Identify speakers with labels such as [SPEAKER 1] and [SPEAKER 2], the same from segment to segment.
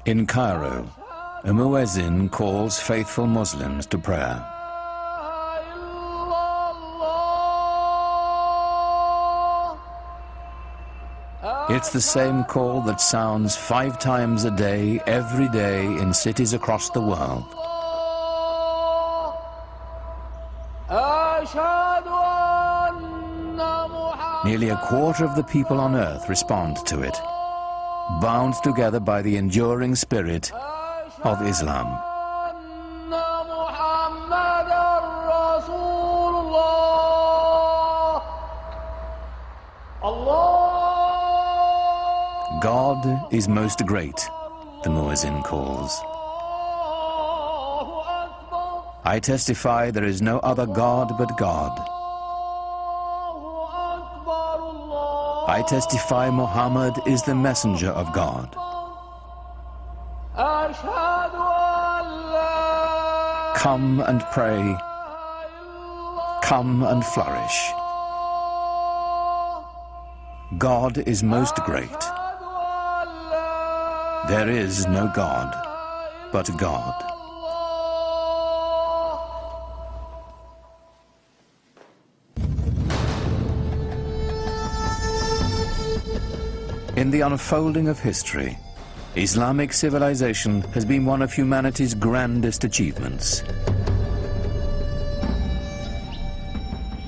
[SPEAKER 1] In Cairo, a muezzin calls faithful Muslims to prayer. It's the same call that sounds 5 times a day, every day, in cities across the world. Nearly a quarter of the people on earth respond to it, bound together by the enduring spirit of Islam. God is most great, the muezzin calls. I testify there is no other God but God. I testify Muhammad is the messenger of God. Come and pray. Come and flourish. God is most great. There is no God but God. In the unfolding of history, Islamic civilization has been one of humanity's grandest achievements.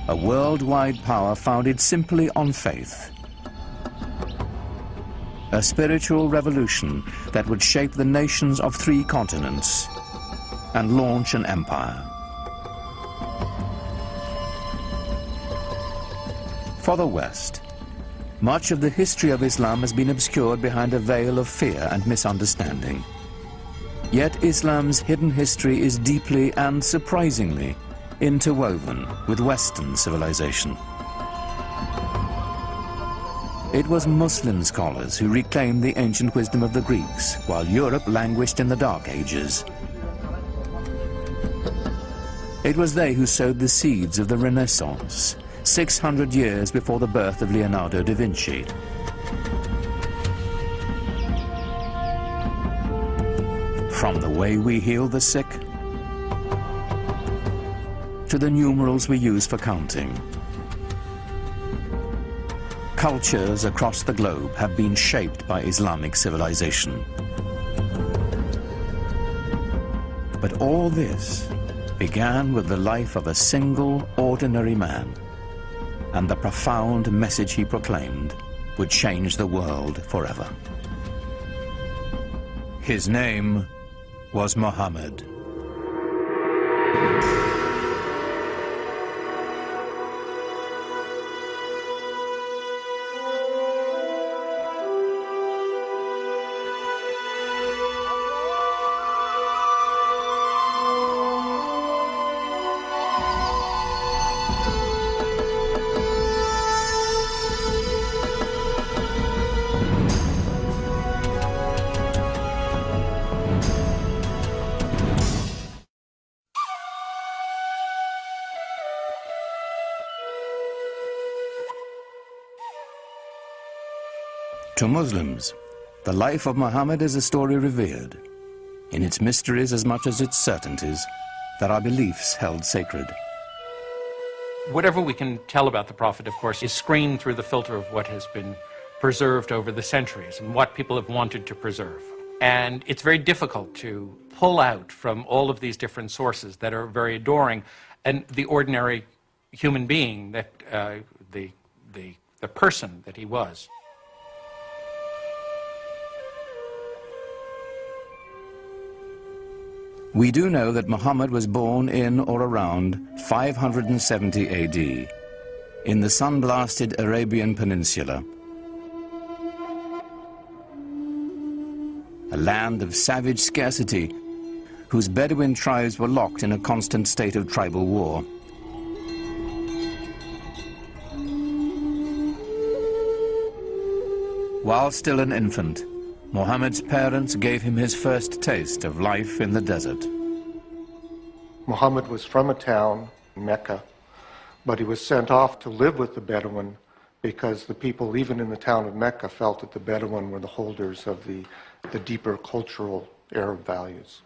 [SPEAKER 1] A worldwide power founded simply on faith. A spiritual revolution that would shape the nations of 3 continents and launch an empire. For the West, much of the history of Islam has been obscured behind a veil of fear and misunderstanding. Yet Islam's hidden history is deeply and surprisingly interwoven with Western civilization. It was Muslim scholars who reclaimed the ancient wisdom of the Greeks, while Europe languished in the Dark Ages. It was they who sowed the seeds of the Renaissance, 600 years before the birth of Leonardo da Vinci. From the way we heal the sick, to the numerals we use for counting. Cultures across the globe have been shaped by Islamic civilization. But all this began with the life of a single, ordinary man, and the profound message he proclaimed would change the world forever. His name was Muhammad. To Muslims, the life of Muhammad is a story revered, in its mysteries as much as its certainties, that are beliefs held sacred.
[SPEAKER 2] Whatever we can tell about the Prophet, of course, is screened through the filter of what has been preserved over the centuries and what people have wanted to preserve. And it's very difficult to pull out from all of these different sources that are very adoring and the ordinary human being that the person that he was.
[SPEAKER 1] We do know that Muhammad was born in or around 570 AD in the sun-blasted Arabian Peninsula, a land of savage scarcity whose Bedouin tribes were locked in a constant state of tribal war. While still an infant, Muhammad's parents gave him his first taste of life in the desert.
[SPEAKER 3] Muhammad was from a town, Mecca, but he was sent off to live with the Bedouin because the people, even in the town of Mecca, felt that the Bedouin were the holders of the deeper cultural Arab values.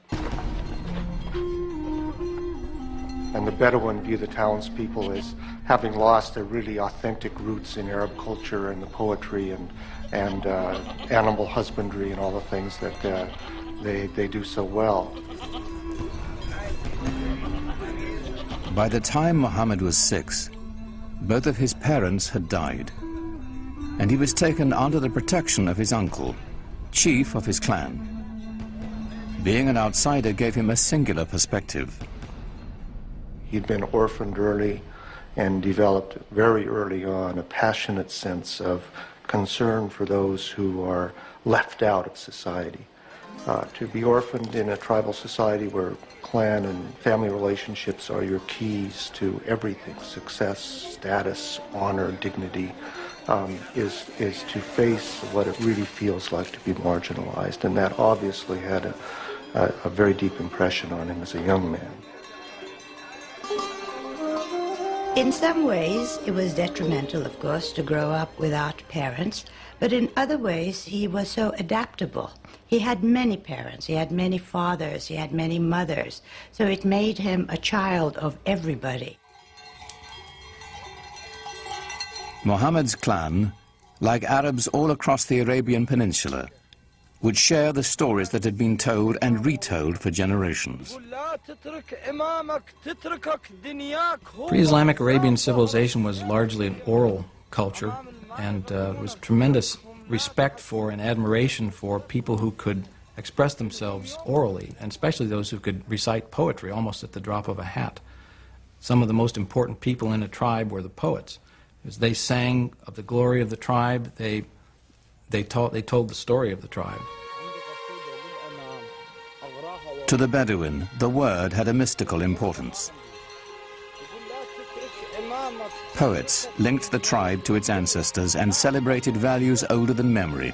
[SPEAKER 3] And the Bedouin view the townspeople as having lost their really authentic roots in Arab culture and the poetry and animal husbandry and all the things that they do so well.
[SPEAKER 1] By the time Muhammad was 6, both of his parents had died, and he was taken under the protection of his uncle, chief of his clan. Being an outsider gave him a singular perspective.
[SPEAKER 3] He'd been orphaned early and developed very early on a passionate sense of concern for those who are left out of society. To be orphaned in a tribal society where clan and family relationships are your keys to everything, success, status, honor, dignity, is to face what it really feels like to be marginalized. And that obviously had a very deep impression on him as a young man.
[SPEAKER 4] In some ways, it was detrimental, of course, to grow up without parents, but in other ways, he was so adaptable. He had many parents, he had many fathers, he had many mothers, so it made him a child of everybody.
[SPEAKER 1] Muhammad's clan, like Arabs all across the Arabian Peninsula, would share the stories that had been told and retold for generations.
[SPEAKER 5] Pre-Islamic Arabian civilization was largely an oral culture, and was tremendous respect for and admiration for people who could express themselves orally, and especially those who could recite poetry almost at the drop of a hat. Some of the most important people in a tribe were the poets. As they sang of the glory of the tribe, they told the story of the tribe.
[SPEAKER 1] To the Bedouin, the word had a mystical importance. Poets linked the tribe to its ancestors and celebrated values older than memory.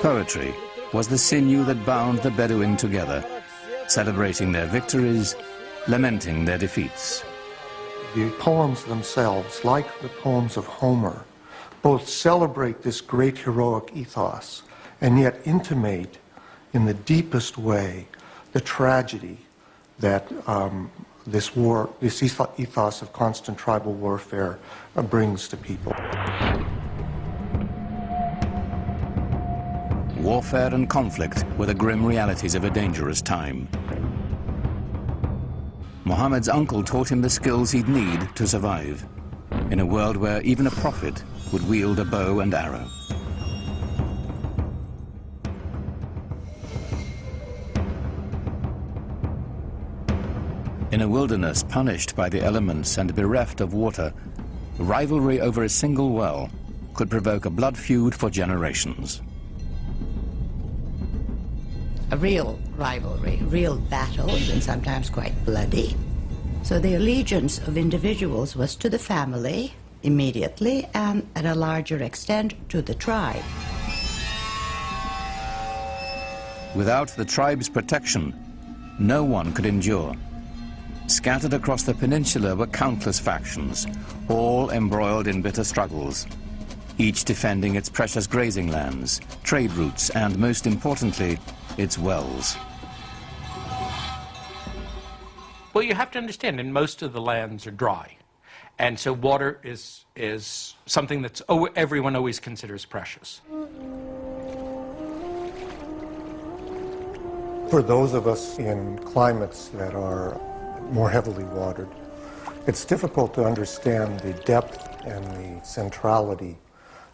[SPEAKER 1] Poetry was the sinew that bound the Bedouin together, celebrating their victories, lamenting their defeats.
[SPEAKER 3] The poems themselves, like the poems of Homer, both celebrate this great heroic ethos and yet intimate in the deepest way the tragedy that this ethos of constant tribal warfare brings to people.
[SPEAKER 1] Warfare and conflict were the grim realities of a dangerous time. Muhammad's uncle taught him the skills he'd need to survive in a world where even a prophet would wield a bow and arrow. In a wilderness punished by the elements and bereft of water, rivalry over a single well could provoke a blood feud for generations.
[SPEAKER 4] A real rivalry, real battles, and sometimes quite bloody. So the allegiance of individuals was to the family, immediately, and at a larger extent to the tribe.
[SPEAKER 1] Without the tribe's protection, no one could endure. Scattered across the peninsula were countless factions, all embroiled in bitter struggles, each defending its precious grazing lands, trade routes, and most importantly, its wells.
[SPEAKER 2] Well, you have to understand, and most of the lands are dry. And so water is something that everyone always considers precious.
[SPEAKER 3] For those of us in climates that are more heavily watered, it's difficult to understand the depth and the centrality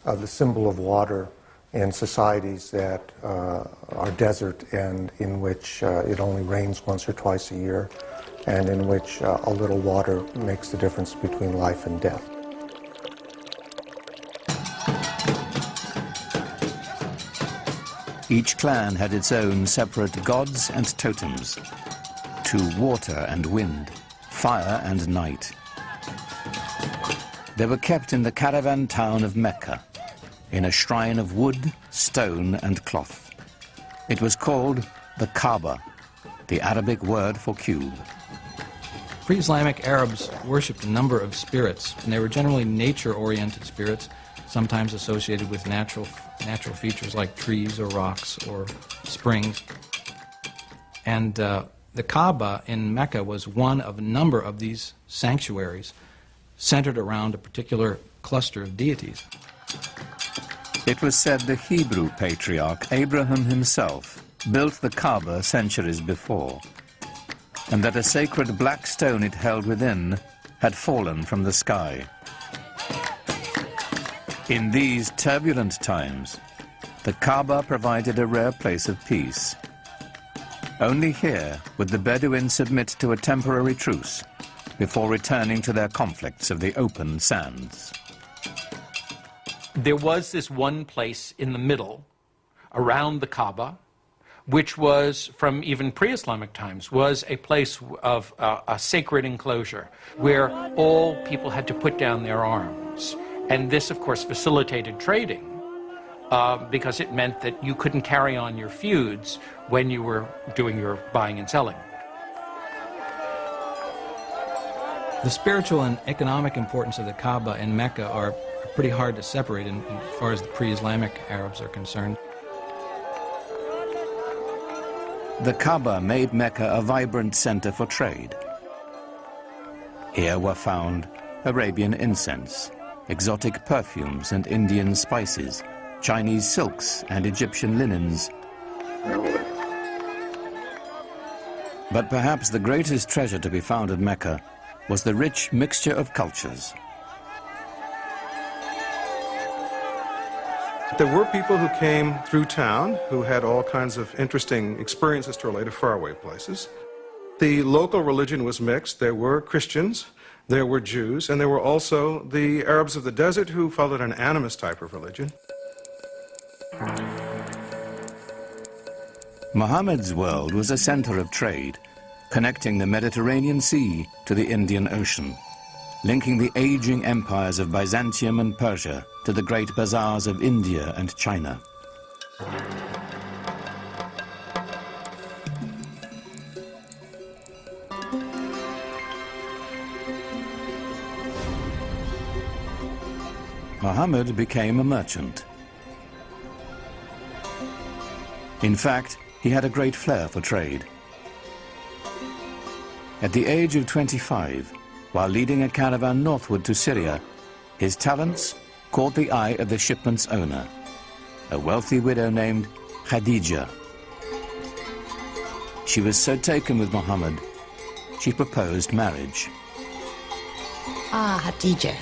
[SPEAKER 3] of the symbol of water in societies that are desert and in which it only rains once or twice a year, and in which a little water makes the difference between life and death.
[SPEAKER 1] Each clan had its own separate gods and totems, to water and wind, fire and night. They were kept in the caravan town of Mecca, in a shrine of wood, stone, and cloth. It was called the Kaaba, the Arabic word for cube.
[SPEAKER 5] Pre-Islamic Arabs worshipped a number of spirits, and they were generally nature-oriented spirits, sometimes associated with natural features like trees or rocks or springs. And the Kaaba in Mecca was one of a number of these sanctuaries centered around a particular cluster of deities.
[SPEAKER 1] It was said the Hebrew patriarch Abraham himself built the Kaaba centuries before, and that a sacred black stone it held within had fallen from the sky. In these turbulent times, the Kaaba provided a rare place of peace. Only here would the Bedouins submit to a temporary truce before returning to their conflicts of the open sands.
[SPEAKER 2] There was this one place in the middle, around the Kaaba, which was, from even pre-Islamic times, was a place of a sacred enclosure where all people had to put down their arms. And this, of course, facilitated trading because it meant that you couldn't carry on your feuds when you were doing your buying and selling.
[SPEAKER 5] The spiritual and economic importance of the Kaaba in Mecca are pretty hard to separate as far as the pre-Islamic Arabs are concerned.
[SPEAKER 1] The Kaaba made Mecca a vibrant center for trade. Here were found Arabian incense, exotic perfumes and Indian spices, Chinese silks and Egyptian linens. But perhaps the greatest treasure to be found at Mecca was the rich mixture of cultures.
[SPEAKER 6] There were people who came through town who had all kinds of interesting experiences to relate to faraway places. The local religion was mixed. There were Christians, there were Jews, and there were also the Arabs of the desert who followed an animist type of religion.
[SPEAKER 1] Muhammad's world was a center of trade, connecting the Mediterranean Sea to the Indian Ocean, linking the aging empires of Byzantium and Persia to the great bazaars of India and China. Muhammad became a merchant. In fact, he had a great flair for trade. At the age of 25, while leading a caravan northward to Syria, his talents caught the eye of the shipment's owner, a wealthy widow named Khadija. She was so taken with Muhammad, she proposed marriage.
[SPEAKER 4] Ah, Khadija.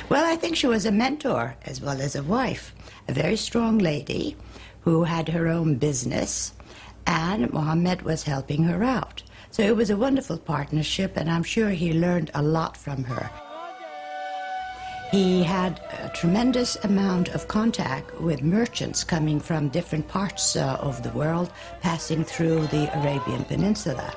[SPEAKER 4] Well, I think she was a mentor as well as a wife, a very strong lady who had her own business, and Muhammad was helping her out. So it was a wonderful partnership, and I'm sure he learned a lot from her. He had a tremendous amount of contact with merchants coming from different parts of the world, passing through the Arabian Peninsula.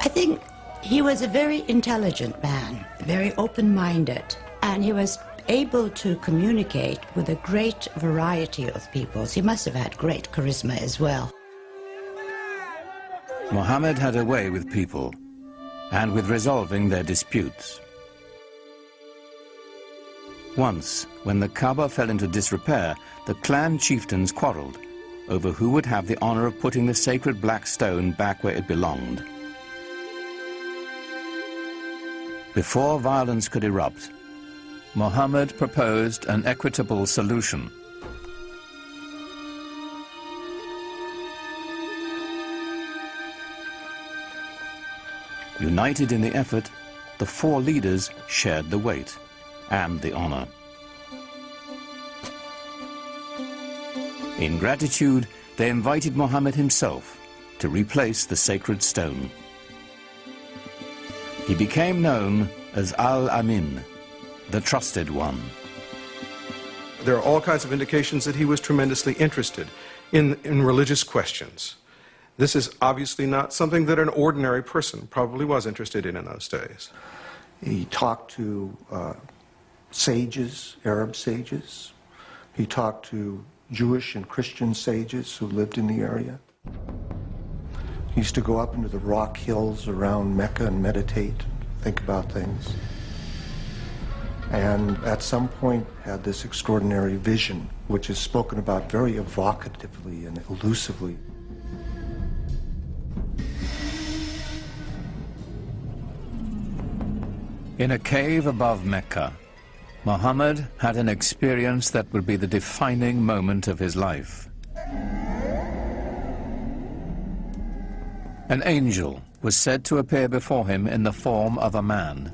[SPEAKER 4] I think he was a very intelligent man, very open-minded, and he was able to communicate with a great variety of peoples. He must have had great charisma as well.
[SPEAKER 1] Muhammad had a way with people and with resolving their disputes. Once, when the Kaaba fell into disrepair, the clan chieftains quarreled over who would have the honor of putting the sacred black stone back where it belonged. Before violence could erupt, Muhammad proposed an equitable solution. United in the effort, the four leaders shared the weight and the honor. In gratitude, they invited Muhammad himself to replace the sacred stone. He became known as Al-Amin, the trusted one.
[SPEAKER 6] There are all kinds of indications that he was tremendously interested in religious questions. This is obviously not something that an ordinary person probably was interested in those days.
[SPEAKER 3] He talked to sages, Arab sages. He talked to Jewish and Christian sages who lived in the area. He used to go up into the rock hills around Mecca and meditate, think about things. And at some point had this extraordinary vision, which is spoken about very evocatively and elusively.
[SPEAKER 1] In a cave above Mecca, Muhammad had an experience that would be the defining moment of his life. An angel was said to appear before him in the form of a man,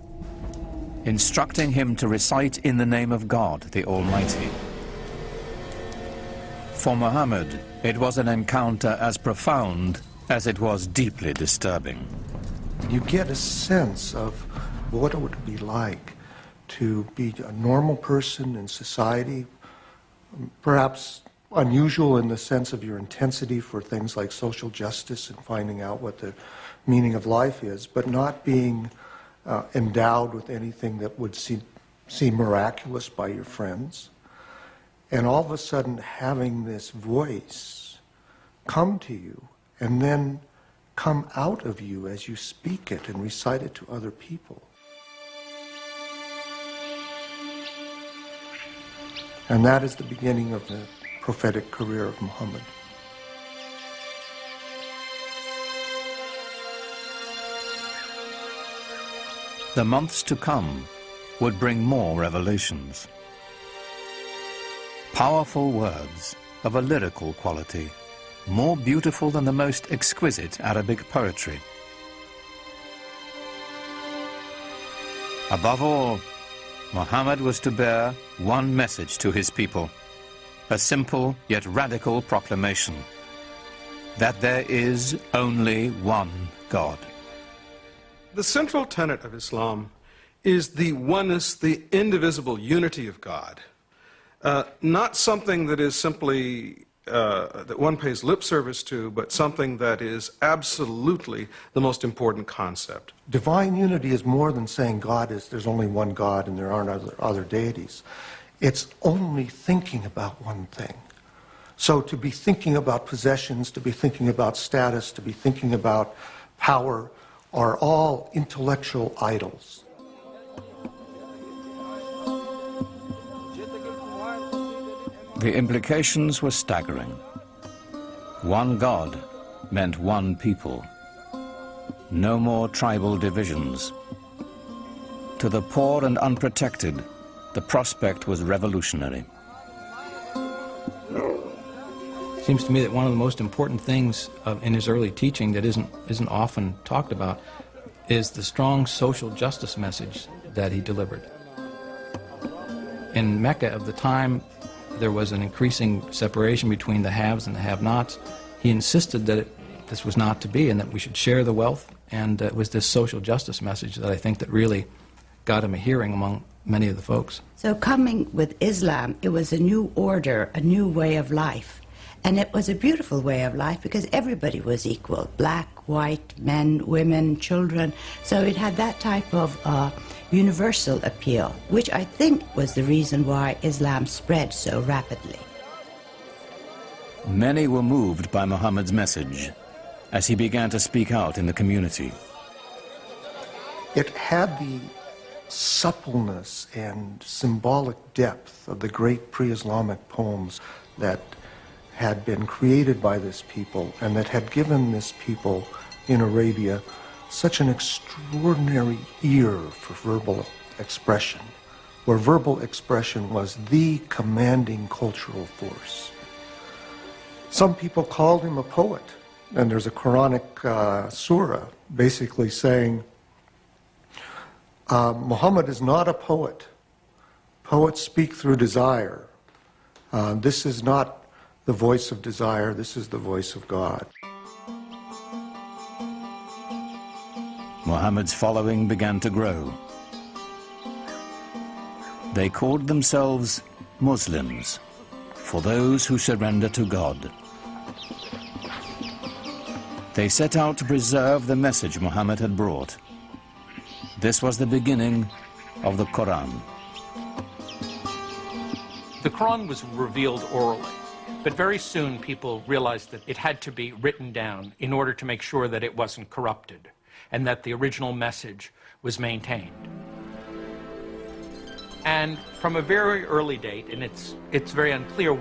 [SPEAKER 1] instructing him to recite in the name of God, the Almighty. For Muhammad, it was an encounter as profound as it was deeply disturbing.
[SPEAKER 3] You get a sense of what it would be like to be a normal person in society, perhaps unusual in the sense of your intensity for things like social justice and finding out what the meaning of life is, but not being endowed with anything that would seem miraculous by your friends. And all of a sudden having this voice come to you and then come out of you as you speak it and recite it to other people. And that is the beginning of the prophetic career of Muhammad.
[SPEAKER 1] The months to come would bring more revelations. Powerful words of a lyrical quality, more beautiful than the most exquisite Arabic poetry. Above all, Muhammad was to bear one message to his people, a simple yet radical proclamation, that there is only one God.
[SPEAKER 6] The central tenet of Islam is the oneness, the indivisible unity of God. Not something that is simply that one pays lip service to, but something that is absolutely the most important concept.
[SPEAKER 3] Divine unity is more than saying there's only one God and there aren't other deities. It's only thinking about one thing. So to be thinking about possessions, to be thinking about status, to be thinking about power are all intellectual idols.
[SPEAKER 1] The implications were staggering. One God meant one people. No more tribal divisions. To the poor and unprotected, the prospect was revolutionary.
[SPEAKER 5] It seems to me that one of the most important things in his early teaching that isn't often talked about is the strong social justice message that he delivered. In Mecca of the time, there was an increasing separation between the haves and the have-nots. He insisted that this was not to be and that we should share the wealth, and it was this social justice message that I think that really got him a hearing among many of the folks.
[SPEAKER 4] So coming with Islam, it was a new order, a new way of life. And it was a beautiful way of life because everybody was equal, black, white, men, women, children. So it had that type of universal appeal, which I think was the reason why Islam spread so rapidly.
[SPEAKER 1] Many were moved by Muhammad's message as he began to speak out in the community.
[SPEAKER 3] It had the suppleness and symbolic depth of the great pre-Islamic poems that had been created by this people and that had given this people in Arabia such an extraordinary ear for verbal expression, where verbal expression was the commanding cultural force. Some people called him a poet, and there's a Quranic surah basically saying, Muhammad is not a poet. Poets speak through desire. This is not the voice of desire, this is the voice of God.
[SPEAKER 1] Muhammad's following began to grow. They called themselves Muslims, for those who surrender to God. They set out to preserve the message Muhammad had brought. This was the beginning of the Quran.
[SPEAKER 2] The Quran was revealed orally. But very soon people realized that it had to be written down in order to make sure that it wasn't corrupted and that the original message was maintained. And from a very early date, and it's very unclear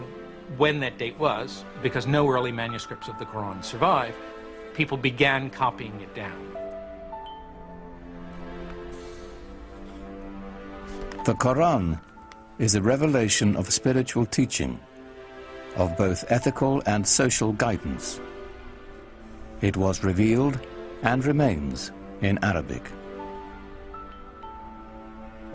[SPEAKER 2] when that date was, because no early manuscripts of the Quran survive, people began copying it down.
[SPEAKER 1] The Quran is a revelation of spiritual teaching, of both ethical and social guidance. It was revealed and remains in Arabic.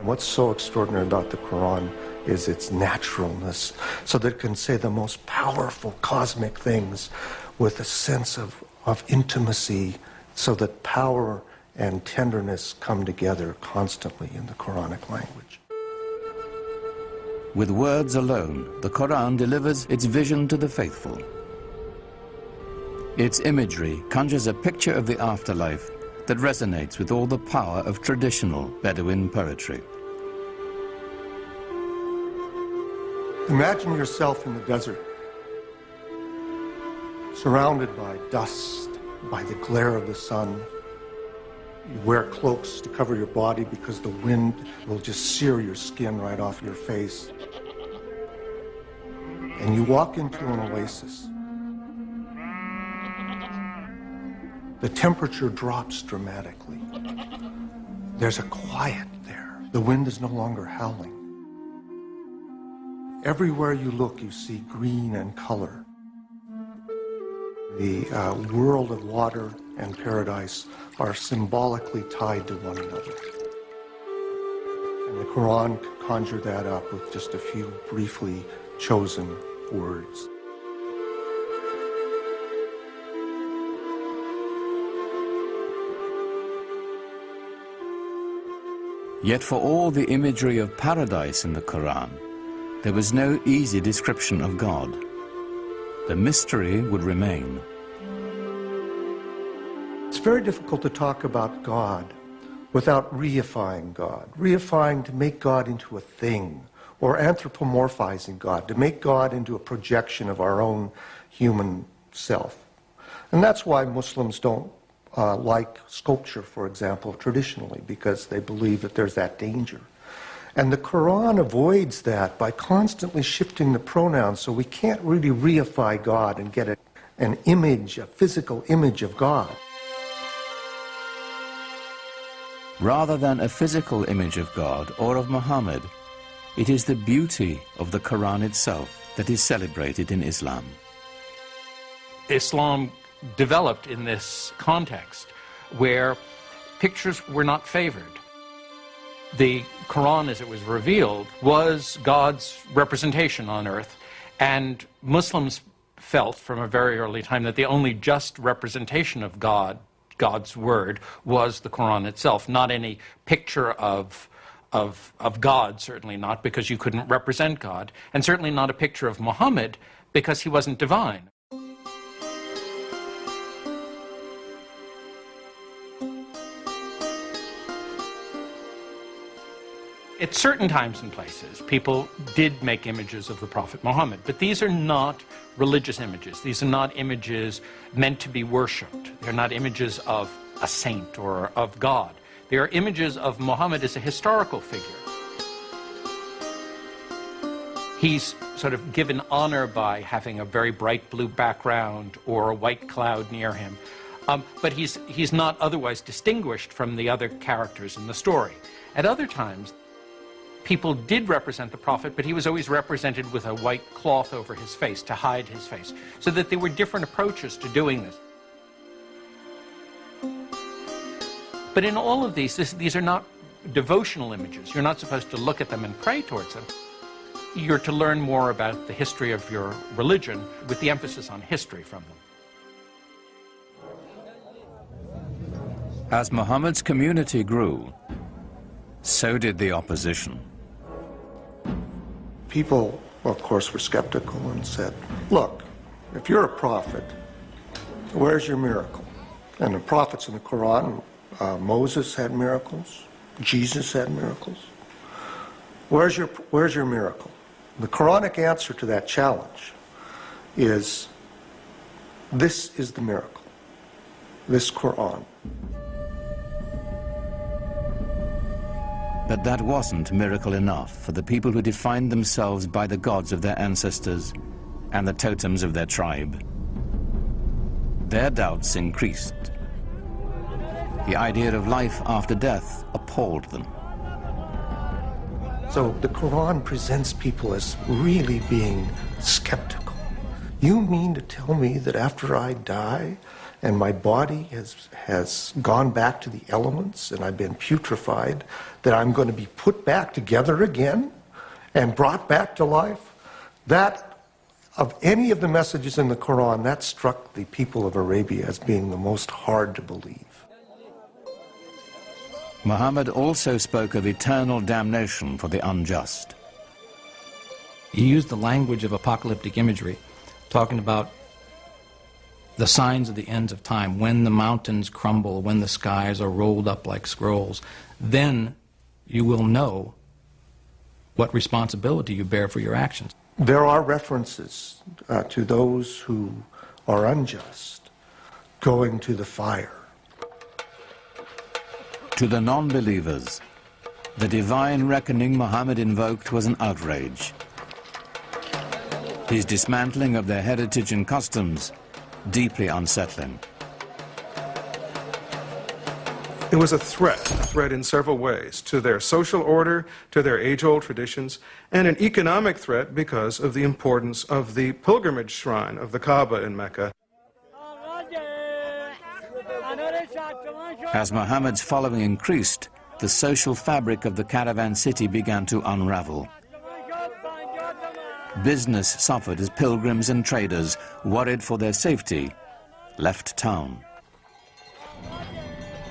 [SPEAKER 3] What's so extraordinary about the Quran is its naturalness, so that it can say the most powerful cosmic things with a sense of intimacy, so that power and tenderness come together constantly in the Quranic language.
[SPEAKER 1] With words alone, the Quran delivers its vision to the faithful. Its imagery conjures a picture of the afterlife that resonates with all the power of traditional Bedouin poetry.
[SPEAKER 3] Imagine yourself in the desert, surrounded by dust, by the glare of the sun. You wear cloaks to cover your body because the wind will just sear your skin right off your face. And you walk into an oasis. The temperature drops dramatically. There's a quiet there. The wind is no longer howling. Everywhere you look, you see green and color. The world of water and paradise are symbolically tied to one another. And the Quran can conjure that up with just a few briefly chosen words.
[SPEAKER 1] Yet for all the imagery of paradise in the Quran, there was no easy description of God. The mystery would remain.
[SPEAKER 3] It's very difficult to talk about God without reifying God. Reifying to make God into a thing, or anthropomorphizing God, to make God into a projection of our own human self. And that's why Muslims don't like sculpture, for example, traditionally, because they believe that there's that danger. And the Quran avoids that by constantly shifting the pronouns, so we can't really reify God and get an image, a physical image of God.
[SPEAKER 1] Rather than a physical image of God or of Muhammad, it is the beauty of the Quran itself that is celebrated in Islam.
[SPEAKER 2] Islam developed in this context where pictures were not favored. The Quran, as it was revealed, was God's representation on earth, and Muslims felt from a very early time that the only just representation of God's word, was the Quran itself, not any picture of God, certainly not, because you couldn't represent God, and certainly not a picture of Muhammad, because he wasn't divine. At certain times and places, people did make images of the Prophet Muhammad, but these are not religious images. These are not images meant to be worshipped. They're not images of a saint or of God. They are images of Muhammad as a historical figure. He's sort of given honor by having a very bright blue background or a white cloud near him, but he's not otherwise distinguished from the other characters in the story. At other times, people did represent the Prophet, but he was always represented with a white cloth over his face to hide his face, so that there were different approaches to doing this. But in all of these are not devotional images. You're not supposed to look at them and pray towards them. You're to learn more about the history of your religion, with the emphasis on history from them.
[SPEAKER 1] As Muhammad's community grew, so did the opposition.
[SPEAKER 3] People, of course, were skeptical and said, look, if you're a prophet, where's your miracle? And the prophets in the Quran, Moses had miracles, Jesus had miracles. Where's your miracle? The Quranic answer to that challenge is, this is the miracle, this Quran.
[SPEAKER 1] But that wasn't miracle enough for the people who defined themselves by the gods of their ancestors and the totems of their tribe. Their doubts increased. The idea of life after death appalled them.
[SPEAKER 3] So the Quran presents people as really being skeptical. You mean to tell me that after I die and my body has gone back to the elements and I've been putrefied, that I'm going to be put back together again and brought back to life? That, of any of the messages in the Quran, that struck the people of Arabia as being the most hard to believe.
[SPEAKER 1] Muhammad also spoke of eternal damnation for the unjust.
[SPEAKER 5] He used the language of apocalyptic imagery, talking about the signs of the ends of time, when the mountains crumble, when the skies are rolled up like scrolls. Then you will know what responsibility you bear for your actions.
[SPEAKER 3] There are references to those who are unjust going to the fire.
[SPEAKER 1] To the non-believers, the divine reckoning Muhammad invoked was an outrage. His dismantling of their heritage and customs, deeply unsettling.
[SPEAKER 6] It was a threat in several ways, to their social order, to their age-old traditions, and an economic threat because of the importance of the pilgrimage shrine of the Kaaba in Mecca.
[SPEAKER 1] As Muhammad's following increased, the social fabric of the caravan city began to unravel. Business suffered as pilgrims and traders, worried for their safety, left town.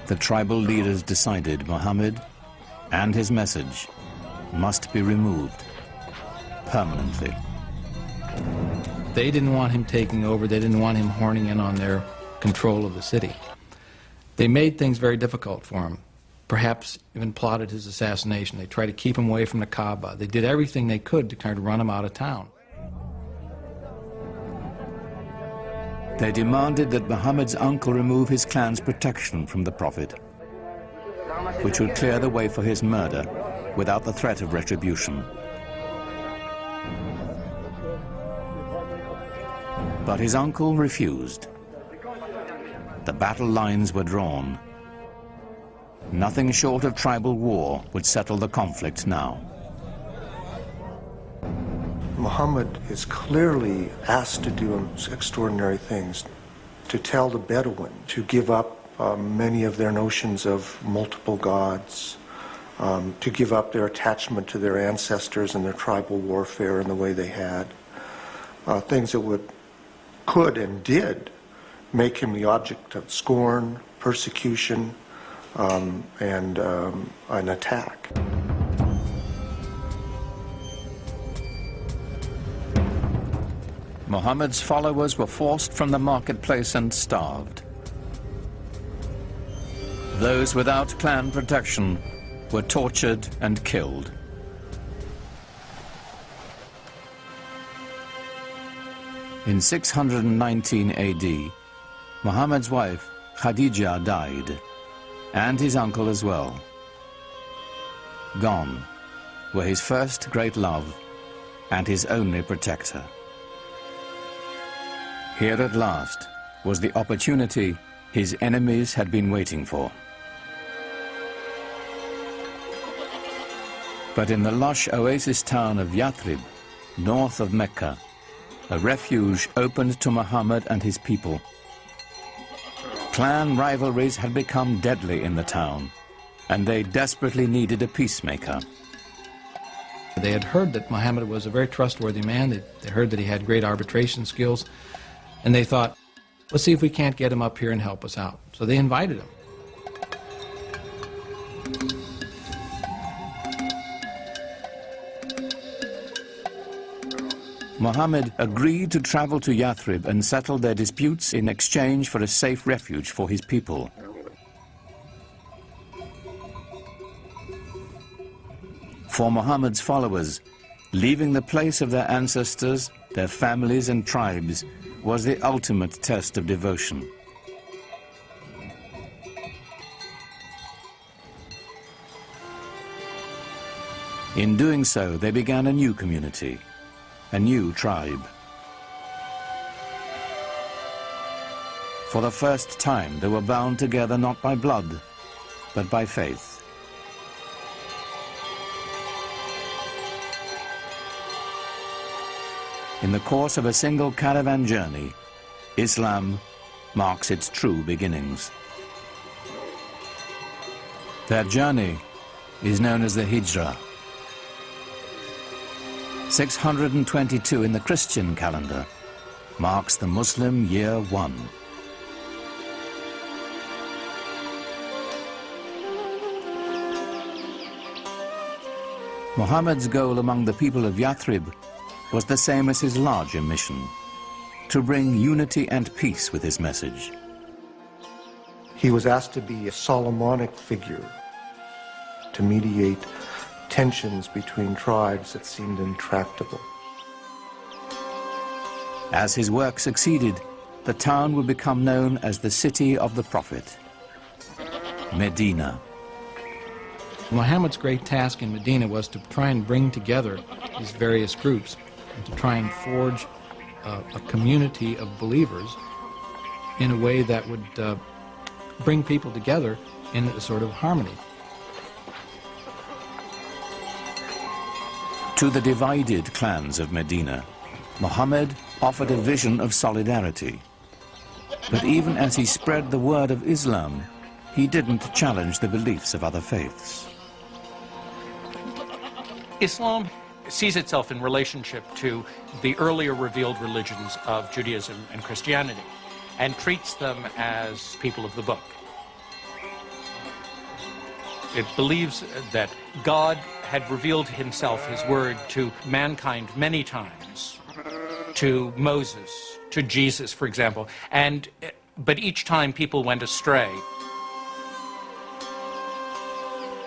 [SPEAKER 1] The tribal leaders decided Muhammad and his message must be removed permanently.
[SPEAKER 5] They didn't want him taking over. They didn't want him horning in on their control of the city. They made things very difficult for him, perhaps even plotted his assassination. They tried to keep him away from the Kaaba. They did everything they could to kind of run him out of town.
[SPEAKER 1] They demanded that Muhammad's uncle remove his clan's protection from the Prophet, which would clear the way for his murder without the threat of retribution. But his uncle refused. The battle lines were drawn. Nothing short of tribal war would settle the conflict now.
[SPEAKER 3] Muhammad is clearly asked to do extraordinary things, to tell the Bedouin to give up many of their notions of multiple gods, to give up their attachment to their ancestors and their tribal warfare in the way they had, things that could and did make him the object of scorn, persecution, and an attack.
[SPEAKER 1] Muhammad's followers were forced from the marketplace and starved. Those without clan protection were tortured and killed. In 619 AD, Muhammad's wife, Khadija, died, and his uncle as well. Gone were his first great love and his only protector. Here at last was the opportunity his enemies had been waiting for. But in the lush oasis town of Yathrib, north of Mecca, a refuge opened to Muhammad and his people. Clan rivalries had become deadly in the town, and they desperately needed a peacemaker.
[SPEAKER 5] They had heard that Muhammad was a very trustworthy man. They heard that he had great arbitration skills, and they thought, let's see if we can't get him up here and help us out. So they invited him.
[SPEAKER 1] Muhammad agreed to travel to Yathrib and settle their disputes in exchange for a safe refuge for his people. For Muhammad's followers, leaving the place of their ancestors their families and tribes, was the ultimate test of devotion. In doing so, they began a new community, a new tribe. For the first time, they were bound together not by blood, but by faith. In the course of a single caravan journey, Islam marks its true beginnings. Their journey is known as the Hijrah. 622 in the Christian calendar marks the Muslim year 1. Muhammad's goal among the people of Yathrib was the same as his larger mission, to bring unity and peace with his message.
[SPEAKER 3] He was asked to be a Solomonic figure, to mediate tensions between tribes that seemed intractable.
[SPEAKER 1] As his work succeeded, the town would become known as the City of the Prophet, Medina.
[SPEAKER 5] Muhammad's great task in Medina was to try and bring together these various groups and to try and forge a community of believers in a way that would bring people together in a sort of harmony.
[SPEAKER 1] To the divided clans of Medina, Muhammad offered a vision of solidarity. But even as he spread the word of Islam, he didn't challenge the beliefs of other faiths.
[SPEAKER 2] Islam sees itself in relationship to the earlier revealed religions of Judaism and Christianity and treats them as people of the book. It believes that God had revealed himself, his word, to mankind many times, to Moses, to Jesus, for example, but each time people went astray.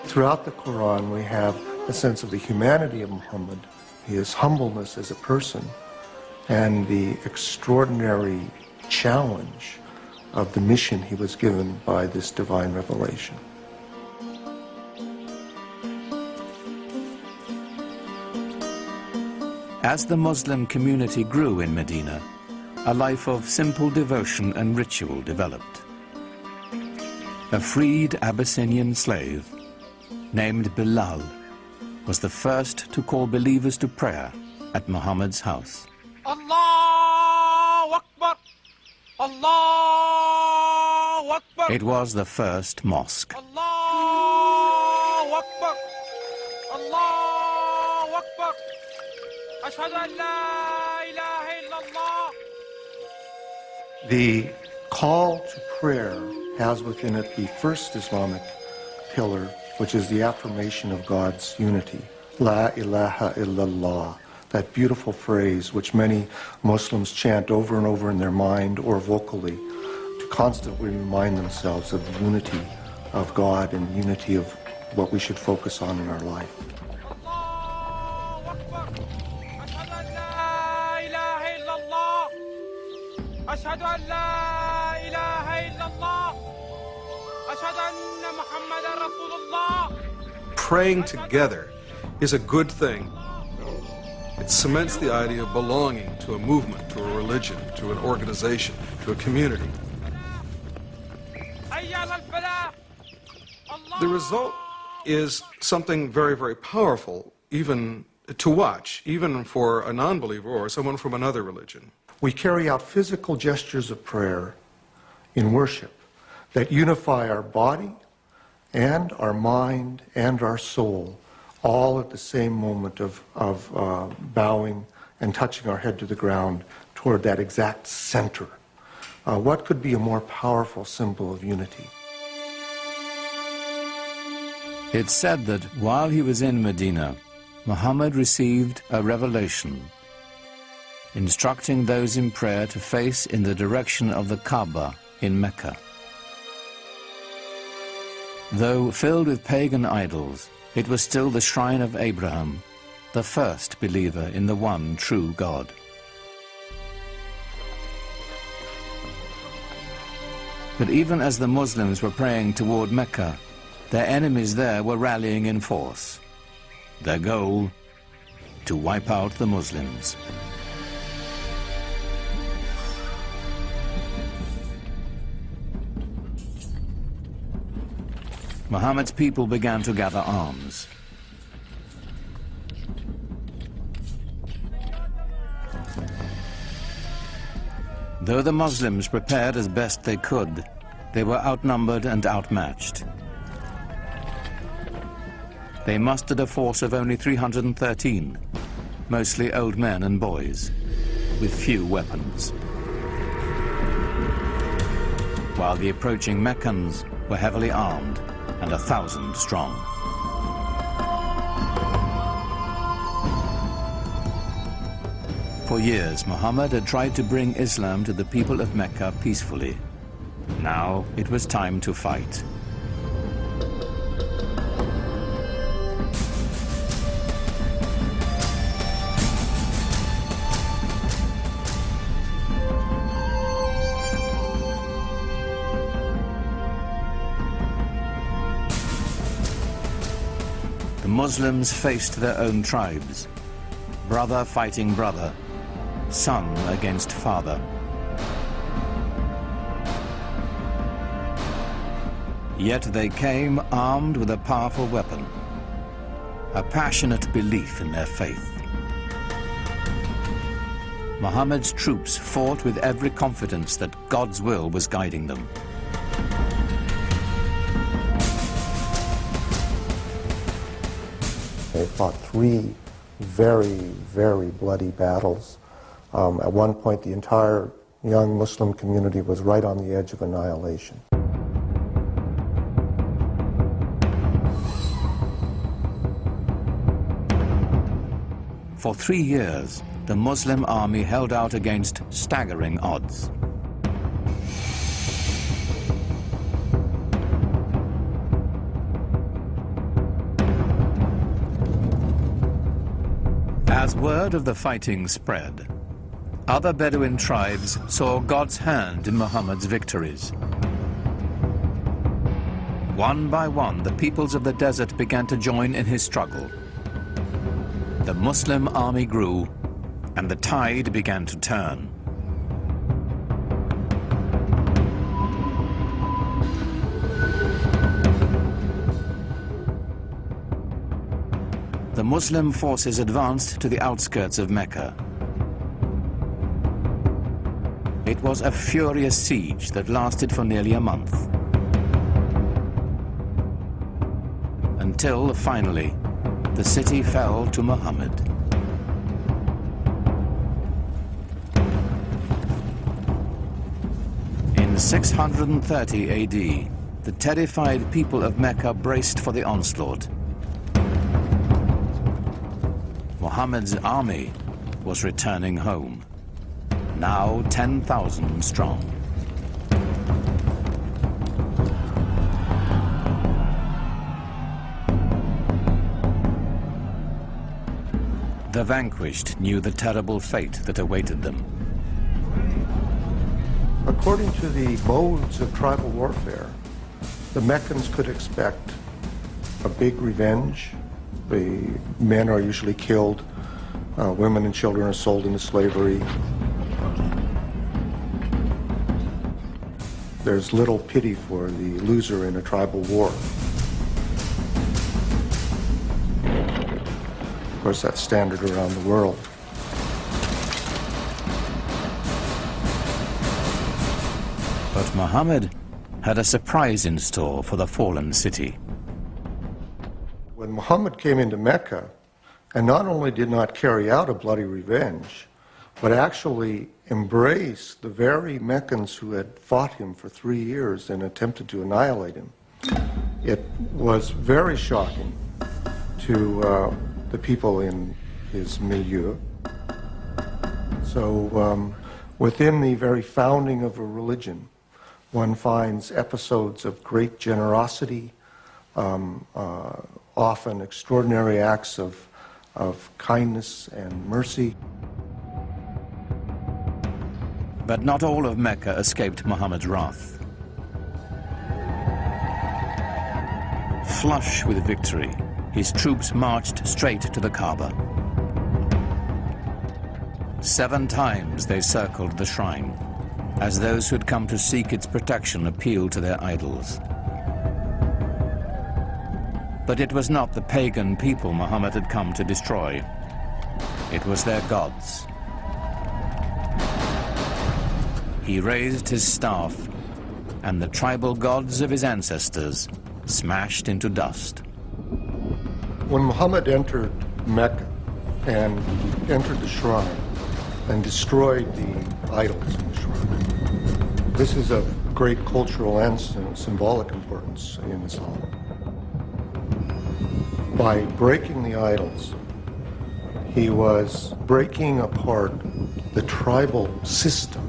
[SPEAKER 3] Throughout the Quran, we have a sense of the humanity of Muhammad, his humbleness as a person, and the extraordinary challenge of the mission he was given by this divine revelation.
[SPEAKER 1] As the Muslim community grew in Medina, a life of simple devotion and ritual developed. A freed Abyssinian slave named Bilal was the first to call believers to prayer at Muhammad's house.
[SPEAKER 2] Allahu Akbar! Allahu Akbar!
[SPEAKER 1] It was the first mosque.
[SPEAKER 2] Allahu Akbar! Allahu Akbar! Ashhadu an la ilaha illallah.
[SPEAKER 3] The call to prayer has within it the first Islamic pillar, which is the affirmation of God's unity. La ilaha illallah, that beautiful phrase which many Muslims chant over and over in their mind or vocally to constantly remind themselves of the unity of God and unity of what we should focus on in our life.
[SPEAKER 2] أشهد أن لا إله إلا الله أشهد أن محمدا رسول الله.
[SPEAKER 6] Praying together is a good thing. It cements the idea of belonging to a movement, to a religion, to an organization, to a community. The result is something very, very powerful, even to watch, even for a non-believer or someone from another religion.
[SPEAKER 3] We carry out physical gestures of prayer in worship that unify our body and our mind and our soul, all at the same moment of bowing and touching our head to the ground toward that exact center. What could be a more powerful symbol of unity?
[SPEAKER 1] It's said that while he was in Medina, Muhammad received a revelation instructing those in prayer to face in the direction of the Kaaba in Mecca. Though filled with pagan idols, it was still the shrine of Abraham, the first believer in the one true God. But even as the Muslims were praying toward Mecca, their enemies there were rallying in force. Their goal, to wipe out the Muslims. Muhammad's people began to gather arms. Though the Muslims prepared as best they could, they were outnumbered and outmatched. They mustered a force of only 313, mostly old men and boys, with few weapons. While the approaching Meccans were heavily armed and 1,000 strong. For years, Muhammad had tried to bring Islam to the people of Mecca peacefully. Now it was time to fight. The Muslims faced their own tribes, brother fighting brother, son against father. Yet they came armed with a powerful weapon, a passionate belief in their faith. Muhammad's troops fought with every confidence that God's will was guiding them.
[SPEAKER 3] They fought 3 very, very bloody battles. At one point, the entire young Muslim community was right on the edge of annihilation.
[SPEAKER 1] For 3 years, the Muslim army held out against staggering odds. As word of the fighting spread, other Bedouin tribes saw God's hand in Muhammad's victories. One by one, the peoples of the desert began to join in his struggle. The Muslim army grew, and the tide began to turn. The Muslim forces advanced to the outskirts of Mecca. It was a furious siege that lasted for nearly a month. Until, finally, the city fell to Muhammad. In 630 AD, the terrified people of Mecca braced for the onslaught. Muhammad's army was returning home, now 10,000 strong. The vanquished knew the terrible fate that awaited them.
[SPEAKER 3] According to the modes of tribal warfare, the Meccans could expect a big revenge. The men are usually killed, women and children are sold into slavery. There's little pity for the loser in a tribal war. Of course, that's standard around the world.
[SPEAKER 1] But Muhammad had a surprise in store for the fallen city.
[SPEAKER 3] When Muhammad came into Mecca, and not only did not carry out a bloody revenge, but actually embraced the very Meccans who had fought him for 3 years and attempted to annihilate him, it was very shocking to the people in his milieu. So within the very founding of a religion, one finds episodes of great generosity, often extraordinary acts of kindness and mercy.
[SPEAKER 1] But not all of Mecca escaped Muhammad's wrath. Flush with victory, his troops marched straight to the Kaaba. 7 times they circled the shrine, as those who had come to seek its protection appealed to their idols. But it was not the pagan people Muhammad had come to destroy. It was their gods. He raised his staff, and the tribal gods of his ancestors smashed into dust.
[SPEAKER 3] When Muhammad entered Mecca and entered the shrine and destroyed the idols in the shrine, this is of great cultural and symbolic importance in Islam. By breaking the idols, he was breaking apart the tribal system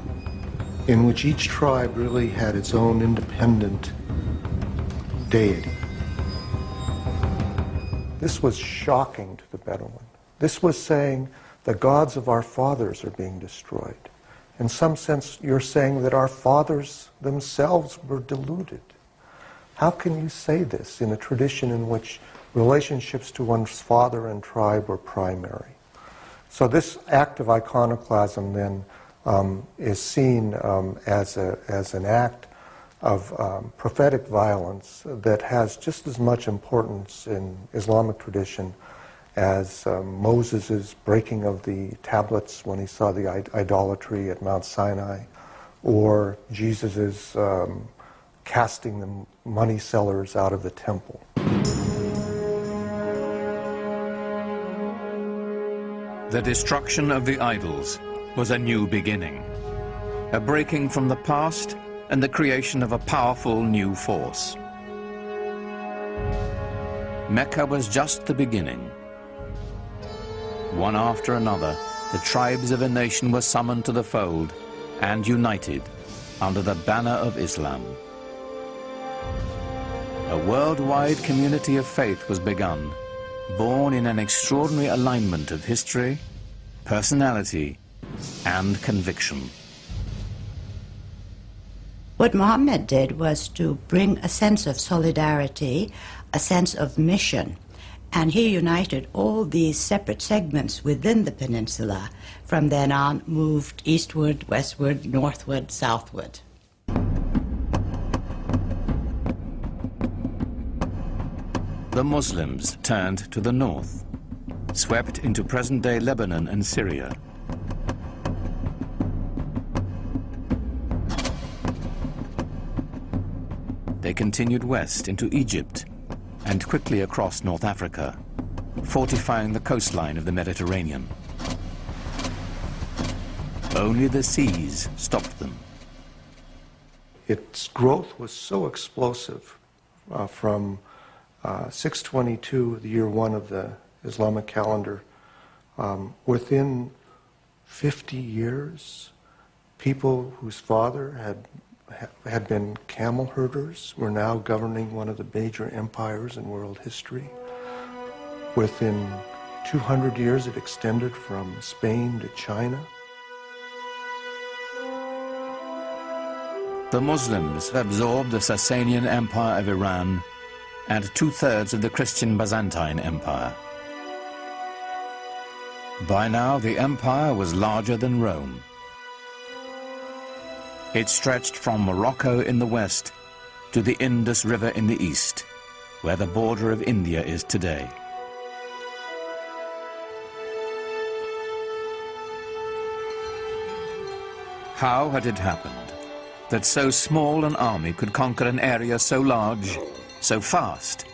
[SPEAKER 3] in which each tribe really had its own independent deity. This was shocking to the Bedouin. This was saying the gods of our fathers are being destroyed. In some sense, you're saying that our fathers themselves were deluded. How can you say this in a tradition in which relationships to one's father and tribe were primary? So this act of iconoclasm then is seen as an act of prophetic violence that has just as much importance in Islamic tradition as Moses' breaking of the tablets when he saw the idolatry at Mount Sinai, or Jesus' casting the money sellers out of the temple.
[SPEAKER 1] The destruction of the idols was a new beginning, a breaking from the past and the creation of a powerful new force. Mecca was just the beginning. One after another, the tribes of a nation were summoned to the fold and united under the banner of Islam. A worldwide community of faith was begun, born in an extraordinary alignment of history, personality, and conviction.
[SPEAKER 4] What Muhammad did was to bring a sense of solidarity, a sense of mission, and he united all these separate segments within the peninsula. From then on, moved eastward, westward, northward, southward.
[SPEAKER 1] The Muslims turned to the north, swept into present-day Lebanon and Syria. They continued west into Egypt and quickly across North Africa, fortifying the coastline of the Mediterranean. Only the seas stopped them.
[SPEAKER 3] Its growth was so explosive from 622, the year 1 of the Islamic calendar. Within 50 years, people whose father had been camel herders were now governing one of the major empires in world history. Within 200 years, it extended from Spain to China.
[SPEAKER 1] The Muslims absorbed the Sasanian Empire of Iran and 2/3 of the Christian Byzantine Empire. By now, the empire was larger than Rome. It stretched from Morocco in the west to the Indus River in the east, where the border of India is today. How had it happened that so small an army could conquer an area so large, so fast,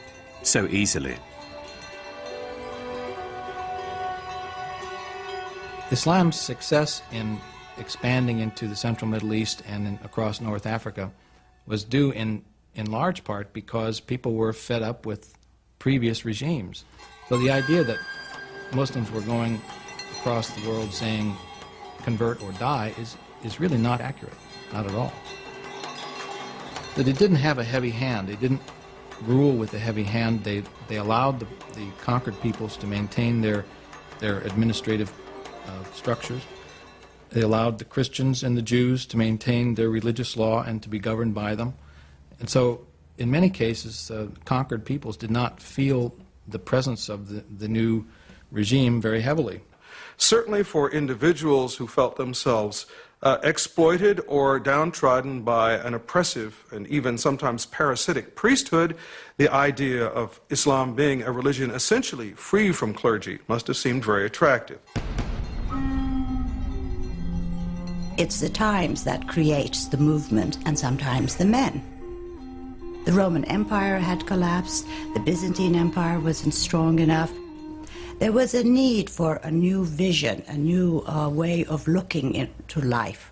[SPEAKER 1] so easily?
[SPEAKER 5] Islam's success in expanding into the central Middle East and across North Africa was due in large part because people were fed up with previous regimes. So the idea that Muslims were going across the world saying convert or die is really not accurate, not at all. That they didn't have a heavy hand. They didn't rule with a heavy hand. They allowed the conquered peoples to maintain their administrative structures. They allowed the Christians and the Jews to maintain their religious law and to be governed by them. And so in many cases, conquered peoples did not feel the presence of the new regime very heavily.
[SPEAKER 6] Certainly for individuals who felt themselves exploited or downtrodden by an oppressive and even sometimes parasitic priesthood, the idea of Islam being a religion essentially free from clergy must have seemed very attractive.
[SPEAKER 4] It's the times that creates the movement and sometimes the men. The Roman Empire had collapsed, the Byzantine Empire wasn't strong enough. There was a need for a new vision, a new way of looking into life.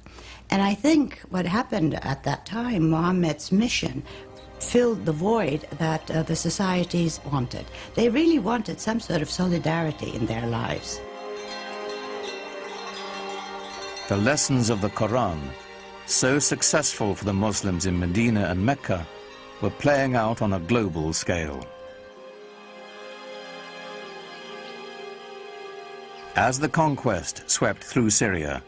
[SPEAKER 4] And I think what happened at that time, Muhammad's mission, filled the void that the societies wanted. They really wanted some sort of solidarity in their lives.
[SPEAKER 1] The lessons of the Quran, so successful for the Muslims in Medina and Mecca, were playing out on a global scale. As the conquest swept through Syria,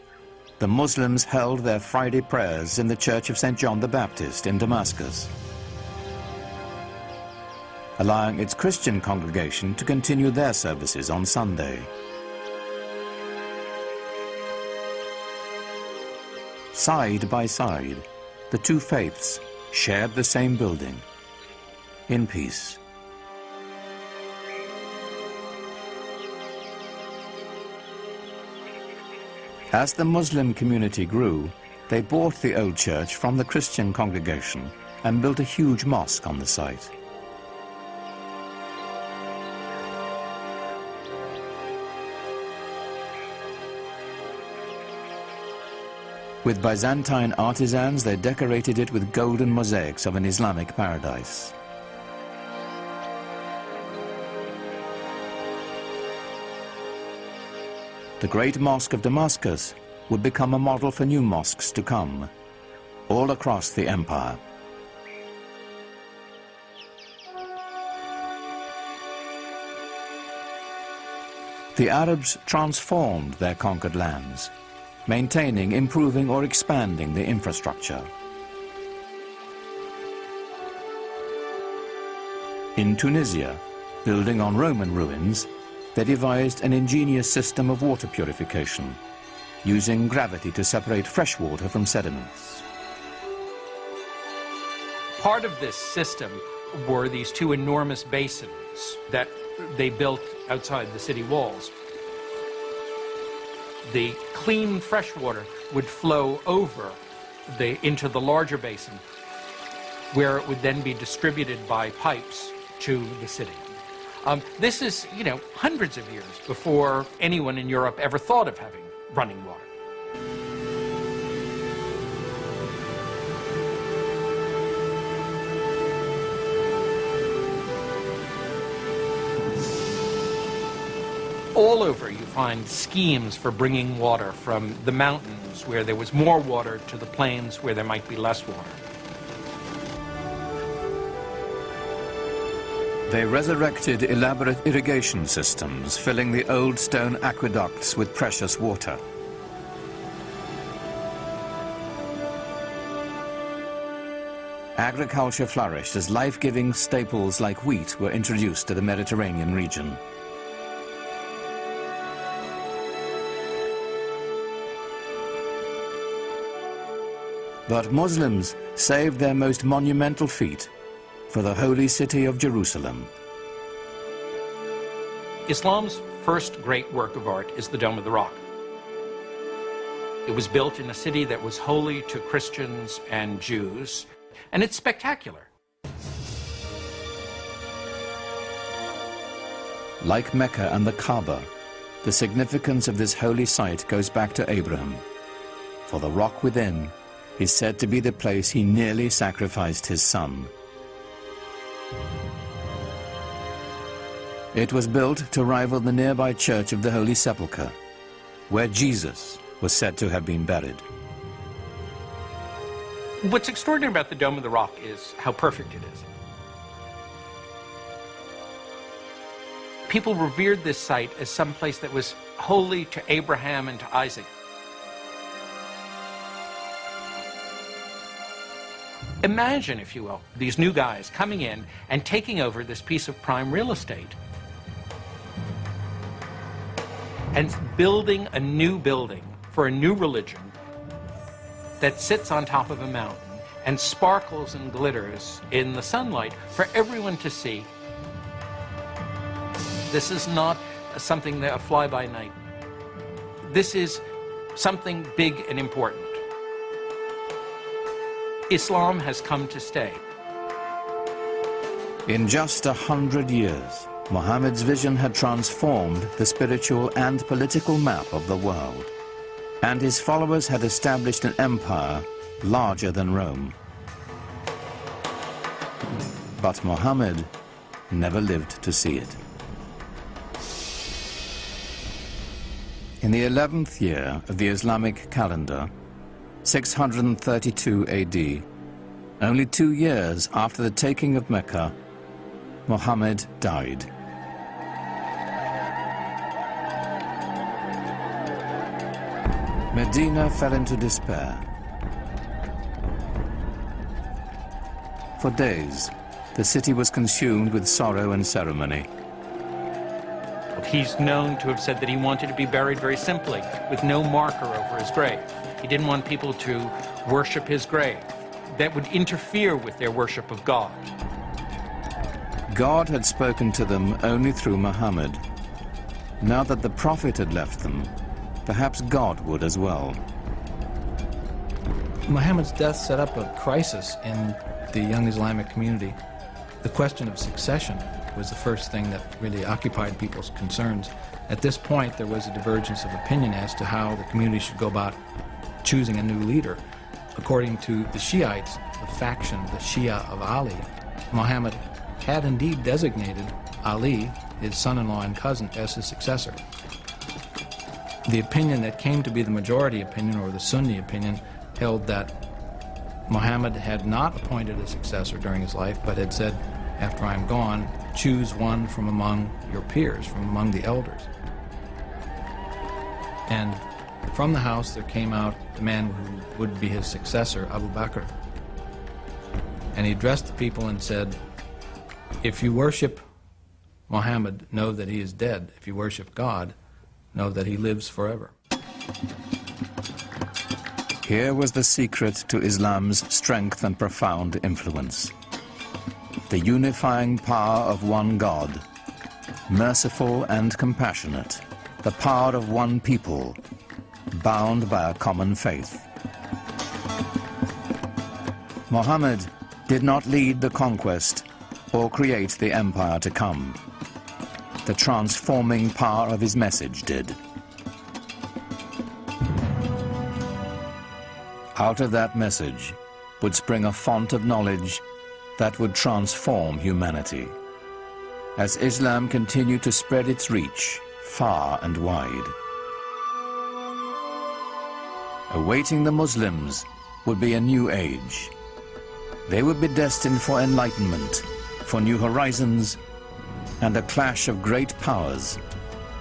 [SPEAKER 1] the Muslims held their Friday prayers in the Church of St. John the Baptist in Damascus, allowing its Christian congregation to continue their services on Sunday. Side by side, the two faiths shared the same building, in peace. As the Muslim community grew, they bought the old church from the Christian congregation and built a huge mosque on the site. With Byzantine artisans, they decorated it with golden mosaics of an Islamic paradise. The Great Mosque of Damascus would become a model for new mosques to come, all across the empire. The Arabs transformed their conquered lands, maintaining, improving, or expanding the infrastructure. In Tunisia, building on Roman ruins, they devised an ingenious system of water purification, using gravity to separate fresh water from sediments.
[SPEAKER 2] Part of this system were these two enormous basins that they built outside the city walls. The clean fresh water would flow over into the larger basin, where it would then be distributed by pipes to the city. This is, hundreds of years before anyone in Europe ever thought of having running water. All over you find schemes for bringing water from the mountains where there was more water to the plains where there might be less water.
[SPEAKER 1] They resurrected elaborate irrigation systems, filling the old stone aqueducts with precious water. Agriculture flourished as life-giving staples like wheat were introduced to the Mediterranean region. But Muslims saved their most monumental feat for the holy city of Jerusalem.
[SPEAKER 2] Islam's first great work of art is the Dome of the Rock. It was built in a city that was holy to Christians and Jews, and it's spectacular.
[SPEAKER 1] Like Mecca and the Kaaba, the significance of this holy site goes back to Abraham, for the rock within is said to be the place he nearly sacrificed his son. It was built to rival the nearby Church of the Holy Sepulchre, where Jesus was said to have been buried.
[SPEAKER 2] What's extraordinary about the Dome of the Rock is how perfect it is. People revered this site as some place that was holy to Abraham and to Isaac. Imagine, if you will, these new guys coming in and taking over this piece of prime real estate and building a new building for a new religion that sits on top of a mountain and sparkles and glitters in the sunlight for everyone to see. This is not something that a fly-by-night. This is something big and important. Islam has come to stay.
[SPEAKER 1] In just 100 years, Muhammad's vision had transformed the spiritual and political map of the world, and his followers had established an empire larger than Rome. But Muhammad never lived to see it. In the 11th year of the Islamic calendar, 632 AD, only 2 years after the taking of Mecca, Muhammad died. Medina fell into despair. For days, the city was consumed with sorrow and ceremony.
[SPEAKER 2] He's known to have said that he wanted to be buried very simply, with no marker over his grave. He didn't want people to worship his grave. That would interfere with their worship of God.
[SPEAKER 1] God had spoken to them only through Muhammad. Now that the Prophet had left them, perhaps God would as well.
[SPEAKER 5] Muhammad's death set up a crisis in the young Islamic community. The question of succession was the first thing that really occupied people's concerns. At this point, there was a divergence of opinion as to how the community should go about choosing a new leader. According to the Shiites, the faction, the Shia of Ali, Muhammad had indeed designated Ali, his son-in-law and cousin, as his successor. The opinion that came to be the majority opinion, or the Sunni opinion, held that Muhammad had not appointed a successor during his life, but had said, after I'm gone, choose one from among your peers, from among the elders. And from the house there came out the man who would be his successor, Abu Bakr. And he addressed the people and said, if you worship Muhammad, know that he is dead. If you worship God, know that he lives forever.
[SPEAKER 1] Here was the secret to Islam's strength and profound influence. The unifying power of one God, merciful and compassionate, the power of one people, bound by a common faith. Muhammad did not lead the conquest or create the empire to come. The transforming power of his message did. Out of that message would spring a font of knowledge that would transform humanity, as Islam continued to spread its reach far and wide. Awaiting the Muslims would be a new age. They would be destined for enlightenment, for new horizons, and a clash of great powers,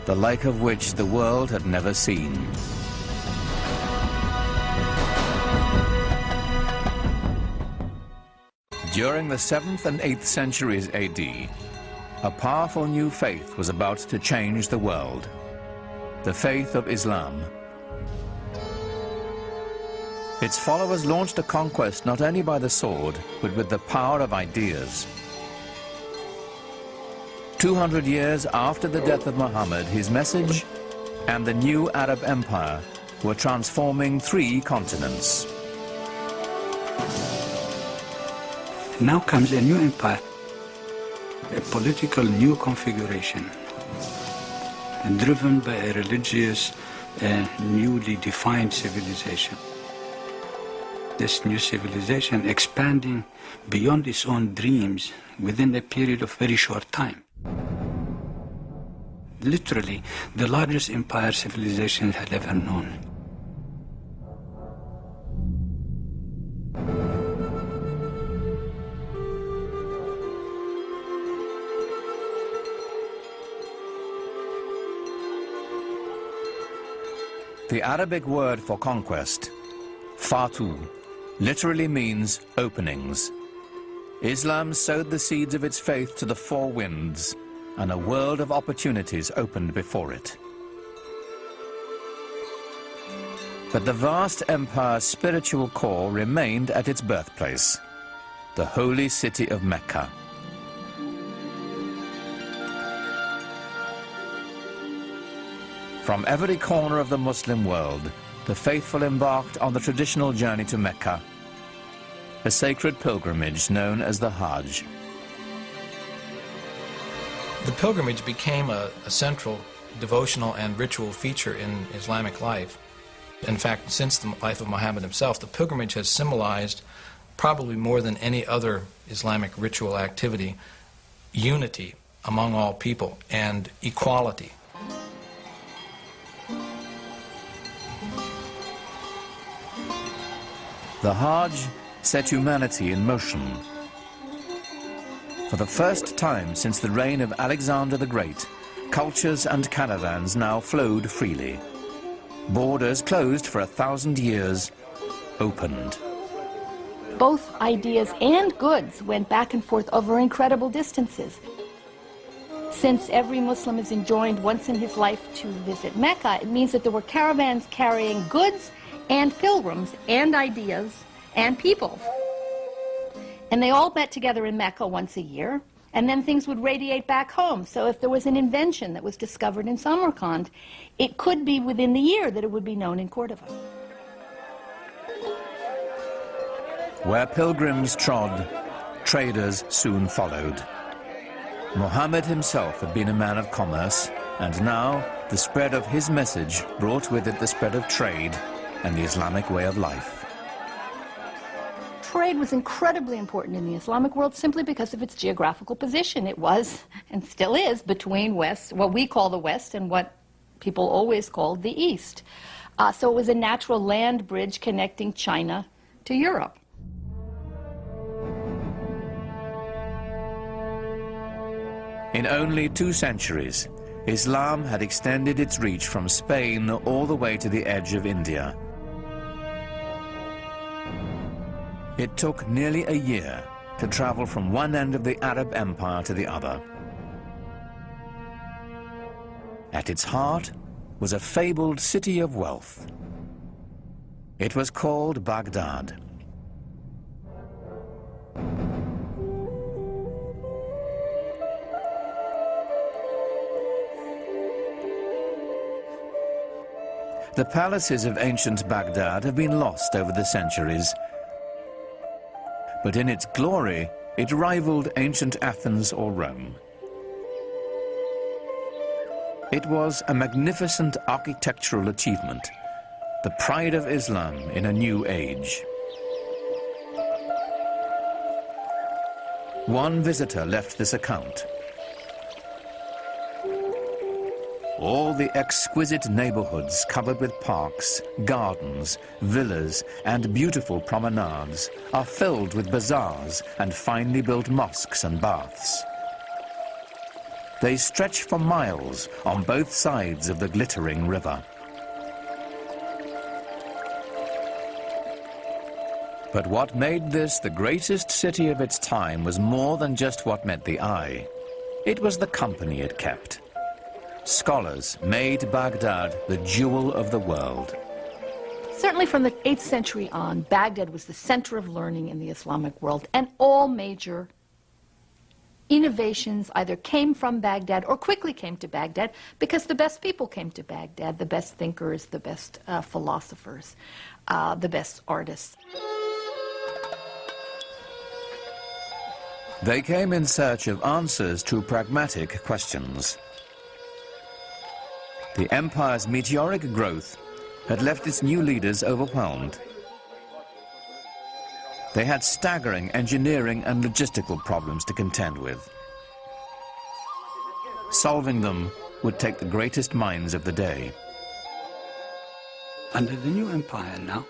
[SPEAKER 1] the like of which the world had never seen. During the 7th and 8th centuries AD, a powerful new faith was about to change the world, the faith of Islam. Its followers launched a conquest not only by the sword, but with the power of ideas. 200 years after the death of Muhammad, his message and the new Arab Empire were transforming 3 continents.
[SPEAKER 7] Now comes a new empire, a political new configuration, driven by a religious, newly defined civilization. This new civilization expanding beyond its own dreams within a period of very short time. Literally, the largest empire civilization had ever known.
[SPEAKER 1] The Arabic word for conquest, fatu, literally means openings. Islam sowed the seeds of its faith to the four winds, and a world of opportunities opened before it. But the vast empire's spiritual core remained at its birthplace, the holy city of Mecca. From every corner of the Muslim world, the faithful embarked on the traditional journey to Mecca, a sacred pilgrimage known as the Hajj.
[SPEAKER 5] The pilgrimage became a central devotional and ritual feature in Islamic life. In fact, since the life of Muhammad himself, the pilgrimage has symbolized, probably more than any other Islamic ritual activity, unity among all people and equality.
[SPEAKER 1] The Hajj set humanity in motion. For the first time since the reign of Alexander the Great, cultures and caravans now flowed freely. Borders closed for 1,000 years opened.
[SPEAKER 8] Both ideas and goods went back and forth over incredible distances. Since every Muslim is enjoined once in his life to visit Mecca, it means that there were caravans carrying goods and pilgrims and ideas and people. And they all met together in Mecca once a year, and then things would radiate back home. So if there was an invention that was discovered in Samarkand, it could be within the year that it would be known in Cordova.
[SPEAKER 1] Where pilgrims trod, traders soon followed. Muhammad himself had been a man of commerce, and now the spread of his message brought with it the spread of trade and the Islamic way of life.
[SPEAKER 8] Trade was incredibly important in the Islamic world simply because of its geographical position. It was, and still is, between West, what we call the West, and what people always called the East. So it was a natural land bridge connecting China to Europe.
[SPEAKER 1] In only 2 centuries, Islam had extended its reach from Spain all the way to the edge of India. It took nearly a year to travel from one end of the Arab Empire to the other. At its heart was a fabled city of wealth. It was called Baghdad. The palaces of ancient Baghdad have been lost over the centuries, but in its glory, it rivaled ancient Athens or Rome. It was a magnificent architectural achievement, the pride of Islam in a new age. One visitor left this account. All the exquisite neighborhoods covered with parks, gardens, villas, and beautiful promenades are filled with bazaars and finely built mosques and baths. They stretch for miles on both sides of the glittering river. But what made this the greatest city of its time was more than just what met the eye. It was the company it kept. Scholars made Baghdad the jewel of the world.
[SPEAKER 8] Certainly from the 8th century on, Baghdad was the center of learning in the Islamic world, and all major innovations either came from Baghdad or quickly came to Baghdad because the best people came to Baghdad, the best thinkers, the best philosophers, the best artists.
[SPEAKER 1] They came in search of answers to pragmatic questions. The empire's meteoric growth had left its new leaders overwhelmed. They had staggering engineering and logistical problems to contend with. Solving them would take the greatest minds of the day.
[SPEAKER 7] Under the new empire now,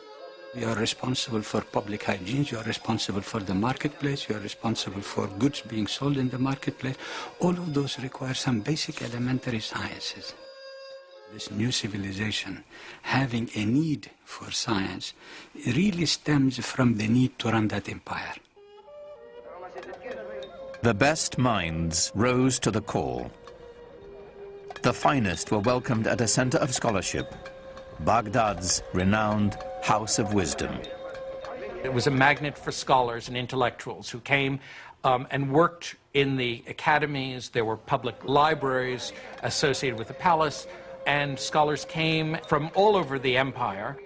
[SPEAKER 7] you are responsible for public hygiene, you are responsible for the marketplace, you are responsible for goods being sold in the marketplace. All of those require some basic elementary sciences. This new civilization having a need for science really stems from the need to run that empire.
[SPEAKER 1] The best minds rose to the call. The finest were welcomed at a center of scholarship, Baghdad's renowned House of Wisdom.
[SPEAKER 2] It was a magnet for scholars and intellectuals who came and worked in the academies. There were public libraries associated with the palace, and scholars came from all over the empire.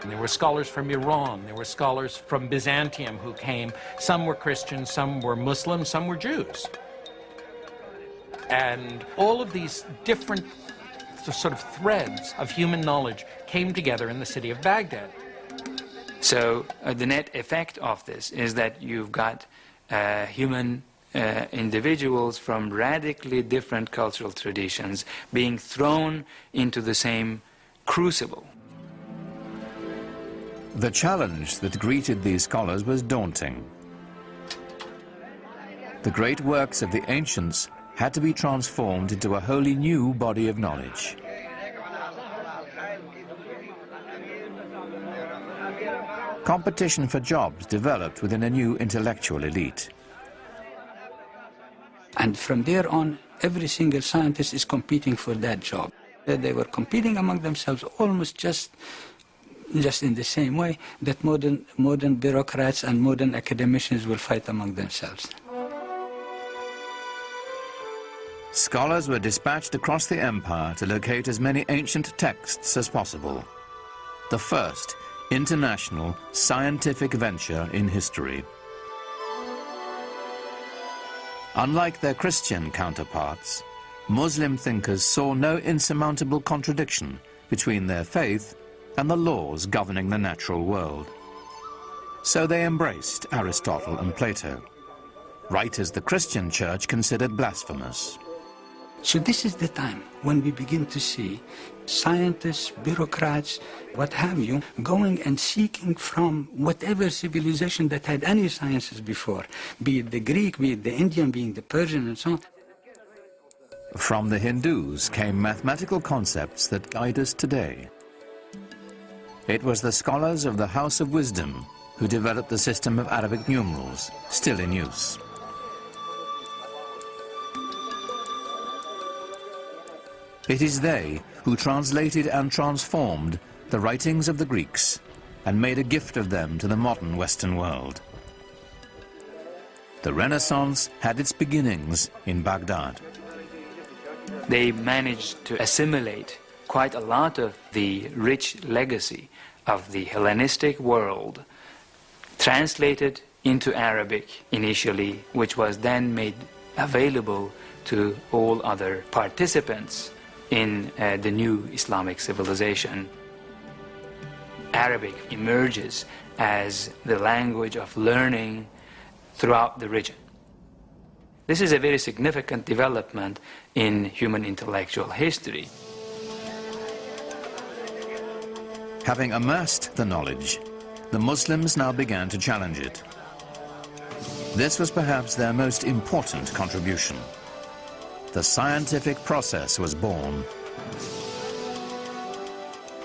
[SPEAKER 2] And there were scholars from Iran, there were scholars from Byzantium who came. Some were Christians, some were Muslims, some were Jews. And all of these different sort of threads of human knowledge came together in the city of Baghdad.
[SPEAKER 9] So the net effect of this is that you've got human individuals from radically different cultural traditions being thrown into the same crucible.
[SPEAKER 1] The challenge that greeted these scholars was daunting. The great works of the ancients had to be transformed into a wholly new body of knowledge. Competition for jobs developed within a new intellectual elite.
[SPEAKER 7] And from there on, every single scientist is competing for that job. They were competing among themselves almost just in the same way that modern bureaucrats and modern academicians will fight among themselves.
[SPEAKER 1] Scholars were dispatched across the empire to locate as many ancient texts as possible. The first international scientific venture in history. Unlike their Christian counterparts, Muslim thinkers saw no insurmountable contradiction between their faith and the laws governing the natural world. So they embraced Aristotle and Plato, writers the Christian church considered blasphemous.
[SPEAKER 7] So this is the time when we begin to see scientists, bureaucrats, what have you, going and seeking from whatever civilization that had any sciences before, be it the Greek, be it the Indian, be it the Persian, and so on.
[SPEAKER 1] From the Hindus came mathematical concepts that guide us today. It was the scholars of the House of Wisdom who developed the system of Arabic numerals, still in use. It is they who translated and transformed the writings of the Greeks and made a gift of them to the modern Western world. The Renaissance had its beginnings in Baghdad.
[SPEAKER 9] They managed to assimilate quite a lot of the rich legacy of the Hellenistic world, translated into Arabic initially, which was then made available to all other participants in the new Islamic civilization. Arabic emerges as the language of learning throughout the region. This is a very significant development in human intellectual history.
[SPEAKER 1] Having amassed the knowledge, the Muslims now began to challenge it. This was perhaps their most important contribution. The scientific process was born.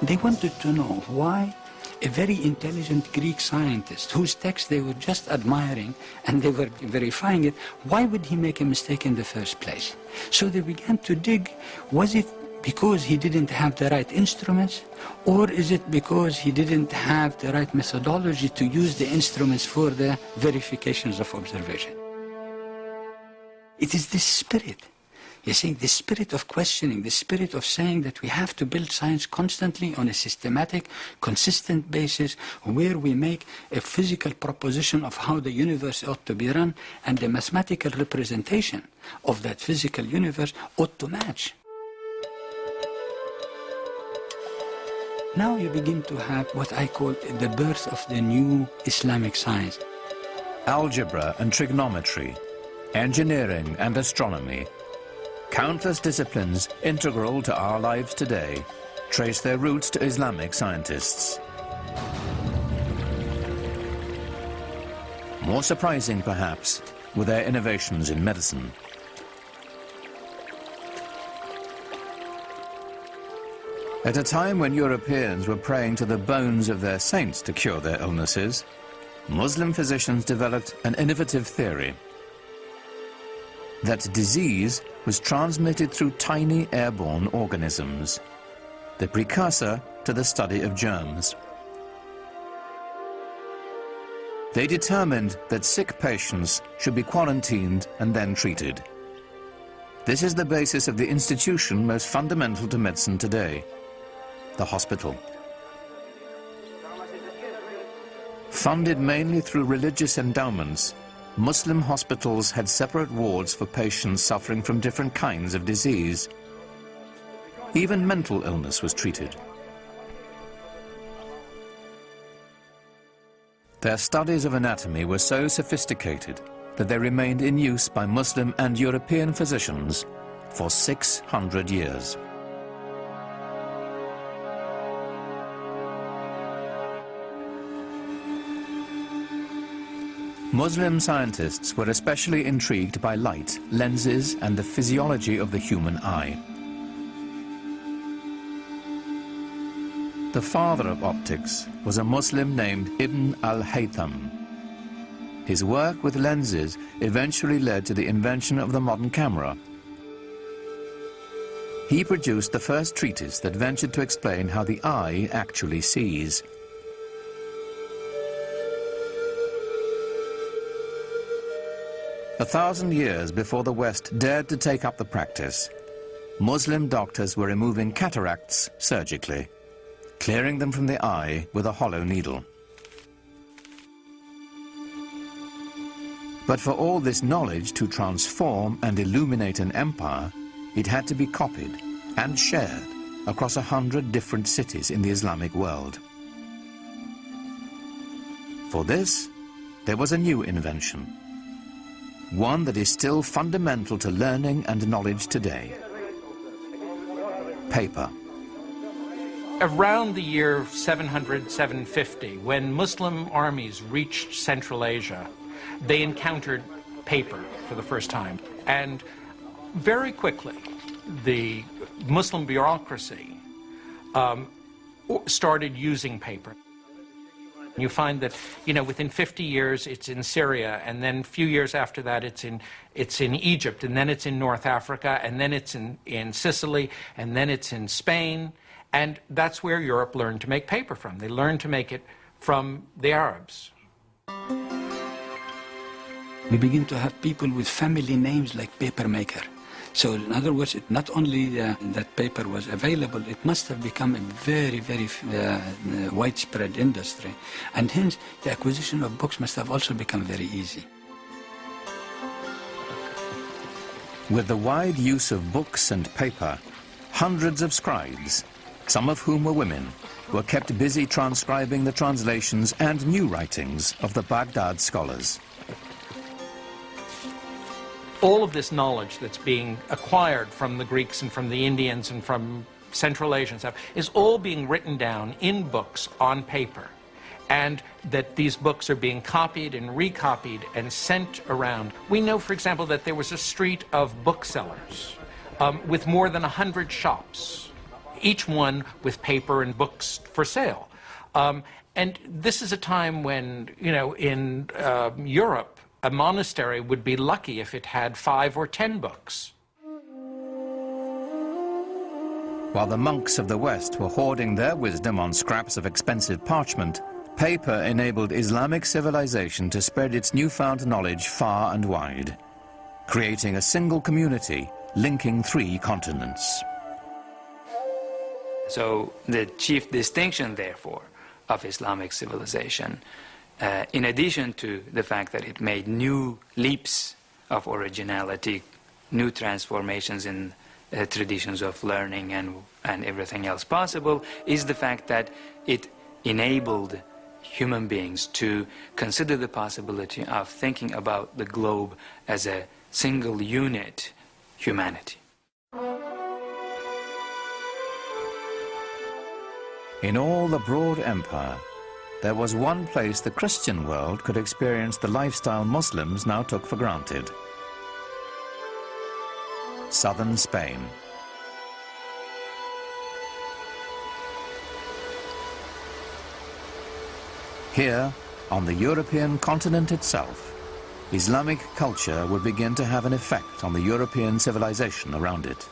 [SPEAKER 7] They wanted to know why a very intelligent Greek scientist, whose text they were just admiring and they were verifying it, why would he make a mistake in the first place? So they began to dig, was it because he didn't have the right instruments, or is it because he didn't have the right methodology to use the instruments for the verifications of observation? It is this spirit. You see, the spirit of questioning, the spirit of saying that we have to build science constantly on a systematic, consistent basis where we make a physical proposition of how the universe ought to be run, and the mathematical representation of that physical universe ought to match. Now you begin to have what I call the birth of the new Islamic science.
[SPEAKER 1] Algebra and trigonometry, engineering and astronomy, countless disciplines integral to our lives today trace their roots to Islamic scientists. More surprising, perhaps, were their innovations in medicine. At a time when Europeans were praying to the bones of their saints to cure their illnesses, Muslim physicians developed an innovative theory that disease was transmitted through tiny airborne organisms, the precursor to the study of germs. They determined that sick patients should be quarantined and then treated. This is the basis of the institution most fundamental to medicine today, the hospital. Funded mainly through religious endowments, Muslim hospitals had separate wards for patients suffering from different kinds of disease. Even mental illness was treated. Their studies of anatomy were so sophisticated that they remained in use by Muslim and European physicians for 600 years. Muslim scientists were especially intrigued by light, lenses, and the physiology of the human eye. The father of optics was a Muslim named Ibn al-Haytham. His work with lenses eventually led to the invention of the modern camera. He produced the first treatise that ventured to explain how the eye actually sees. A 1,000 years before the West dared to take up the practice, Muslim doctors were removing cataracts surgically, clearing them from the eye with a hollow needle. But for all this knowledge to transform and illuminate an empire, it had to be copied and shared across 100 different cities in the Islamic world. For this, there was a new invention, one that is still fundamental to learning and knowledge today: paper.
[SPEAKER 2] Around the year 700, 750, when Muslim armies reached Central Asia, they encountered paper for the first time. And very quickly, the Muslim bureaucracy started using paper. You find that, within 50 years it's in Syria, and then a few years after that it's in Egypt, and then it's in North Africa, and then it's in Sicily, and then it's in Spain. And that's where Europe learned to make paper from. They learned to make it from the Arabs.
[SPEAKER 7] We begin to have people with family names like papermaker. So in other words, not only that paper was available, it must have become a very, very widespread industry. And hence, the acquisition of books must have also become very easy.
[SPEAKER 1] With the wide use of books and paper, hundreds of scribes, some of whom were women, were kept busy transcribing the translations and new writings of the Baghdad scholars.
[SPEAKER 2] All of this knowledge that's being acquired from the Greeks and from the Indians and from Central Asia and stuff is all being written down in books on paper, and that these books are being copied and recopied and sent around. We know, for example, that there was a street of booksellers with more than 100 shops, each one with paper and books for sale. And this is a time when, in Europe, a monastery would be lucky if it had 5 or 10 books.
[SPEAKER 1] While the monks of the West were hoarding their wisdom on scraps of expensive parchment, paper enabled Islamic civilization to spread its newfound knowledge far and wide, creating a single community linking 3 continents.
[SPEAKER 9] So the chief distinction, therefore, of Islamic civilization, in addition to the fact that it made new leaps of originality, new transformations in traditions of learning and everything else possible, is the fact that it enabled human beings to consider the possibility of thinking about the globe as a single unit, humanity.
[SPEAKER 1] In all the broad empire, there was one place the Christian world could experience the lifestyle Muslims now took for granted: southern Spain. Here, on the European continent itself, Islamic culture would begin to have an effect on the European civilization around it.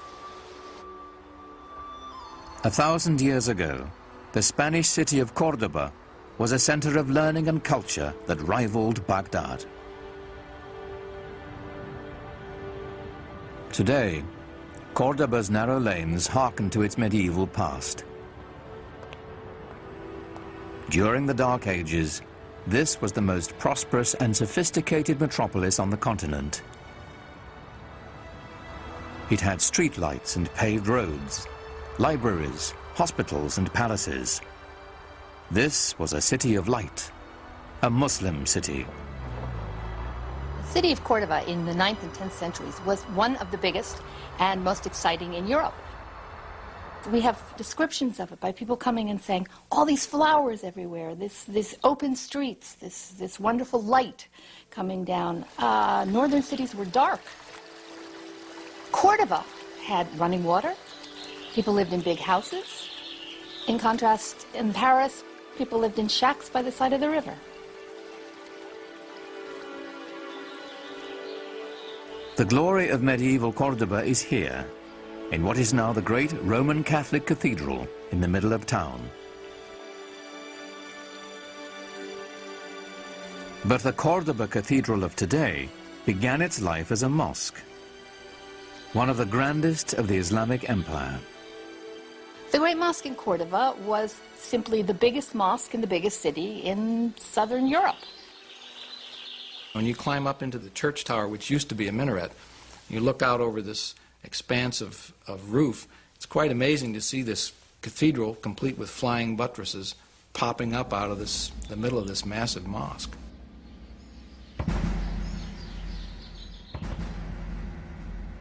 [SPEAKER 1] 1,000 years ago, the Spanish city of Cordoba was a center of learning and culture that rivaled Baghdad. Today, Cordoba's narrow lanes hearken to its medieval past. During the Dark Ages, this was the most prosperous and sophisticated metropolis on the continent. It had streetlights and paved roads, libraries, hospitals and palaces. This was a city of light, a Muslim city.
[SPEAKER 8] The city of Cordoba in the 9th and 10th centuries was one of the biggest and most exciting in Europe. We have descriptions of it by people coming and saying, all these flowers everywhere, this open streets, this wonderful light coming down. Northern cities were dark. Cordoba had running water. People lived in big houses. In contrast, in Paris, people lived in shacks by the side of the river.
[SPEAKER 1] The glory of medieval Cordoba is here, in what is now the great Roman Catholic Cathedral in the middle of town. But the Cordoba Cathedral of today began its life as a mosque, one of the grandest of the Islamic Empire.
[SPEAKER 8] The Great Mosque in Cordoba was simply the biggest mosque in the biggest city in southern Europe.
[SPEAKER 5] When you climb up into the church tower, which used to be a minaret, you look out over this expanse of roof, it's quite amazing to see this cathedral, complete with flying buttresses, popping up out of the middle of this massive mosque.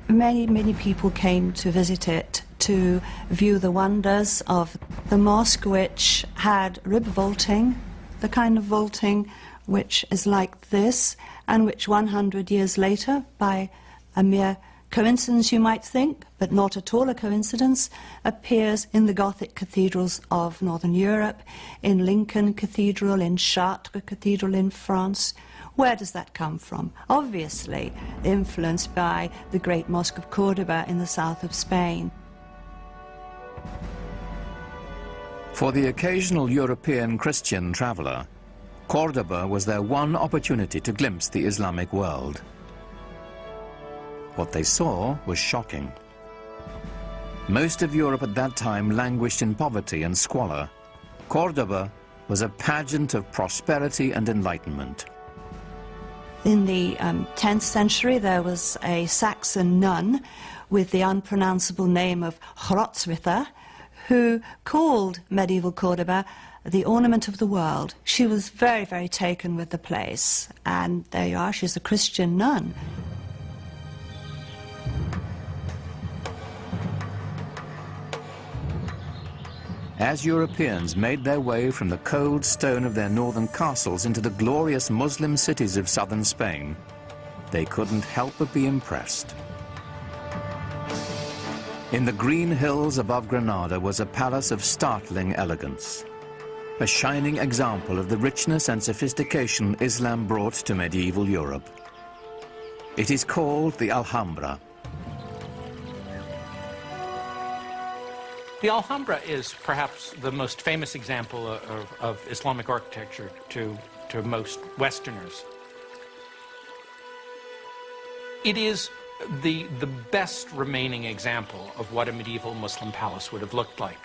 [SPEAKER 10] Many people came to visit it to view the wonders of the mosque, which had rib vaulting, the kind of vaulting which is like this, and which 100 years later, by a mere coincidence you might think, but not at all a coincidence, appears in the Gothic cathedrals of Northern Europe, in Lincoln Cathedral, in Chartres Cathedral in France. Where does that come from? Obviously influenced by the great Mosque of Cordoba in the south of Spain.
[SPEAKER 1] For the occasional European Christian traveler, Cordoba was their one opportunity to glimpse the Islamic world. What they saw was shocking. Most of Europe at that time languished in poverty and squalor. Cordoba was a pageant of prosperity and enlightenment.
[SPEAKER 10] In the 10th century, there was a Saxon nun with the unpronounceable name of Hrotswitha, who called medieval Cordoba the ornament of the world. She was very taken with the place, and there you are, she's a Christian nun.
[SPEAKER 1] As Europeans made their way from the cold stone of their northern castles into the glorious Muslim cities of southern Spain, they couldn't help but be impressed. In the green hills above Granada was a palace of startling elegance, a shining example of the richness and sophistication Islam brought to medieval Europe. It is called the Alhambra.
[SPEAKER 2] The Alhambra is perhaps the most famous example of Islamic architecture to most Westerners. It is the best remaining example of what a medieval Muslim palace would have looked like.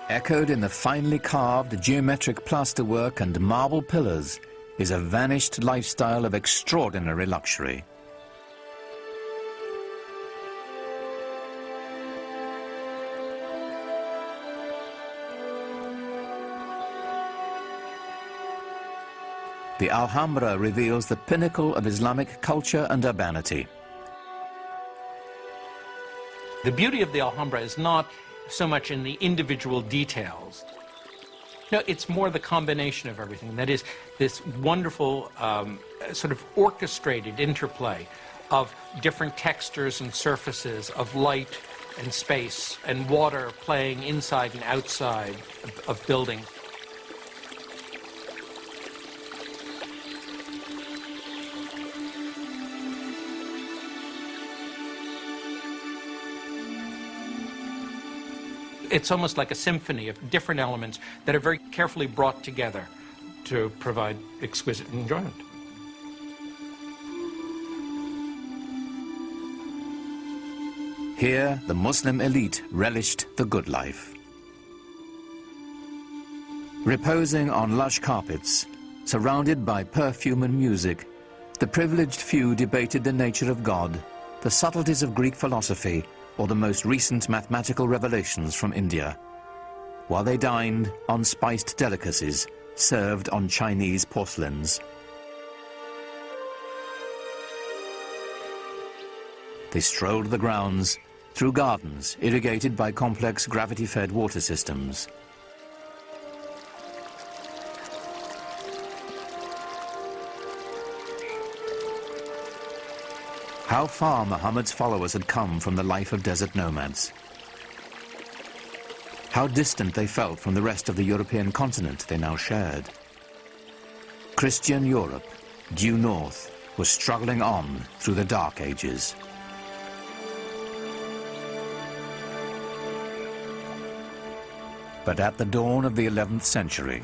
[SPEAKER 1] Echoed in the finely carved geometric plasterwork and marble pillars is a vanished lifestyle of extraordinary luxury. The Alhambra reveals the pinnacle of Islamic culture and urbanity.
[SPEAKER 2] The beauty of the Alhambra is not so much in the individual details. No, it's more the combination of everything. That is, this wonderful sort of orchestrated interplay of different textures and surfaces, of light and space and water playing inside and outside of buildings. It's almost like a symphony of different elements that are very carefully brought together to provide exquisite enjoyment.
[SPEAKER 1] Here, the Muslim elite relished the good life. Reposing on lush carpets, surrounded by perfume and music, the privileged few debated the nature of God, the subtleties of Greek philosophy, or the most recent mathematical revelations from India, while they dined on spiced delicacies served on Chinese porcelains. They strolled the grounds through gardens irrigated by complex gravity-fed water systems. How far Muhammad's followers had come from the life of desert nomads. How distant they felt from the rest of the European continent they now shared. Christian Europe, due north, was struggling on through the Dark Ages. But at the dawn of the 11th century,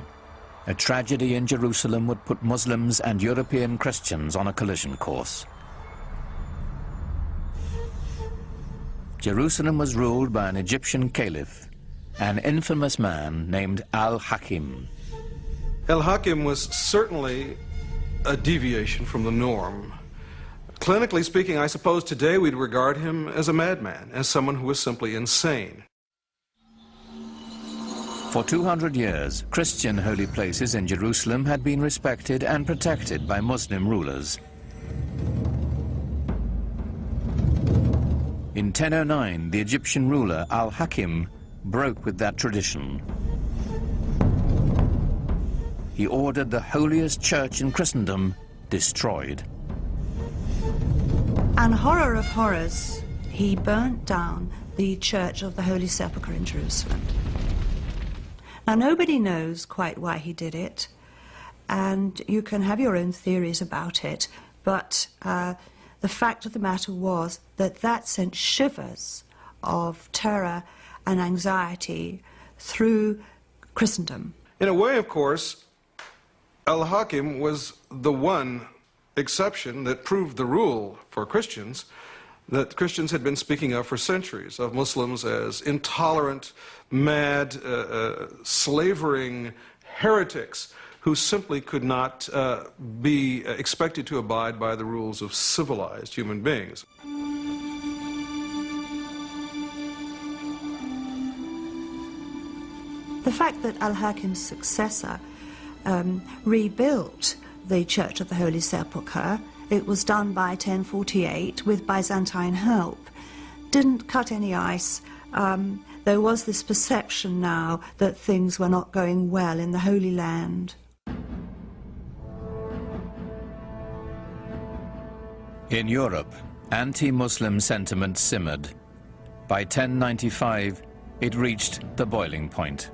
[SPEAKER 1] a tragedy in Jerusalem would put Muslims and European Christians on a collision course. Jerusalem was ruled by an Egyptian caliph, an infamous man named Al-Hakim.
[SPEAKER 6] Al-Hakim was certainly a deviation from the norm. Clinically speaking, I suppose today we'd regard him as a madman, as someone who was simply insane.
[SPEAKER 1] For 200 years, Christian holy places in Jerusalem had been respected and protected by Muslim rulers. In 1009, the Egyptian ruler Al-Hakim broke with that tradition. He ordered the holiest church in Christendom destroyed.
[SPEAKER 10] And horror of horrors, he burnt down the Church of the Holy Sepulchre in Jerusalem. Now, nobody knows quite why he did it, and you can have your own theories about it, but the fact of the matter was that that sent shivers of terror and anxiety through Christendom.
[SPEAKER 6] In a way, of course, Al-Hakim was the one exception that proved the rule for Christians that Christians had been speaking of for centuries, of Muslims as intolerant, mad, slavering heretics who simply could not be expected to abide by the rules of civilized human beings.
[SPEAKER 10] The fact that Al-Hakim's successor rebuilt the Church of the Holy Sepulchre, it was done by 1048 with Byzantine help, didn't cut any ice. There was this perception now that things were not going well in the Holy Land.
[SPEAKER 1] In Europe, anti-Muslim sentiment simmered. By 1095, it reached the boiling point.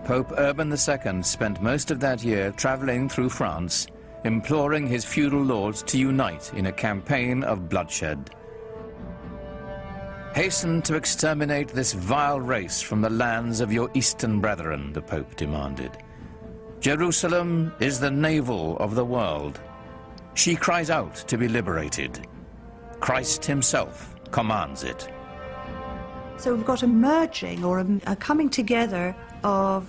[SPEAKER 1] Pope Urban II spent most of that year traveling through France, imploring his feudal lords to unite in a campaign of bloodshed. Hasten to exterminate this vile race from the lands of your eastern brethren, the Pope demanded. Jerusalem is the navel of the world. She cries out to be liberated. Christ himself commands it.
[SPEAKER 10] So we've got a merging or a coming together of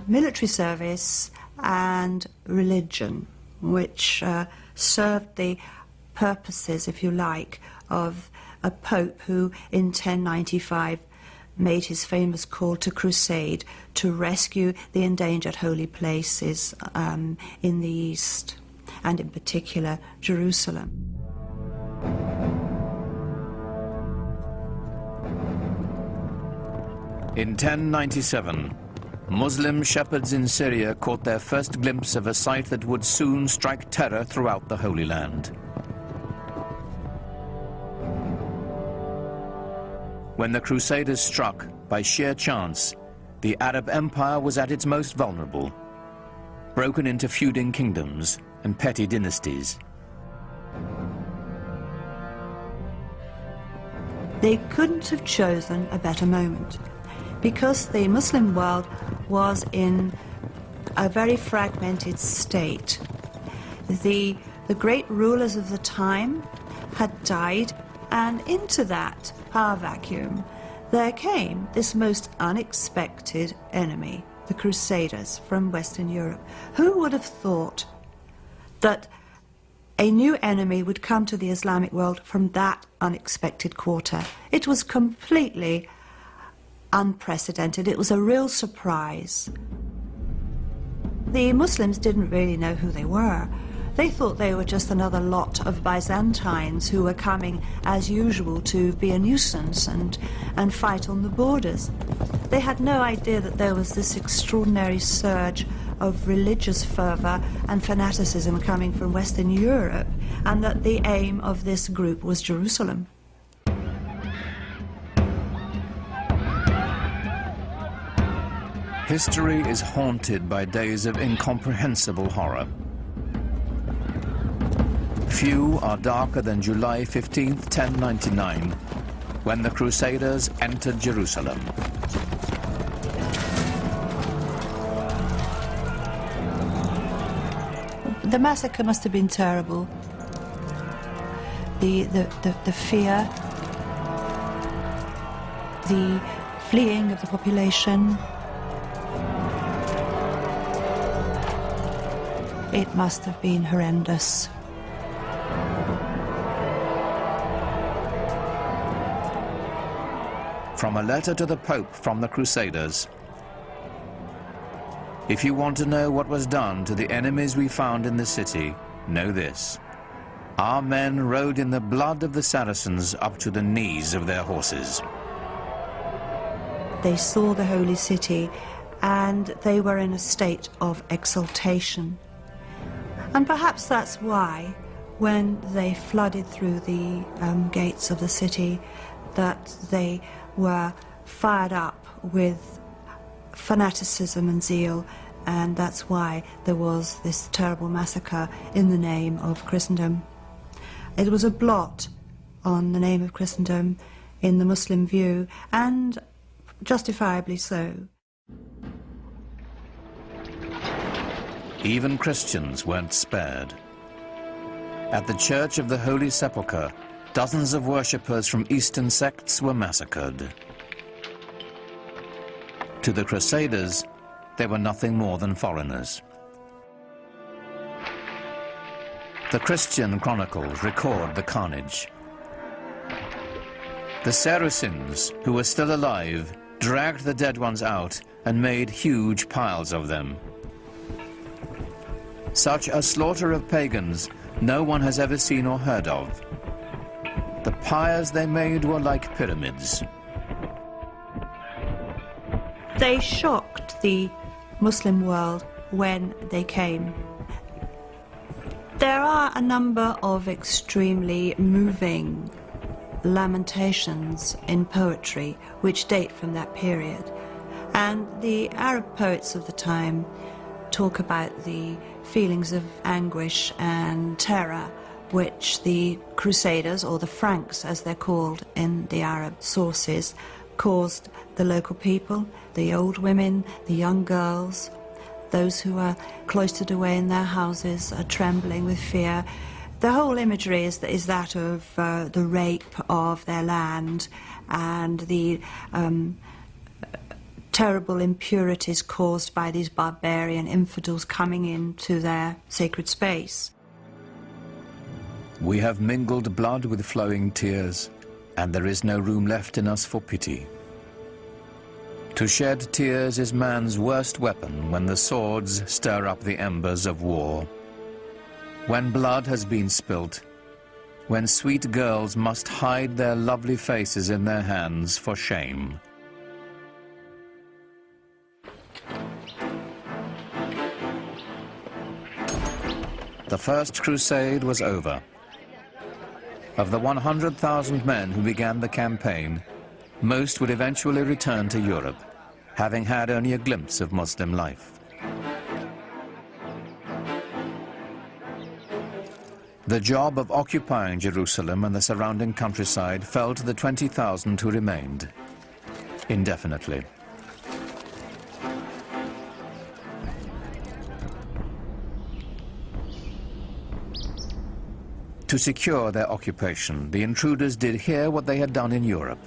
[SPEAKER 10] military service and religion, which served the purposes, if you like, of a pope who in 1095 made his famous call to crusade to rescue the endangered holy places in the East, and in particular Jerusalem.
[SPEAKER 1] In 1097, Muslim shepherds in Syria caught their first glimpse of a sight that would soon strike terror throughout the Holy Land. When the Crusaders struck, by sheer chance, the Arab Empire was at its most vulnerable, broken into feuding kingdoms and petty dynasties.
[SPEAKER 10] They couldn't have chosen a better moment, because the Muslim world was in a very fragmented state. The great rulers of the time had died, and into that power vacuum there came this most unexpected enemy, the Crusaders from Western Europe. Who would have thought that a new enemy would come to the Islamic world from that unexpected quarter? It was completely unprecedented. It was a real surprise. The Muslims didn't really know who they were. They thought they were just another lot of Byzantines who were coming, as usual, to be a nuisance and fight on the borders. They had no idea that there was this extraordinary surge of religious fervor and fanaticism coming from Western Europe, and that the aim of this group was Jerusalem.
[SPEAKER 1] History is haunted by days of incomprehensible horror. Few are darker than July 15th, 1099, when the Crusaders entered Jerusalem.
[SPEAKER 10] The massacre must have been terrible. The fear, the fleeing of the population. It must have been horrendous.
[SPEAKER 1] From a letter to the Pope from the Crusaders. If you want to know what was done to the enemies we found in the city, know this. Our men rode in the blood of the Saracens up to the knees of their horses.
[SPEAKER 10] They saw the holy city and they were in a state of exultation. And perhaps that's why, when they flooded through the gates of the city, that they were fired up with fanaticism and zeal, and that's why there was this terrible massacre in the name of Christendom. It was a blot on the name of Christendom in the Muslim view, and justifiably so.
[SPEAKER 1] Even Christians weren't spared. At the Church of the Holy Sepulchre, dozens of worshippers from Eastern sects were massacred. To the Crusaders, they were nothing more than foreigners. The Christian chronicles record the carnage. The Saracens, who were still alive, dragged the dead ones out and made huge piles of them. Such a slaughter of pagans no one has ever seen or heard of. The pyres they made were like pyramids.
[SPEAKER 10] They shocked the Muslim world when they came. There are a number of extremely moving lamentations in poetry which date from that period. And the Arab poets of the time talk about the feelings of anguish and terror which the Crusaders, or the Franks as they're called in the Arab sources, caused the local people, the old women, the young girls, those who are cloistered away in their houses are trembling with fear. The whole imagery is that of the rape of their land and the terrible impurities caused by these barbarian infidels coming into their sacred space.
[SPEAKER 1] We have mingled blood with flowing tears, and there is no room left in us for pity. To shed tears is man's worst weapon when the swords stir up the embers of war. When blood has been spilt, when sweet girls must hide their lovely faces in their hands for shame. The First Crusade was over. Of the 100,000 men who began the campaign, most would eventually return to Europe, having had only a glimpse of Muslim life. The job of occupying Jerusalem and the surrounding countryside fell to the 20,000 who remained, indefinitely. To secure their occupation, the intruders did here what they had done in Europe.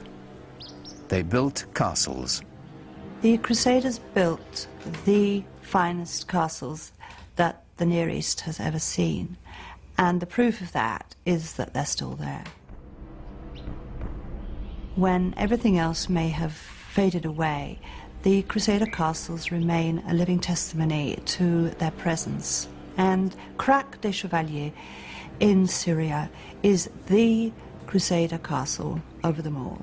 [SPEAKER 1] They built castles.
[SPEAKER 10] The Crusaders built the finest castles that the Near East has ever seen. And the proof of that is that they're still there. When everything else may have faded away, the Crusader castles remain a living testimony to their presence. And Crac des Chevaliers in Syria is the Crusader castle over them all.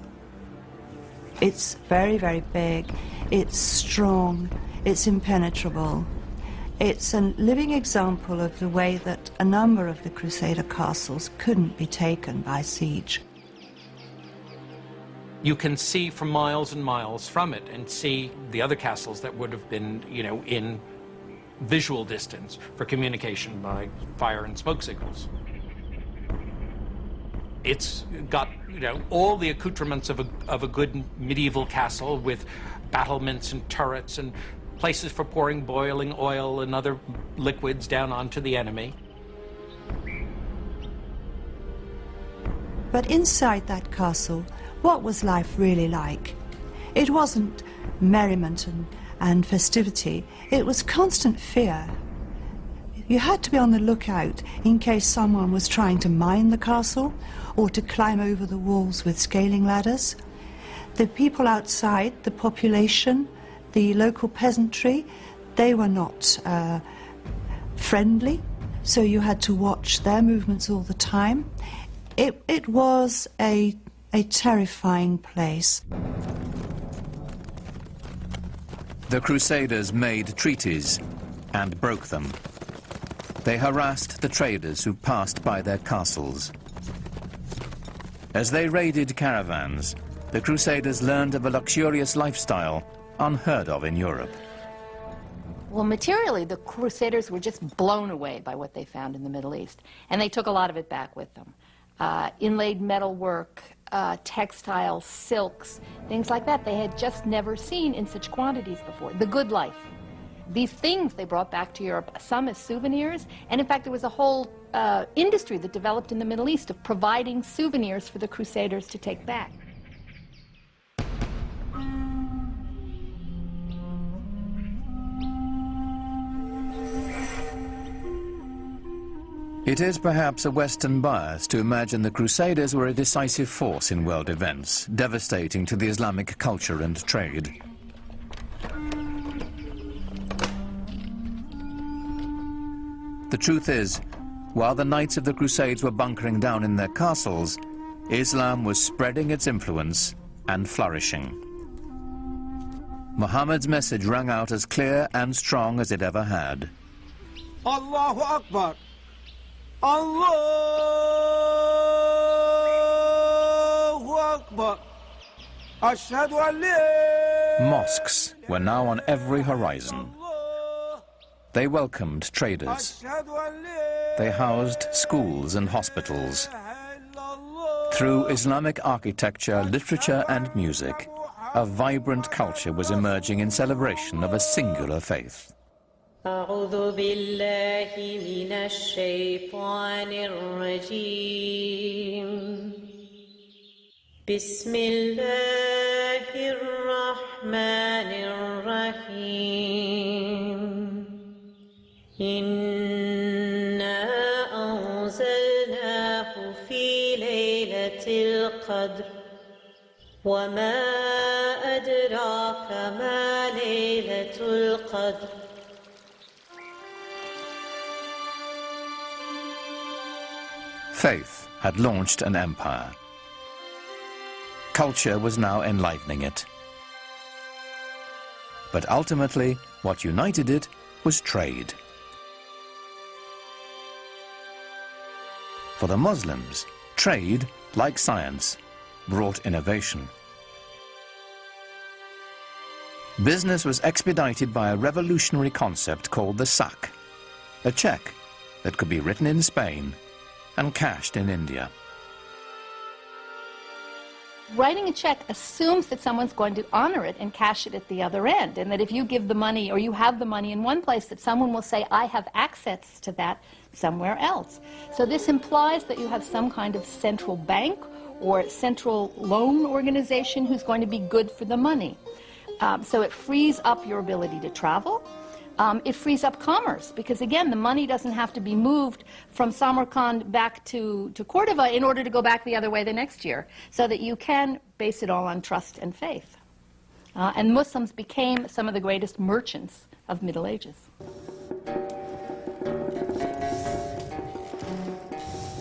[SPEAKER 10] It's very, very big, it's strong, it's impenetrable. It's a living example of the way that a number of the Crusader castles couldn't be taken by siege.
[SPEAKER 2] You can see for miles and miles from it and see the other castles that would have been, in visual distance for communication by fire and smoke signals. It's got, all the accoutrements of a good medieval castle with battlements and turrets and places for pouring boiling oil and other liquids down onto the enemy.
[SPEAKER 10] But inside that castle, what was life really like? It wasn't merriment and festivity, it was constant fear. You had to be on the lookout in case someone was trying to mine the castle or to climb over the walls with scaling ladders. The people outside, the population, the local peasantry, they were not friendly, so you had to watch their movements all the time. It was a terrifying place.
[SPEAKER 1] The Crusaders made treaties and broke them. They harassed the traders who passed by their castles. As they raided caravans, the Crusaders learned of a luxurious lifestyle unheard of in Europe.
[SPEAKER 8] Well, materially, the Crusaders were just blown away by what they found in the Middle East, and they took a lot of it back with them. Inlaid metalwork, textiles, silks, things like that they had just never seen in such quantities before. The good life. These things they brought back to Europe, some as souvenirs, and in fact there was a whole industry that developed in the Middle East of providing souvenirs for the Crusaders to take back.
[SPEAKER 1] It is perhaps a Western bias to imagine the Crusaders were a decisive force in world events, devastating to the Islamic culture and trade. The truth is, while the knights of the Crusades were bunkering down in their castles, Islam was spreading its influence and flourishing. Muhammad's message rang out as clear and strong as it ever had.
[SPEAKER 11] Allahu Akbar! Allahu Akbar! Ashhadu an la...
[SPEAKER 1] Mosques were now on every horizon. They welcomed traders. They housed schools and hospitals. Through Islamic architecture, literature and music, a vibrant culture was emerging in celebration of a singular faith.
[SPEAKER 12] أعوذ بالله من الشيطان الرجيم بسم الله الرحمن الرحيم إنا أنزلناه في ليلة القدر وما أدراك ما ليلة القدر
[SPEAKER 1] Faith had launched an empire. Culture was now enlivening it. But ultimately, what united it was trade. For the Muslims, trade, like science, brought innovation. Business was expedited by a revolutionary concept called the sak, a cheque that could be written in Spain and cashed in India.
[SPEAKER 8] Writing a check assumes that someone's going to honor it and cash it at the other end, and that if you give the money or you have the money in one place, that someone will say, I have access to that somewhere else. So this implies that you have some kind of central bank or central loan organization who's going to be good for the money. So it frees up your ability to travel. It frees up commerce, because again, the money doesn't have to be moved from Samarkand back to Cordova in order to go back the other way the next year, so that you can base it all on trust and faith. And Muslims became some of the greatest merchants of Middle Ages.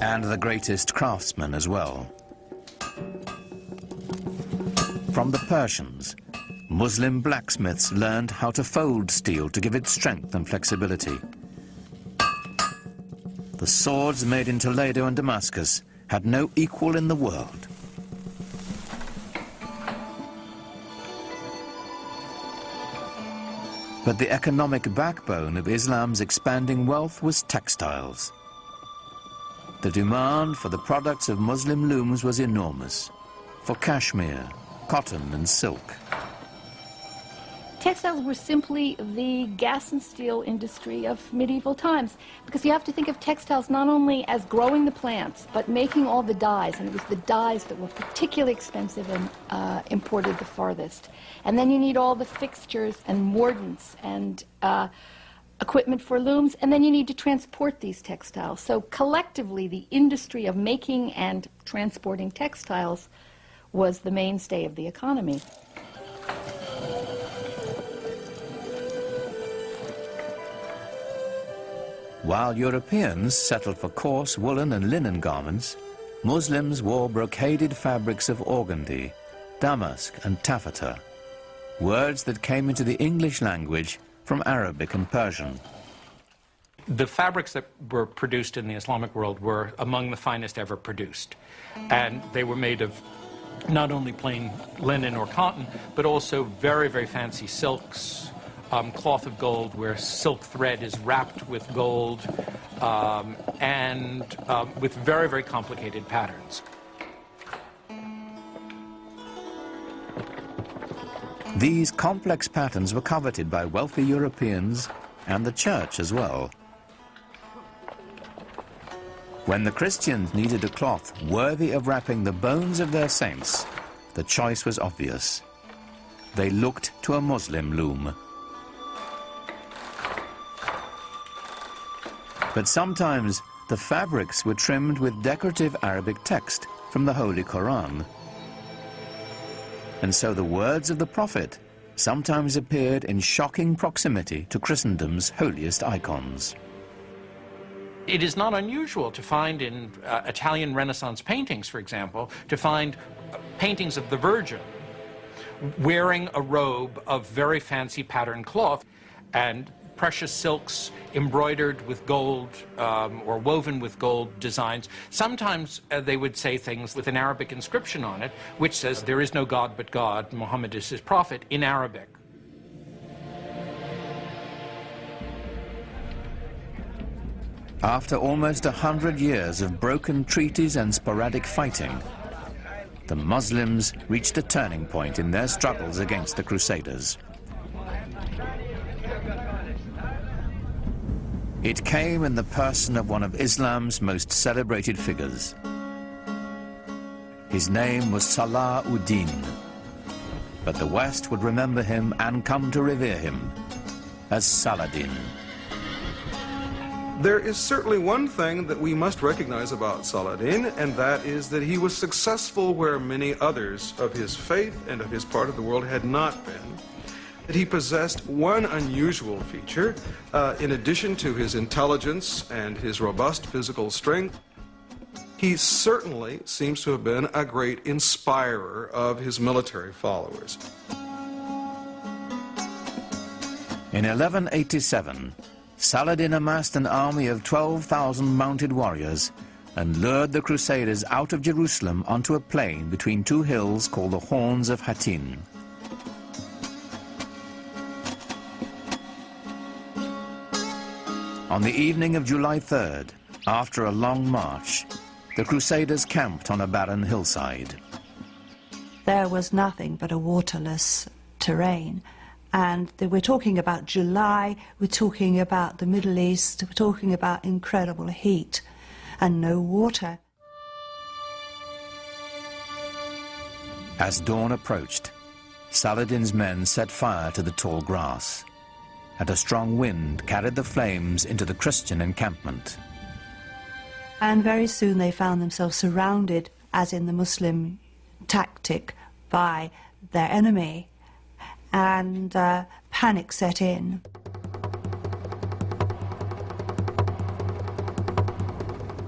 [SPEAKER 1] And the greatest craftsmen as well. From the Persians, Muslim blacksmiths learned how to fold steel to give it strength and flexibility. The swords made in Toledo and Damascus had no equal in the world. But the economic backbone of Islam's expanding wealth was textiles. The demand for the products of Muslim looms was enormous, for cashmere, cotton and silk.
[SPEAKER 8] Textiles were simply the gas and steel industry of medieval times, because you have to think of textiles not only as growing the plants, but making all the dyes, and it was the dyes that were particularly expensive and imported the farthest. And then you need all the fixtures and mordants and equipment for looms, and then you need to transport these textiles. So collectively, the industry of making and transporting textiles was the mainstay of the economy.
[SPEAKER 1] While Europeans settled for coarse woolen and linen garments, Muslims wore brocaded fabrics of organdie, damask and taffeta, words that came into the English language from Arabic and Persian.
[SPEAKER 2] The fabrics that were produced in the Islamic world were among the finest ever produced. And they were made of not only plain linen or cotton, but also very, very fancy silks, cloth of gold where silk thread is wrapped with gold, and with very, very complicated patterns.
[SPEAKER 1] These complex patterns were coveted by wealthy Europeans and the church as well. When the Christians needed a cloth worthy of wrapping the bones of their saints, the choice was obvious. They looked to a Muslim loom. But sometimes the fabrics were trimmed with decorative Arabic text from the Holy Quran. And so the words of the Prophet sometimes appeared in shocking proximity to Christendom's holiest icons.
[SPEAKER 2] It is not unusual to find in Italian Renaissance paintings, for example, to find paintings of the Virgin wearing a robe of very fancy patterned cloth and precious silks embroidered with gold or woven with gold designs. Sometimes they would say things with an Arabic inscription on it, which says, "There is no God but God, Muhammad is his prophet," in Arabic.
[SPEAKER 1] After almost 100 years of broken treaties and sporadic fighting, the Muslims reached a turning point in their struggles against the Crusaders. It came in the person of one of Islam's most celebrated figures. His name was Salah ud-Din, but the West would remember him and come to revere him as Saladin.
[SPEAKER 6] There is certainly one thing that we must recognize about Saladin, and that is that he was successful where many others of his faith and of his part of the world had not been. That he possessed one unusual feature, in addition to his intelligence and his robust physical strength. He certainly seems to have been a great inspirer of his military followers.
[SPEAKER 1] In 1187, Saladin amassed an army of 12,000 mounted warriors and lured the Crusaders out of Jerusalem onto a plain between two hills called the Horns of Hattin. On the evening of July 3rd, after a long march, the Crusaders camped on a barren hillside.
[SPEAKER 10] There was nothing but a waterless terrain. And we're talking about July, we're talking about the Middle East, we're talking about incredible heat and no water.
[SPEAKER 1] As dawn approached, Saladin's men set fire to the tall grass, and a strong wind carried the flames into the Christian encampment.
[SPEAKER 10] And very soon they found themselves surrounded, as in the Muslim tactic, by their enemy. And panic set in.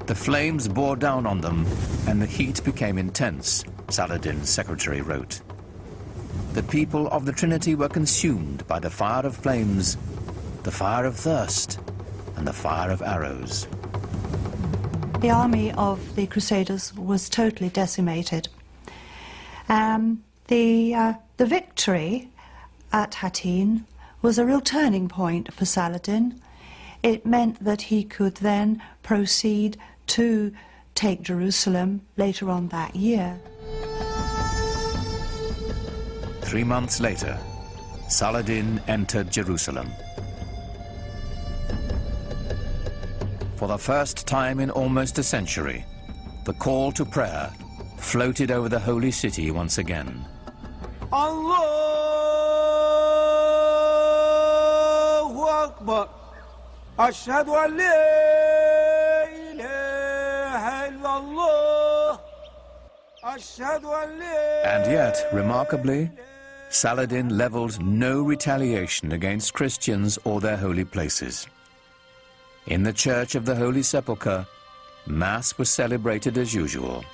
[SPEAKER 1] The flames bore down on them, and the heat became intense, Saladin's secretary wrote. The people of the Trinity were consumed by the fire of flames, the fire of thirst, and the fire of arrows.
[SPEAKER 10] The army of the Crusaders was totally decimated. The victory at Hattin was a real turning point for Saladin. It meant that he could then proceed to take Jerusalem later on that year.
[SPEAKER 1] 3 months later, Saladin entered Jerusalem. For the first time in almost a century, the call to prayer floated over the holy city once again.
[SPEAKER 11] Allahu Akbar. Ashhadu an la ilaha illallah. Ashhadu an la.
[SPEAKER 1] And yet, remarkably, Saladin leveled no retaliation against Christians or their holy places. In the Church of the Holy Sepulchre, Mass was celebrated as usual.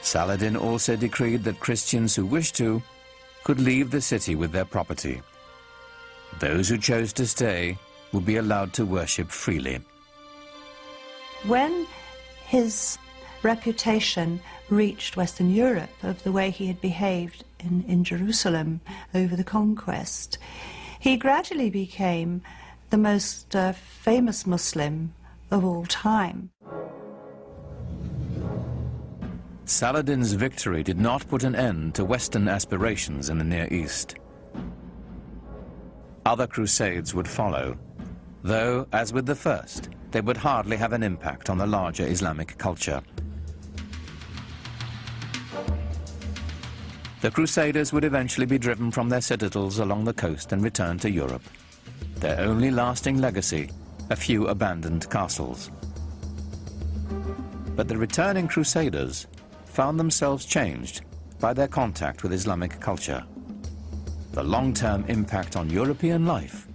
[SPEAKER 1] Saladin also decreed that Christians who wished to could leave the city with their property. Those who chose to stay would be allowed to worship freely.
[SPEAKER 10] When his reputation reached Western Europe of the way he had behaved in Jerusalem over the conquest, he gradually became the most famous Muslim of all time.
[SPEAKER 1] Saladin's victory did not put an end to Western aspirations in the Near East. Other crusades would follow, though, as with the first, they would hardly have an impact on the larger Islamic culture. The Crusaders would eventually be driven from their citadels along the coast and return to Europe. Their only lasting legacy, a few abandoned castles. But the returning Crusaders found themselves changed by their contact with Islamic culture. The long-term impact on European life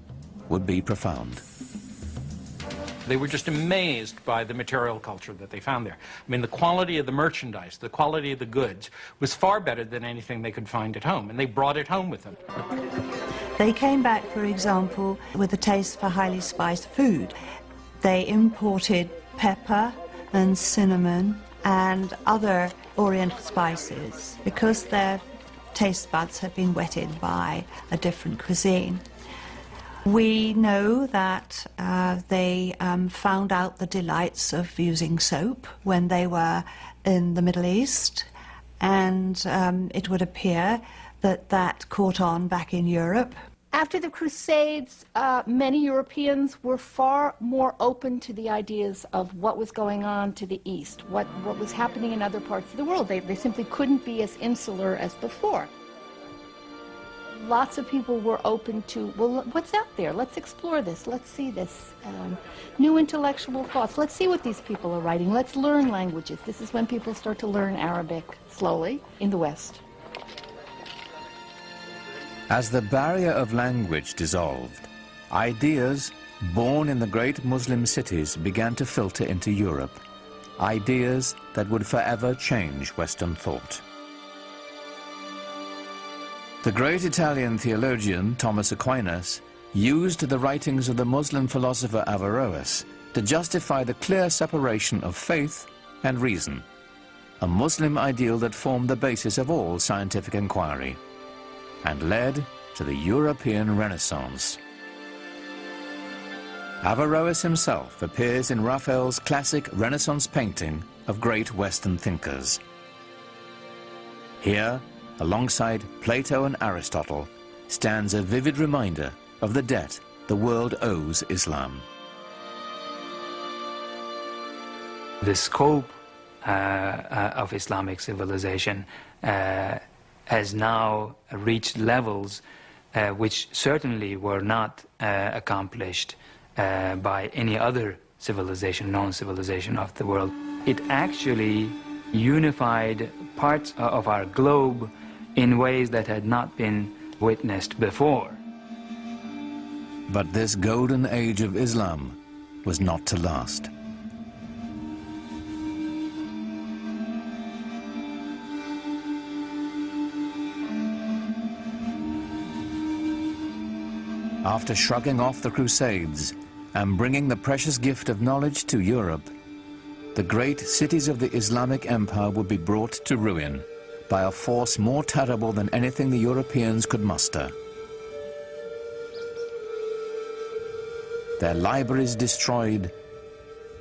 [SPEAKER 1] would be profound.
[SPEAKER 2] They were just amazed by the material culture that they found there. I mean, the quality of the merchandise, the quality of the goods was far better than anything they could find at home, and they brought it home with them.
[SPEAKER 10] They came back, for example, with a taste for highly spiced food. They imported pepper and cinnamon and other Oriental spices because their taste buds had been whetted by a different cuisine. We know that they found out the delights of using soap when they were in the Middle East, and it would appear that that caught on back in Europe.
[SPEAKER 8] After the Crusades, many Europeans were far more open to the ideas of what was going on to the East, what was happening in other parts of the world. They simply couldn't be as insular as before. Lots of people were open to, well, what's out there? Let's explore this. Let's see this. New intellectual thoughts. Let's see what these people are writing. Let's learn languages. This is when people start to learn Arabic slowly in the West.
[SPEAKER 1] As the barrier of language dissolved, ideas born in the great Muslim cities began to filter into Europe, ideas that would forever change Western thought. The great Italian theologian Thomas Aquinas used the writings of the Muslim philosopher Averroes to justify the clear separation of faith and reason, a Muslim ideal that formed the basis of all scientific inquiry and led to the European Renaissance. Averroes himself appears in Raphael's classic Renaissance painting of great Western thinkers. Here, alongside Plato and Aristotle, stands a vivid reminder of the debt the world owes Islam.
[SPEAKER 9] The scope of Islamic civilization has now reached levels which certainly were not accomplished by any other civilization, known civilization of the world. It actually unified parts of our globe in ways that had not been witnessed before.
[SPEAKER 1] But this golden age of Islam was not to last. After shrugging off the Crusades and bringing the precious gift of knowledge to Europe, the great cities of the Islamic Empire would be brought to ruin by a force more terrible than anything the Europeans could muster. Their libraries destroyed,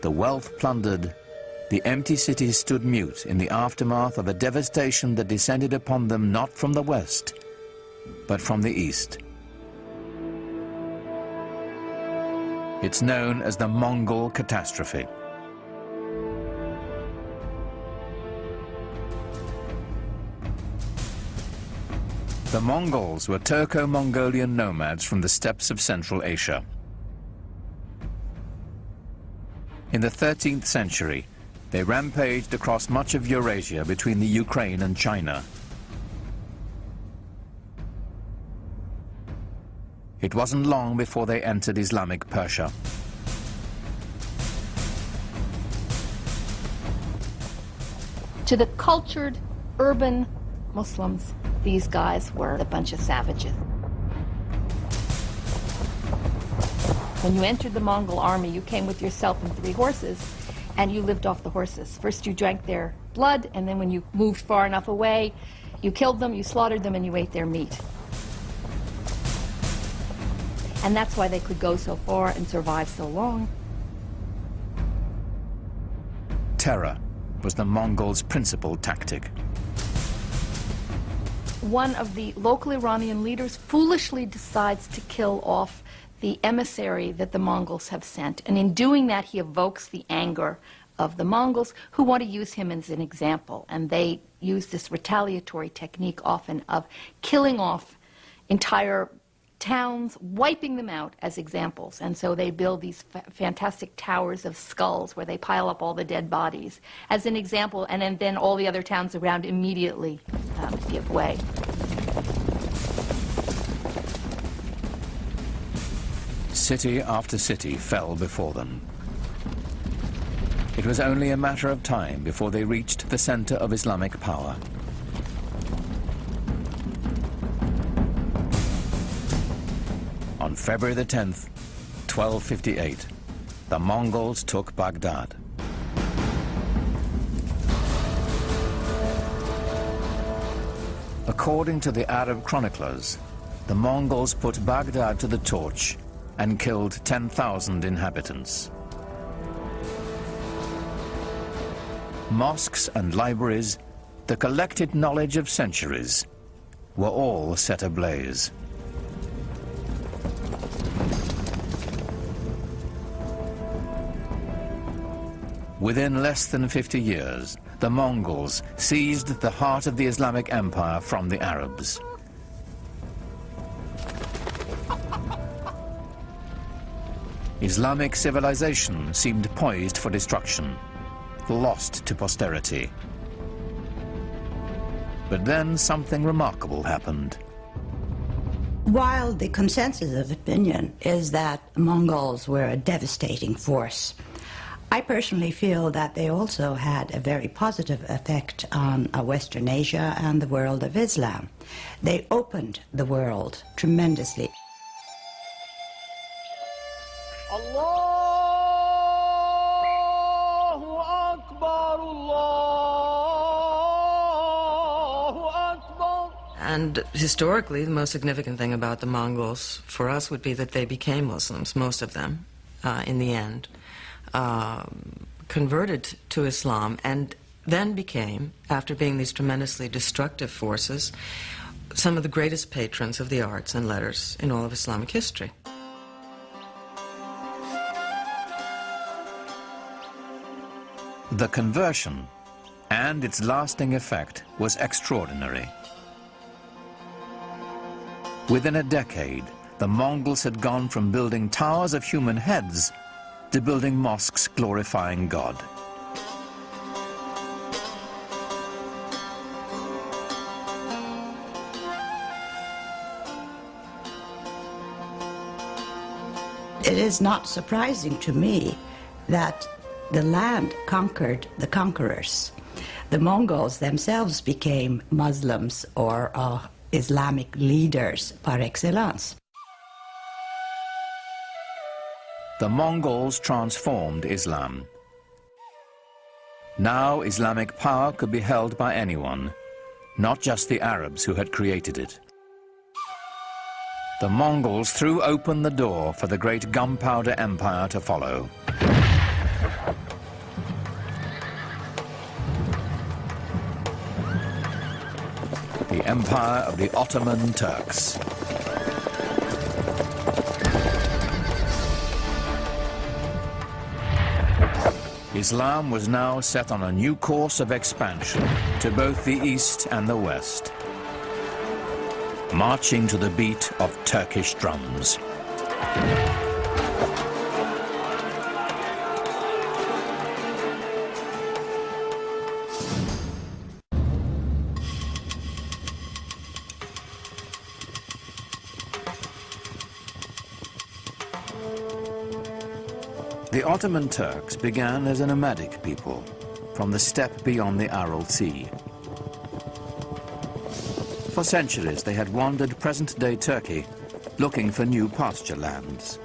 [SPEAKER 1] the wealth plundered, the empty cities stood mute in the aftermath of a devastation that descended upon them not from the west, but from the east. It's known as the Mongol catastrophe. The Mongols were Turco-Mongolian nomads from the steppes of Central Asia. In the 13th century, they rampaged across much of Eurasia between the Ukraine and China. It wasn't long before they entered Islamic Persia.
[SPEAKER 8] To the cultured, urban Muslims, these guys were a bunch of savages. When you entered the Mongol army, you came with yourself and 3 horses, and you lived off the horses. First you drank their blood, and then when you moved far enough away, you killed them, you slaughtered them, and you ate their meat. And that's why they could go so far and survive so long.
[SPEAKER 1] Terror was the Mongols' principal tactic.
[SPEAKER 8] One of the local Iranian leaders foolishly decides to kill off the emissary that the Mongols have sent. And in doing that, he evokes the anger of the Mongols, who want to use him as an example. And they use this retaliatory technique often of killing off entire towns, wiping them out as examples. And so they build these fantastic towers of skulls where they pile up all the dead bodies as an example, and then all the other towns around immediately give way.
[SPEAKER 1] City after city fell before them. It was only a matter of time before they reached the center of Islamic power. On February the 10th, 1258, the Mongols took Baghdad. According to the Arab chroniclers, the Mongols put Baghdad to the torch and killed 10,000 inhabitants. Mosques and libraries, the collected knowledge of centuries, were all set ablaze. Within less than 50 years, the Mongols seized the heart of the Islamic Empire from the Arabs. Islamic civilization seemed poised for destruction, lost to posterity. But then something remarkable happened.
[SPEAKER 4] While the consensus of opinion is that Mongols were a devastating force, I personally feel that they also had a very positive effect on Western Asia and the world of Islam. They opened the world tremendously.
[SPEAKER 11] Allah
[SPEAKER 13] And historically, the most significant thing about the Mongols for us would be that they became Muslims, most of them, in the end, converted to Islam, and then became, after being these tremendously destructive forces, some of the greatest patrons of the arts and letters in all of Islamic history.
[SPEAKER 1] The conversion and its lasting effect was extraordinary. Within a decade, the Mongols had gone from building towers of human heads to building mosques glorifying God.
[SPEAKER 4] It is not surprising to me that the land conquered the conquerors. The Mongols themselves became Muslims or Islamic leaders par excellence.
[SPEAKER 1] The Mongols transformed Islam. Now Islamic power could be held by anyone, not just the Arabs who had created it. The Mongols threw open the door for the great gunpowder empire to follow. The empire of the Ottoman Turks. Islam was now set on a new course of expansion to both the East and the West, marching to the beat of Turkish drums. The Ottoman Turks began as a nomadic people from the steppe beyond the Aral Sea. For centuries they had wandered present-day Turkey looking for new pasture lands.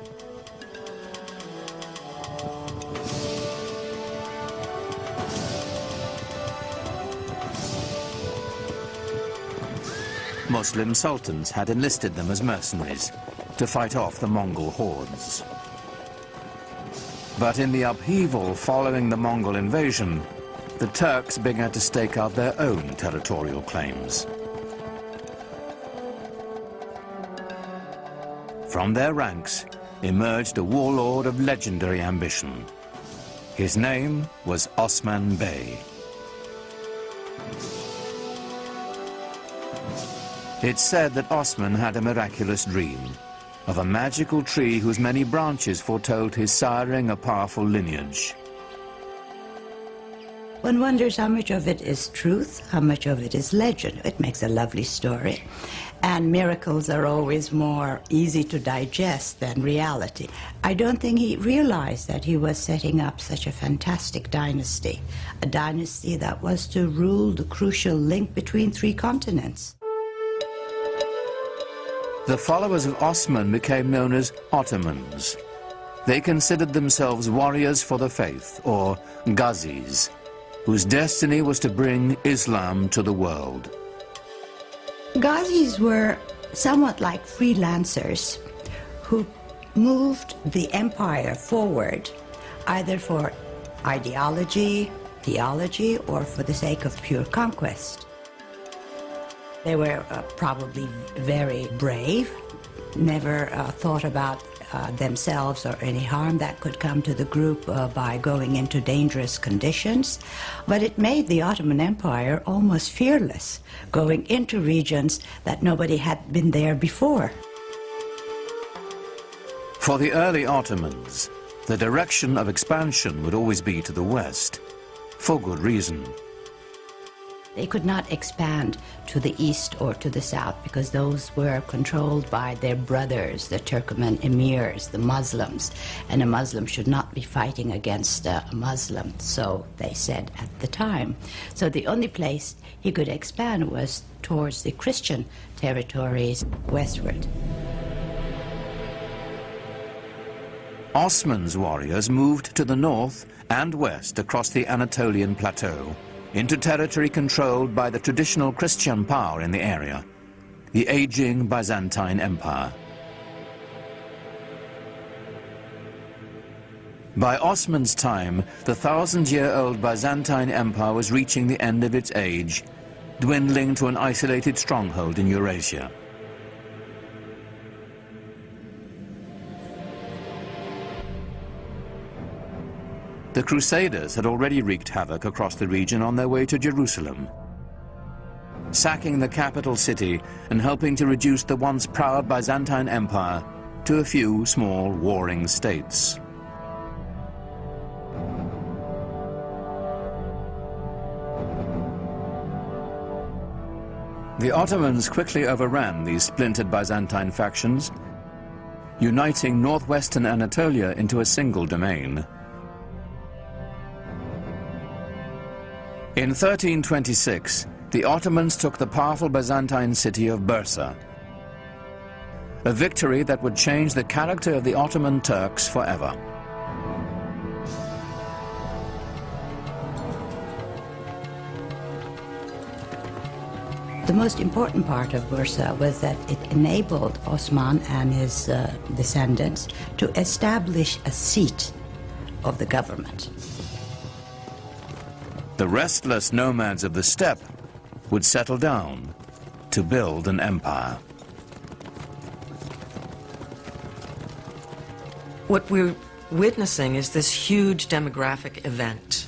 [SPEAKER 1] Muslim sultans had enlisted them as mercenaries to fight off the Mongol hordes. But in the upheaval following the Mongol invasion, the Turks began to stake out their own territorial claims. From their ranks emerged a warlord of legendary ambition. His name was Osman Bey. It's said that Osman had a miraculous dream of a magical tree whose many branches foretold his siring a powerful lineage.
[SPEAKER 4] One wonders how much of it is truth, how much of it is legend. It makes a lovely story. And miracles are always more easy to digest than reality. I don't think he realized that he was setting up such a fantastic dynasty, a dynasty that was to rule the crucial link between three continents.
[SPEAKER 1] The followers of Osman became known as Ottomans. They considered themselves warriors for the faith, or Ghazis, whose destiny was to bring Islam to the world.
[SPEAKER 4] Ghazis were somewhat like freelancers who moved the empire forward either for ideology, theology, or for the sake of pure conquest. They were probably very brave, never thought about themselves or any harm that could come to the group by going into dangerous conditions. But it made the Ottoman Empire almost fearless, going into regions that nobody had been there before.
[SPEAKER 1] For the early Ottomans, the direction of expansion would always be to the west, for good reason.
[SPEAKER 4] They could not expand to the east or to the south because those were controlled by their brothers, the Turkoman emirs, the Muslims, and a Muslim should not be fighting against a Muslim, so they said at the time. So the only place he could expand was towards the Christian territories westward.
[SPEAKER 1] Osman's warriors moved to the north and west across the Anatolian plateau, into territory controlled by the traditional Christian power in the area, the aging Byzantine Empire. By Osman's time, the 1,000-year-old Byzantine Empire was reaching the end of its age, dwindling to an isolated stronghold in Eurasia. The Crusaders had already wreaked havoc across the region on their way to Jerusalem, sacking the capital city and helping to reduce the once proud Byzantine Empire to a few small warring states. The Ottomans quickly overran these splintered Byzantine factions, uniting northwestern Anatolia into a single domain. In 1326, the Ottomans took the powerful Byzantine city of Bursa, a victory that would change the character of the Ottoman Turks forever.
[SPEAKER 4] The most important part of Bursa was that it enabled Osman and his descendants to establish a seat of the government.
[SPEAKER 1] The restless nomads of the steppe would settle down to build an empire.
[SPEAKER 13] What we're witnessing is this huge demographic event.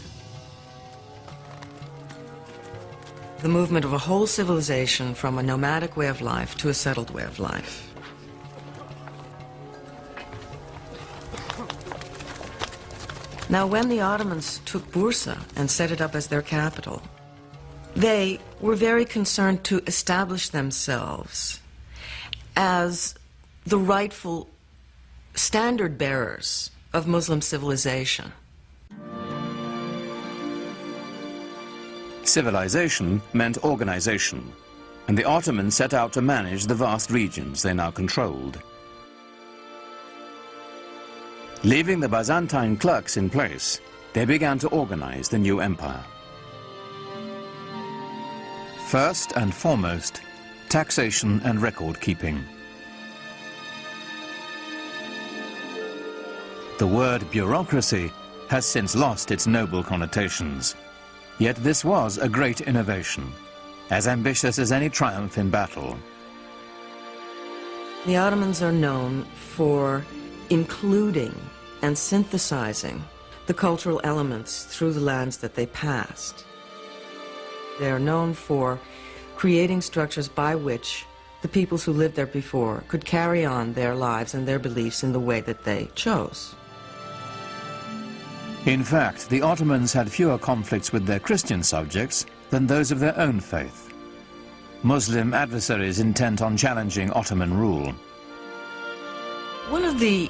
[SPEAKER 13] The movement of a whole civilization from a nomadic way of life to a settled way of life. Now, when the Ottomans took Bursa and set it up as their capital, they were very concerned to establish themselves as the rightful standard bearers of Muslim civilization.
[SPEAKER 1] Civilization meant organization, and the Ottomans set out to manage the vast regions they now controlled. Leaving the Byzantine clerks in place, they began to organize the new empire. First and foremost, taxation and record keeping. The word bureaucracy has since lost its noble connotations. Yet this was a great innovation, as ambitious as any triumph in battle.
[SPEAKER 13] The Ottomans are known for including and synthesizing the cultural elements through the lands that they passed. They are known for creating structures by which the peoples who lived there before could carry on their lives and their beliefs in the way that they chose.
[SPEAKER 1] In fact, the Ottomans had fewer conflicts with their Christian subjects than those of their own faith. Muslim adversaries intent on challenging Ottoman rule.
[SPEAKER 13] One of the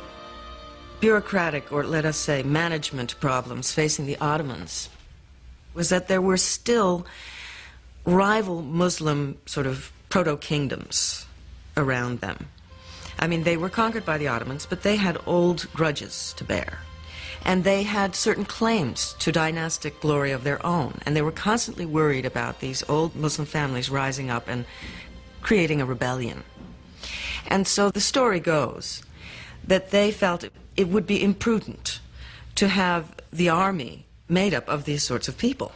[SPEAKER 13] bureaucratic, or let us say management problems facing the Ottomans was that there were still rival Muslim sort of proto-kingdoms around them. I mean, they were conquered by the Ottomans, but they had old grudges to bear. And they had certain claims to dynastic glory of their own, and they were constantly worried about these old Muslim families rising up and creating a rebellion. And so the story goes that they felt it would be imprudent to have the army made up of these sorts of people.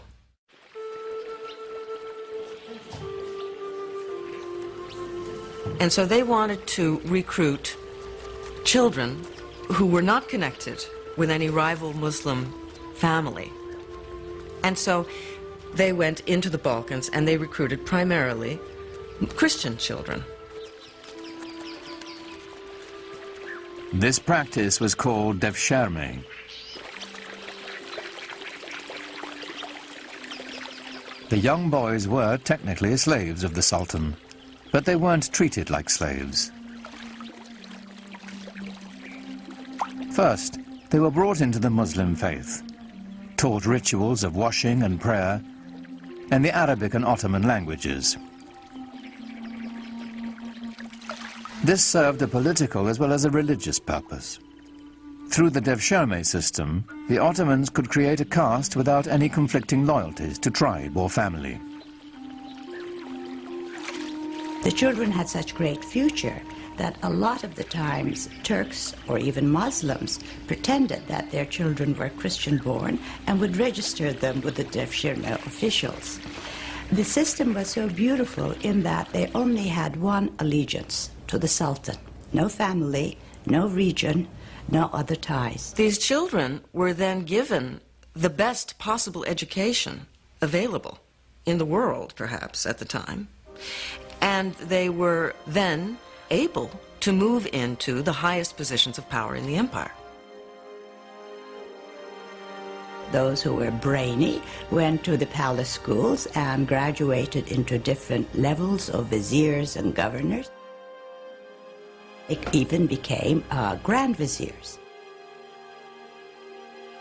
[SPEAKER 13] And so they wanted to recruit children who were not connected with any rival Muslim family. And so they went into the Balkans and they recruited primarily Christian children.
[SPEAKER 1] This practice was called devshirme. The young boys were technically slaves of the Sultan, but they weren't treated like slaves. First, they were brought into the Muslim faith, taught rituals of washing and prayer, and the Arabic and Ottoman languages. This served a political as well as a religious purpose. Through the devshirme system, the Ottomans could create a caste without any conflicting loyalties to tribe or family.
[SPEAKER 4] The children had such great future that a lot of the times Turks or even Muslims pretended that their children were Christian-born and would register them with the Devshirme officials. The system was so beautiful in that they only had one allegiance, to the Sultan. No family, no region, no other ties.
[SPEAKER 13] These children were then given the best possible education available in the world, perhaps, at the time. And they were then able to move into the highest positions of power in the empire.
[SPEAKER 4] Those who were brainy went to the palace schools and graduated into different levels of viziers and governors. They even became grand viziers.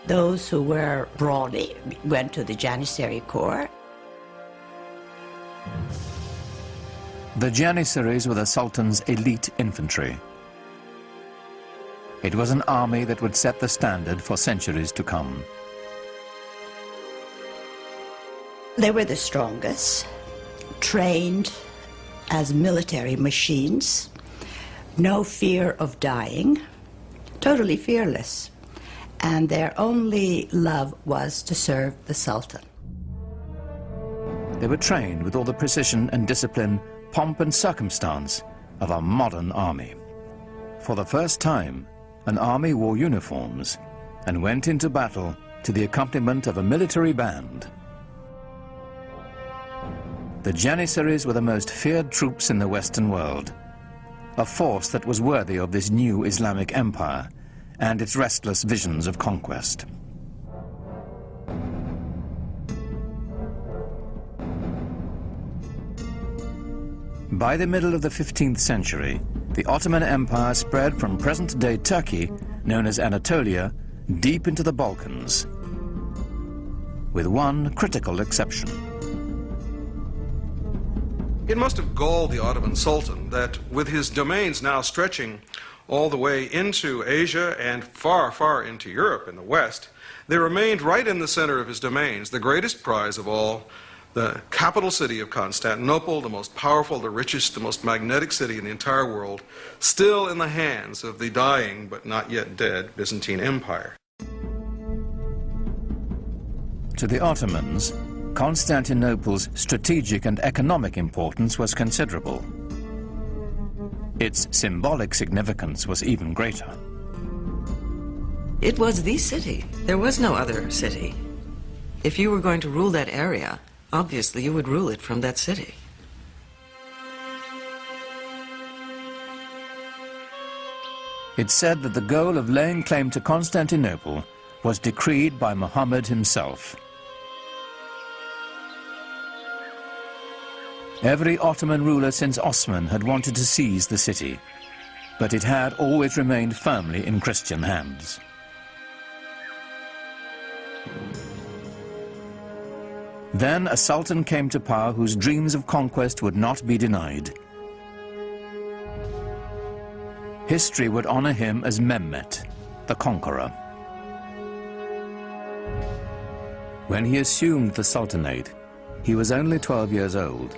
[SPEAKER 4] Those who were brawny went to the Janissary Corps.
[SPEAKER 1] The Janissaries were the Sultan's elite infantry. It was an army that would set the standard for centuries to come.
[SPEAKER 4] They were the strongest, trained as military machines, no fear of dying, totally fearless, and their only love was to serve the Sultan.
[SPEAKER 1] They were trained with all the precision and discipline, pomp and circumstance of a modern army. For the first time, an army wore uniforms and went into battle to the accompaniment of a military band. The Janissaries were the most feared troops in the Western world, a force that was worthy of this new Islamic empire and its restless visions of conquest. By the middle of the 15th century, the Ottoman Empire spread from present-day Turkey, known as Anatolia, deep into the Balkans, with one critical exception.
[SPEAKER 6] It must have galled the Ottoman Sultan that with his domains now stretching all the way into Asia and far, far into Europe in the west, there remained right in the center of his domains the greatest prize of all, the capital city of Constantinople, the most powerful, the richest, the most magnetic city in the entire world, still in the hands of the dying but not yet dead Byzantine Empire.
[SPEAKER 1] To the Ottomans, Constantinople's strategic and economic importance was considerable. Its symbolic significance was even greater.
[SPEAKER 13] It was the city. There was no other city. If you were going to rule that area, obviously you would rule it from that city.
[SPEAKER 1] It's said that the goal of laying claim to Constantinople was decreed by Muhammad himself. Every Ottoman ruler since Osman had wanted to seize the city, but it had always remained firmly in Christian hands. Then a sultan came to power whose dreams of conquest would not be denied. History would honor him as Mehmet, the conqueror. When he assumed the sultanate, he was only 12 years old,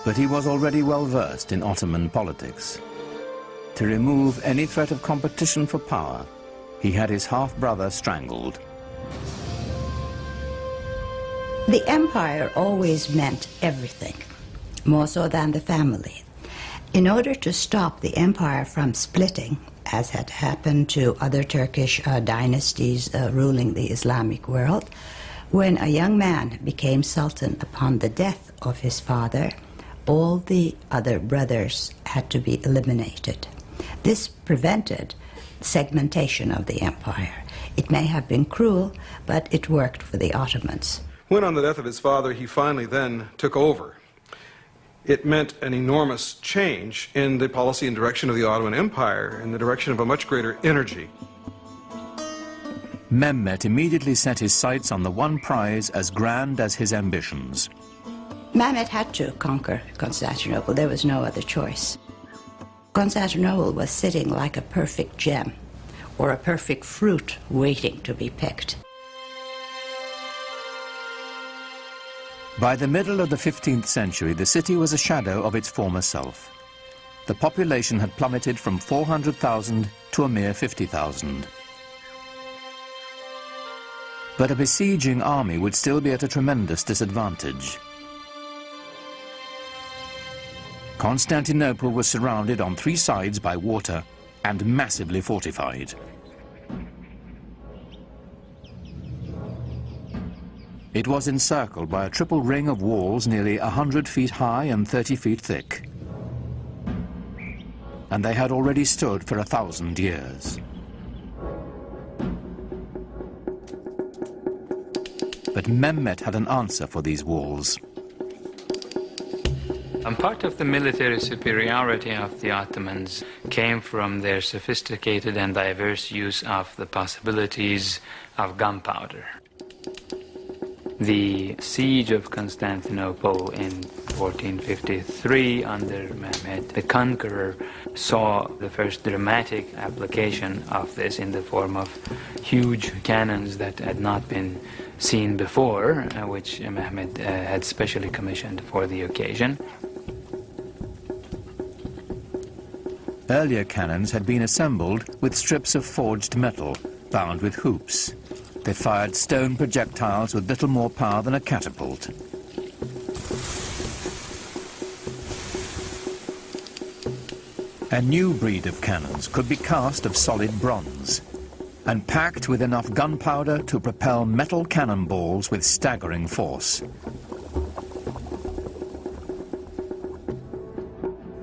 [SPEAKER 1] but he was already well versed in Ottoman politics. To remove any threat of competition for power, he had his half-brother strangled.
[SPEAKER 4] The empire always meant everything, more so than the family. In order to stop the empire from splitting, as had happened to other Turkish dynasties ruling the Islamic world, when a young man became sultan upon the death of his father, all the other brothers had to be eliminated. This prevented segmentation of the empire. It may have been cruel, but it worked for the Ottomans.
[SPEAKER 6] When on the death of his father, he finally then took over, it meant an enormous change in the policy and direction of the Ottoman Empire, in the direction of a much greater energy.
[SPEAKER 1] Mehmet immediately set his sights on the one prize as grand as his ambitions.
[SPEAKER 4] Mehmet had to conquer Constantinople. There was no other choice. Constantinople was sitting like a perfect gem or a perfect fruit waiting to be picked.
[SPEAKER 1] By the middle of the 15th century, the city was a shadow of its former self. The population had plummeted from 400,000 to a mere 50,000. But a besieging army would still be at a tremendous disadvantage. Constantinople was surrounded on 3 sides by water and massively fortified. It was encircled by a triple ring of walls nearly 100 feet high and 30 feet thick. And they had already stood for 1,000 years. But Mehmet had an answer for these walls.
[SPEAKER 9] And part of the military superiority of the Ottomans came from their sophisticated and diverse use of the possibilities of gunpowder. The siege of Constantinople in 1453 under Mehmet the Conqueror saw the first dramatic application of this in the form of huge cannons that had not been seen before, which Mehmet had specially commissioned for the occasion.
[SPEAKER 1] Earlier cannons had been assembled with strips of forged metal bound with hoops. They fired stone projectiles with little more power than a catapult. A new breed of cannons could be cast of solid bronze and packed with enough gunpowder to propel metal cannonballs with staggering force.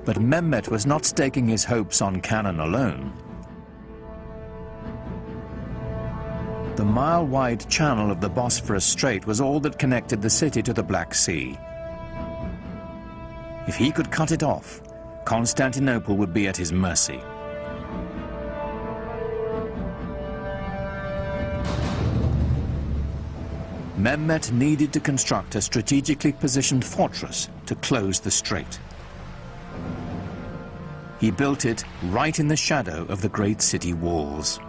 [SPEAKER 1] But Mehmet was not staking his hopes on cannon alone. The mile-wide channel of the Bosphorus Strait was all that connected the city to the Black Sea. If he could cut it off, Constantinople would be at his mercy. Mehmet needed to construct a strategically positioned fortress to close the strait. He built it right in the shadow of the great city walls.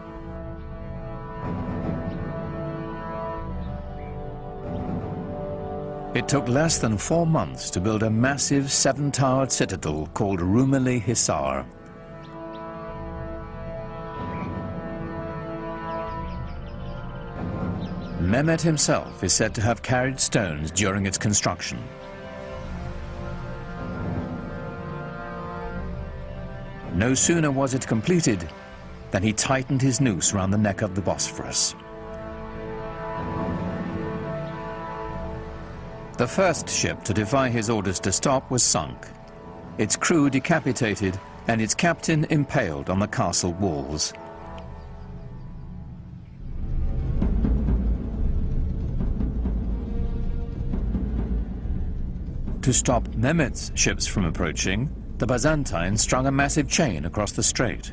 [SPEAKER 1] It took less than 4 months to build a massive 7-towered citadel called Rumeli Hisar. Mehmet himself is said to have carried stones during its construction. No sooner was it completed than he tightened his noose around the neck of the Bosphorus. The first ship to defy his orders to stop was sunk, its crew decapitated and its captain impaled on the castle walls. To stop Mehmet's ships from approaching, the Byzantines strung a massive chain across the strait.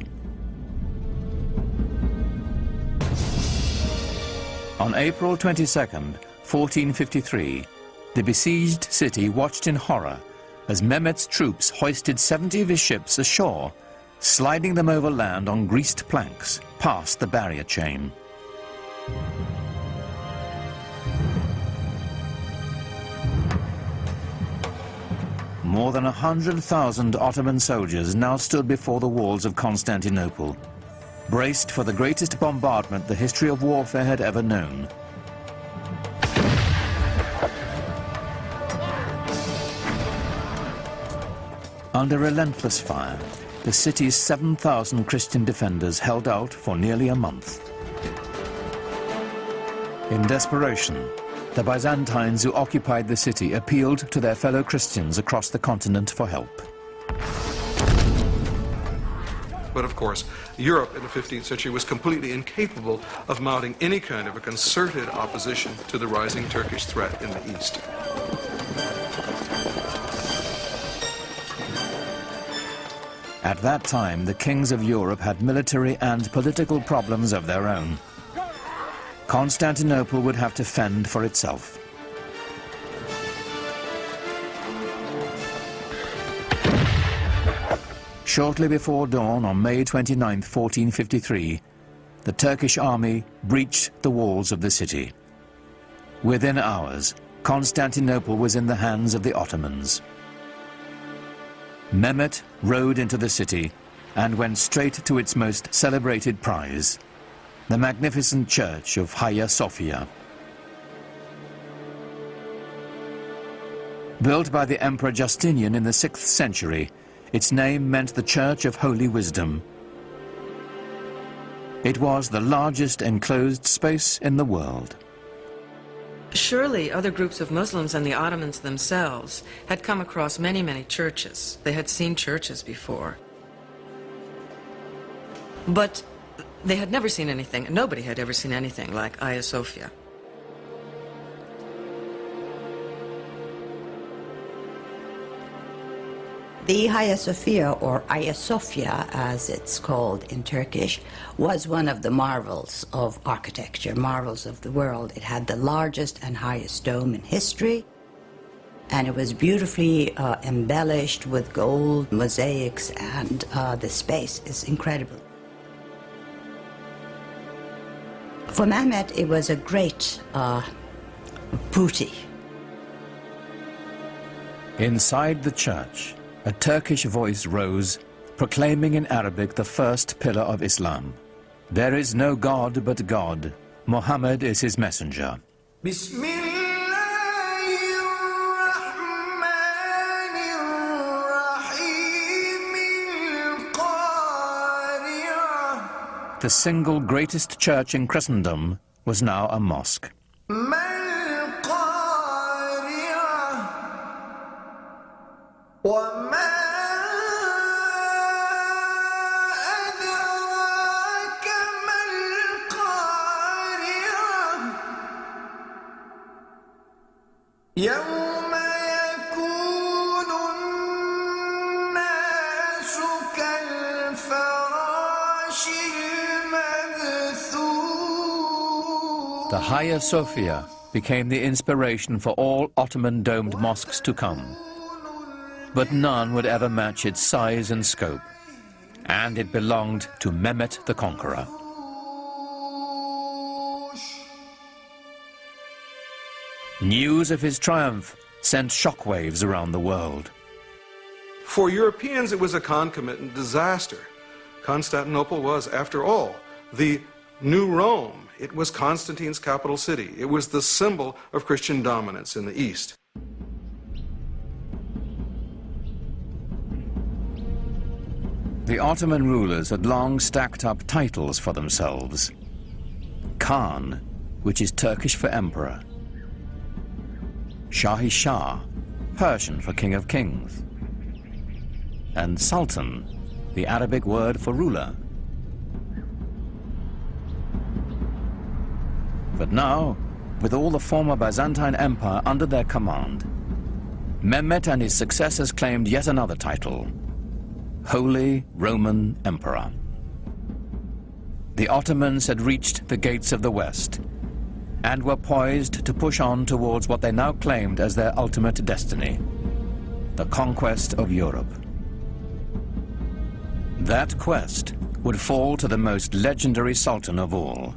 [SPEAKER 1] On April 22nd, 1453, the besieged city watched in horror as Mehmet's troops hoisted 70 of his ships ashore, sliding them over land on greased planks past the barrier chain. More than 100,000 Ottoman soldiers now stood before the walls of Constantinople, braced for the greatest bombardment the history of warfare had ever known. Under relentless fire, the city's 7,000 Christian defenders held out for nearly a month. In desperation, the Byzantines who occupied the city appealed to their fellow Christians across the continent for help.
[SPEAKER 6] But of course, Europe in the 15th century was completely incapable of mounting any kind of a concerted opposition to the rising Turkish threat in the east.
[SPEAKER 1] At that time, the kings of Europe had military and political problems of their own. Constantinople would have to fend for itself. Shortly before dawn on May 29, 1453, the Turkish army breached the walls of the city. Within hours, Constantinople was in the hands of the Ottomans. Mehmet rode into the city and went straight to its most celebrated prize, the magnificent church of Hagia Sophia. Built by the Emperor Justinian in the 6th century, its name meant the Church of Holy Wisdom. It was the largest enclosed space in the world.
[SPEAKER 13] Surely other groups of Muslims and the Ottomans themselves had come across many, many churches. They had seen churches before. But they had never seen anything, nobody had ever seen anything like Hagia Sophia.
[SPEAKER 4] The Hagia Sophia, or Hagia Sophia as it's called in Turkish, was one of the marvels of architecture, marvels of the world. It had the largest and highest dome in history, and it was beautifully embellished with gold mosaics, and the space is incredible. For Mehmet, it was a great booty.
[SPEAKER 1] Inside the church, a Turkish voice rose, proclaiming in Arabic the first pillar of Islam. There is no God but God. Muhammad is his messenger. The single greatest church in Christendom was now a mosque. The Hagia Sophia became the inspiration for all Ottoman domed mosques to come. But none would ever match its size and scope, and it belonged to Mehmet the Conqueror. News of his triumph sent shockwaves around the world.
[SPEAKER 6] For Europeans, it was a concomitant disaster. Constantinople was, after all, the new Rome. It was Constantine's capital city. It was the symbol of Christian dominance in the East.
[SPEAKER 1] The Ottoman rulers had long stacked up titles for themselves. Khan, which is Turkish for emperor. Shahi Shah, Persian for king of kings. And Sultan, the Arabic word for ruler. But now, with all the former Byzantine Empire under their command, Mehmet and his successors claimed yet another title, Holy Roman Emperor. The Ottomans had reached the gates of the West and were poised to push on towards what they now claimed as their ultimate destiny, the conquest of Europe. That quest would fall to the most legendary sultan of all.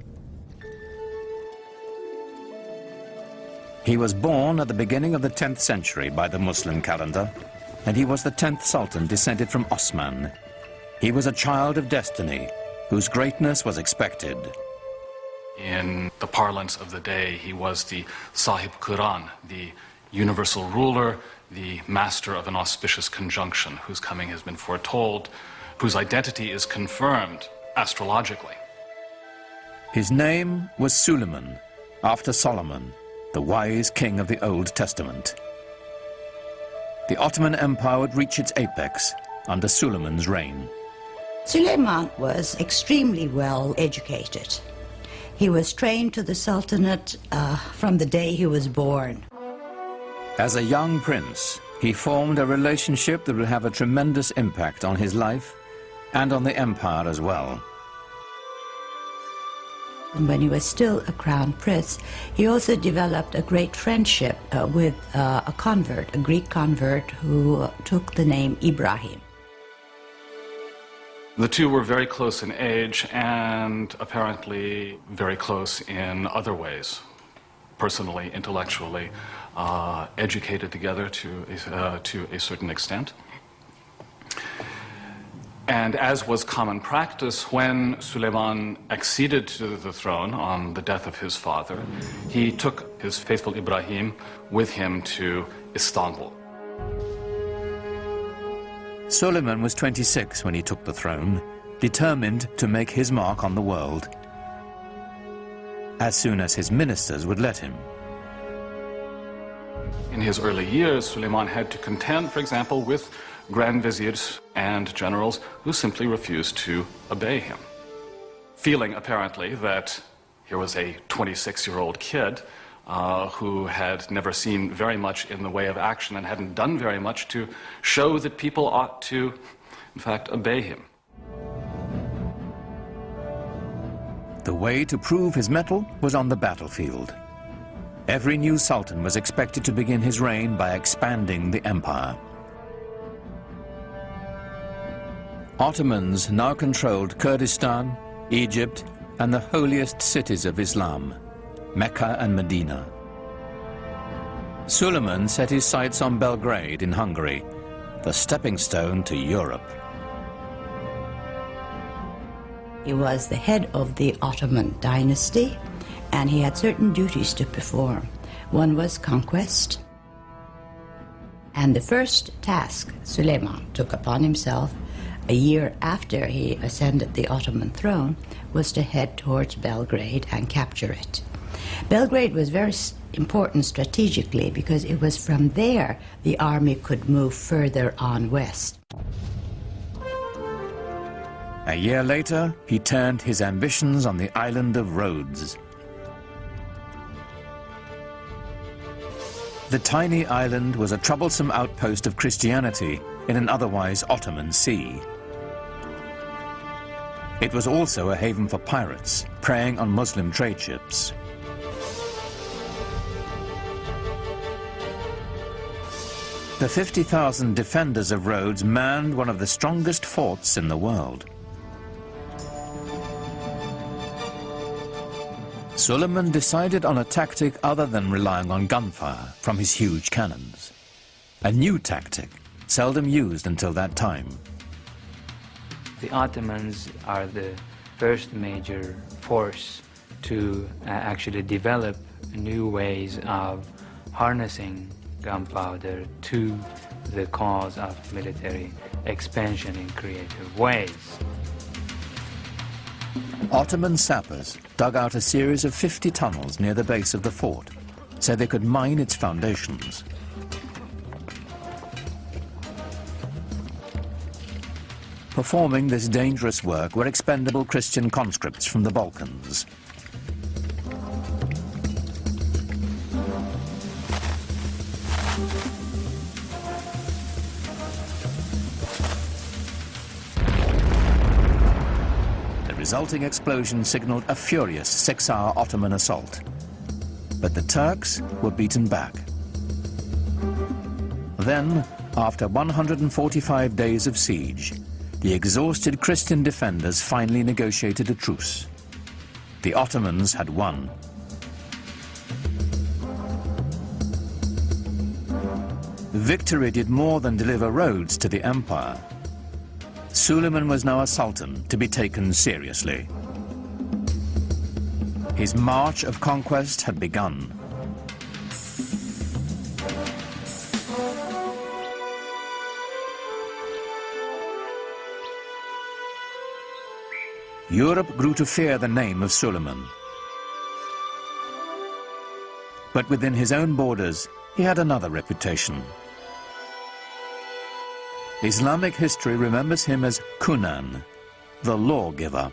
[SPEAKER 1] He was born at the beginning of the 10th century by the Muslim calendar, and he was the 10th sultan descended from Osman. He was a child of destiny, whose greatness was expected.
[SPEAKER 14] In the parlance of the day, he was the Sahib Quran, the universal ruler, the master of an auspicious conjunction, whose coming has been foretold, whose identity is confirmed astrologically.
[SPEAKER 1] His name was Suleiman, after Solomon, the wise king of the Old Testament. The Ottoman Empire would reach its apex under Suleiman's reign.
[SPEAKER 4] Suleiman was extremely well educated. He was trained to the Sultanate from the day he was born.
[SPEAKER 1] As a young prince, he formed a relationship that would have a tremendous impact on his life and on the empire as well.
[SPEAKER 4] And when he was still a crown prince, he also developed a great friendship with a convert, a Greek convert who took the name Ibrahim.
[SPEAKER 14] The two were very close in age and apparently very close in other ways. personally, intellectually educated together to a certain extent. And as was common practice, when Suleiman acceded to the throne on the death of his father, he took his faithful Ibrahim with him to Istanbul.
[SPEAKER 1] Suleiman was 26 when he took the throne, determined to make his mark on the world as soon as his ministers would let him.
[SPEAKER 14] In his early years, Suleiman had to contend, for example, with grand viziers and generals who simply refused to obey him, feeling apparently that here was a 26-year-old kid who had never seen very much in the way of action and hadn't done very much to show that people ought to, in fact, obey him.
[SPEAKER 1] The way to prove his mettle was on the battlefield. Every new sultan was expected to begin his reign by expanding the empire. Ottomans now controlled Kurdistan, Egypt, and the holiest cities of Islam, Mecca and Medina. Suleiman set his sights on Belgrade in Hungary, the stepping stone to Europe.
[SPEAKER 4] He was the head of the Ottoman dynasty, and he had certain duties to perform. One was conquest, and the first task Suleiman took upon himself a year after he ascended the Ottoman throne was to head towards Belgrade and capture it. Belgrade was very important strategically because it was from there the army could move further on west.
[SPEAKER 1] A year later, he turned his ambitions on the island of Rhodes. The tiny island was a troublesome outpost of Christianity in an otherwise Ottoman sea. It was also a haven for pirates, preying on Muslim trade ships. The 50,000 defenders of Rhodes manned one of the strongest forts in the world. Suleiman decided on a tactic other than relying on gunfire from his huge cannons. A new tactic, seldom used until that time.
[SPEAKER 9] The Ottomans are the first major force to actually develop new ways of harnessing gunpowder to the cause of military expansion in creative ways.
[SPEAKER 1] Ottoman sappers dug out a series of 50 tunnels near the base of the fort so they could mine its foundations. Performing this dangerous work were expendable Christian conscripts from the Balkans. The resulting explosion signaled a furious 6-hour Ottoman assault. But the Turks were beaten back. Then, after 145 days of siege, the exhausted Christian defenders finally negotiated a truce. The Ottomans had won. Victory did more than deliver Rhodes to the empire. Suleiman was now a sultan to be taken seriously. His march of conquest had begun. Europe grew to fear the name of Suleiman. But within his own borders, he had another reputation. Islamic history remembers him as Kunan, the lawgiver.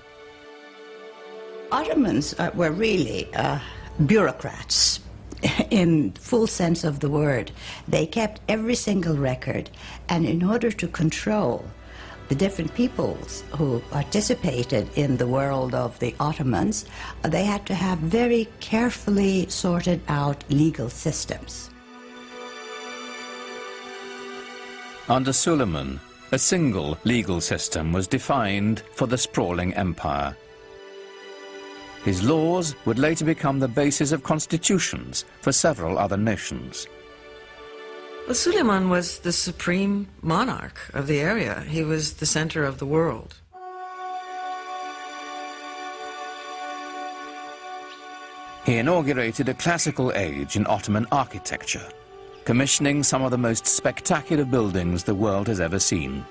[SPEAKER 4] Ottomans were really bureaucrats in full sense of the word. They kept every single record, and in order to control the different peoples who participated in the world of the Ottomans, they had to have very carefully sorted out legal systems.
[SPEAKER 1] Under Suleiman, a single legal system was defined for the sprawling empire. His laws would later become the basis of constitutions for several other nations.
[SPEAKER 13] Well, Suleiman was the supreme monarch of the area. He was the center of the world.
[SPEAKER 1] He inaugurated a classical age in Ottoman architecture, commissioning some of the most spectacular buildings the world has ever seen.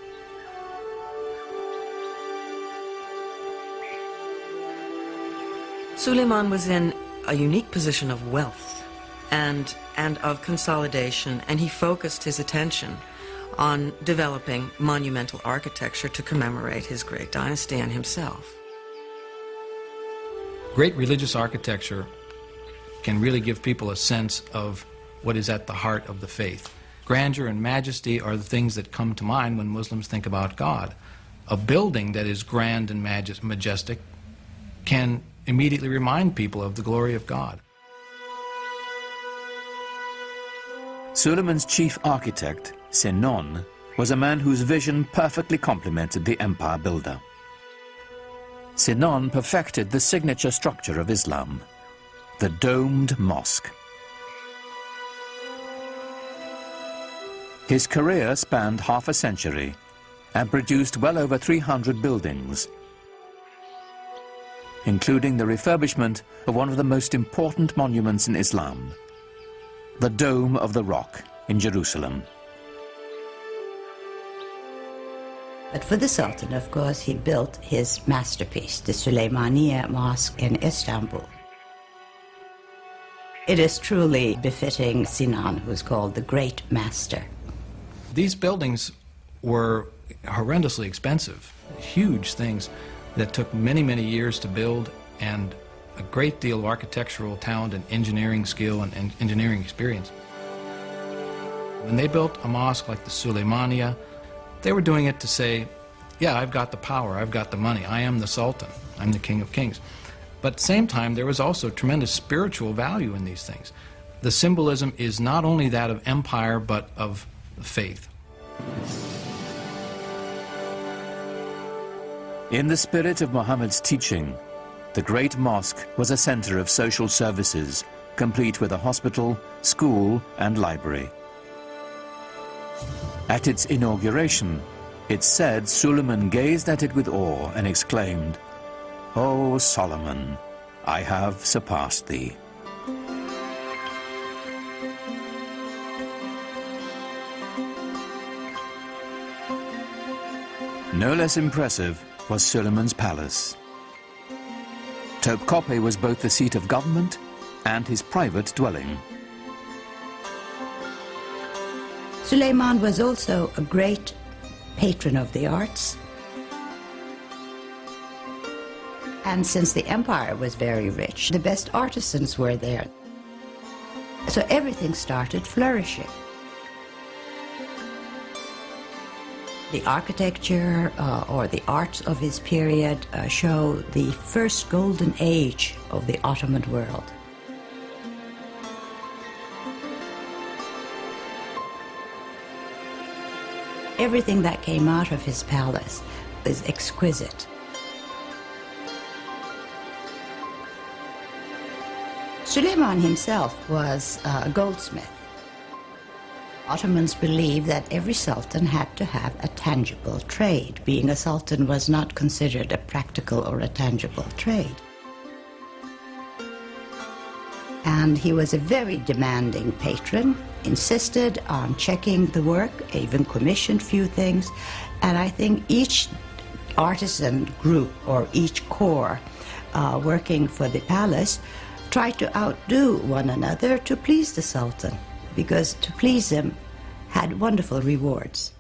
[SPEAKER 13] Suleiman was in a unique position of wealth and of consolidation, and he focused his attention on developing monumental architecture to commemorate his great dynasty and himself.
[SPEAKER 5] Great religious architecture can really give people a sense of what is at the heart of the faith. Grandeur and majesty are the things that come to mind when Muslims think about God. A building that is grand and majestic can immediately remind people of the glory of God.
[SPEAKER 1] Suleiman's chief architect, Sinon, was a man whose vision perfectly complemented the empire builder. Sinon perfected the signature structure of Islam, the domed mosque. His career spanned half a century and produced well over 300 buildings, including the refurbishment of one of the most important monuments in Islam, the Dome of the Rock in Jerusalem.
[SPEAKER 4] But for the Sultan, of course, he built his masterpiece, the Süleymaniye Mosque in Istanbul. It is truly befitting Sinan, who's called the Great Master.
[SPEAKER 5] These buildings were horrendously expensive, huge things that took many, many years to build, and a great deal of architectural talent and engineering skill and engineering experience. When they built a mosque like the Süleymaniye, they were doing it to say, yeah, I've got the power, I've got the money, I am the Sultan, I'm the King of Kings. But at the same time, there was also tremendous spiritual value in these things. The symbolism is not only that of empire, but of faith.
[SPEAKER 1] In the spirit of Muhammad's teaching, the Great Mosque was a center of social services, complete with a hospital, school, and library. At its inauguration, it's said Suleiman gazed at it with awe and exclaimed, "O Solomon, I have surpassed thee." No less impressive was Suleiman's palace. Topkapi was both the seat of government and his private dwelling.
[SPEAKER 4] Suleiman was also a great patron of the arts. And since the empire was very rich, the best artisans were there. So everything started flourishing. The architecture or the arts of his period show the first golden age of the Ottoman world. Everything that came out of his palace is exquisite. Suleiman himself was a goldsmith. Ottomans believed that every sultan had to have a tangible trade. Being a sultan was not considered a practical or a tangible trade. And he was a very demanding patron, insisted on checking the work, even commissioned few things. And I think each artisan group or each corps working for the palace tried to outdo one another to please the Sultan, because to please him had wonderful rewards.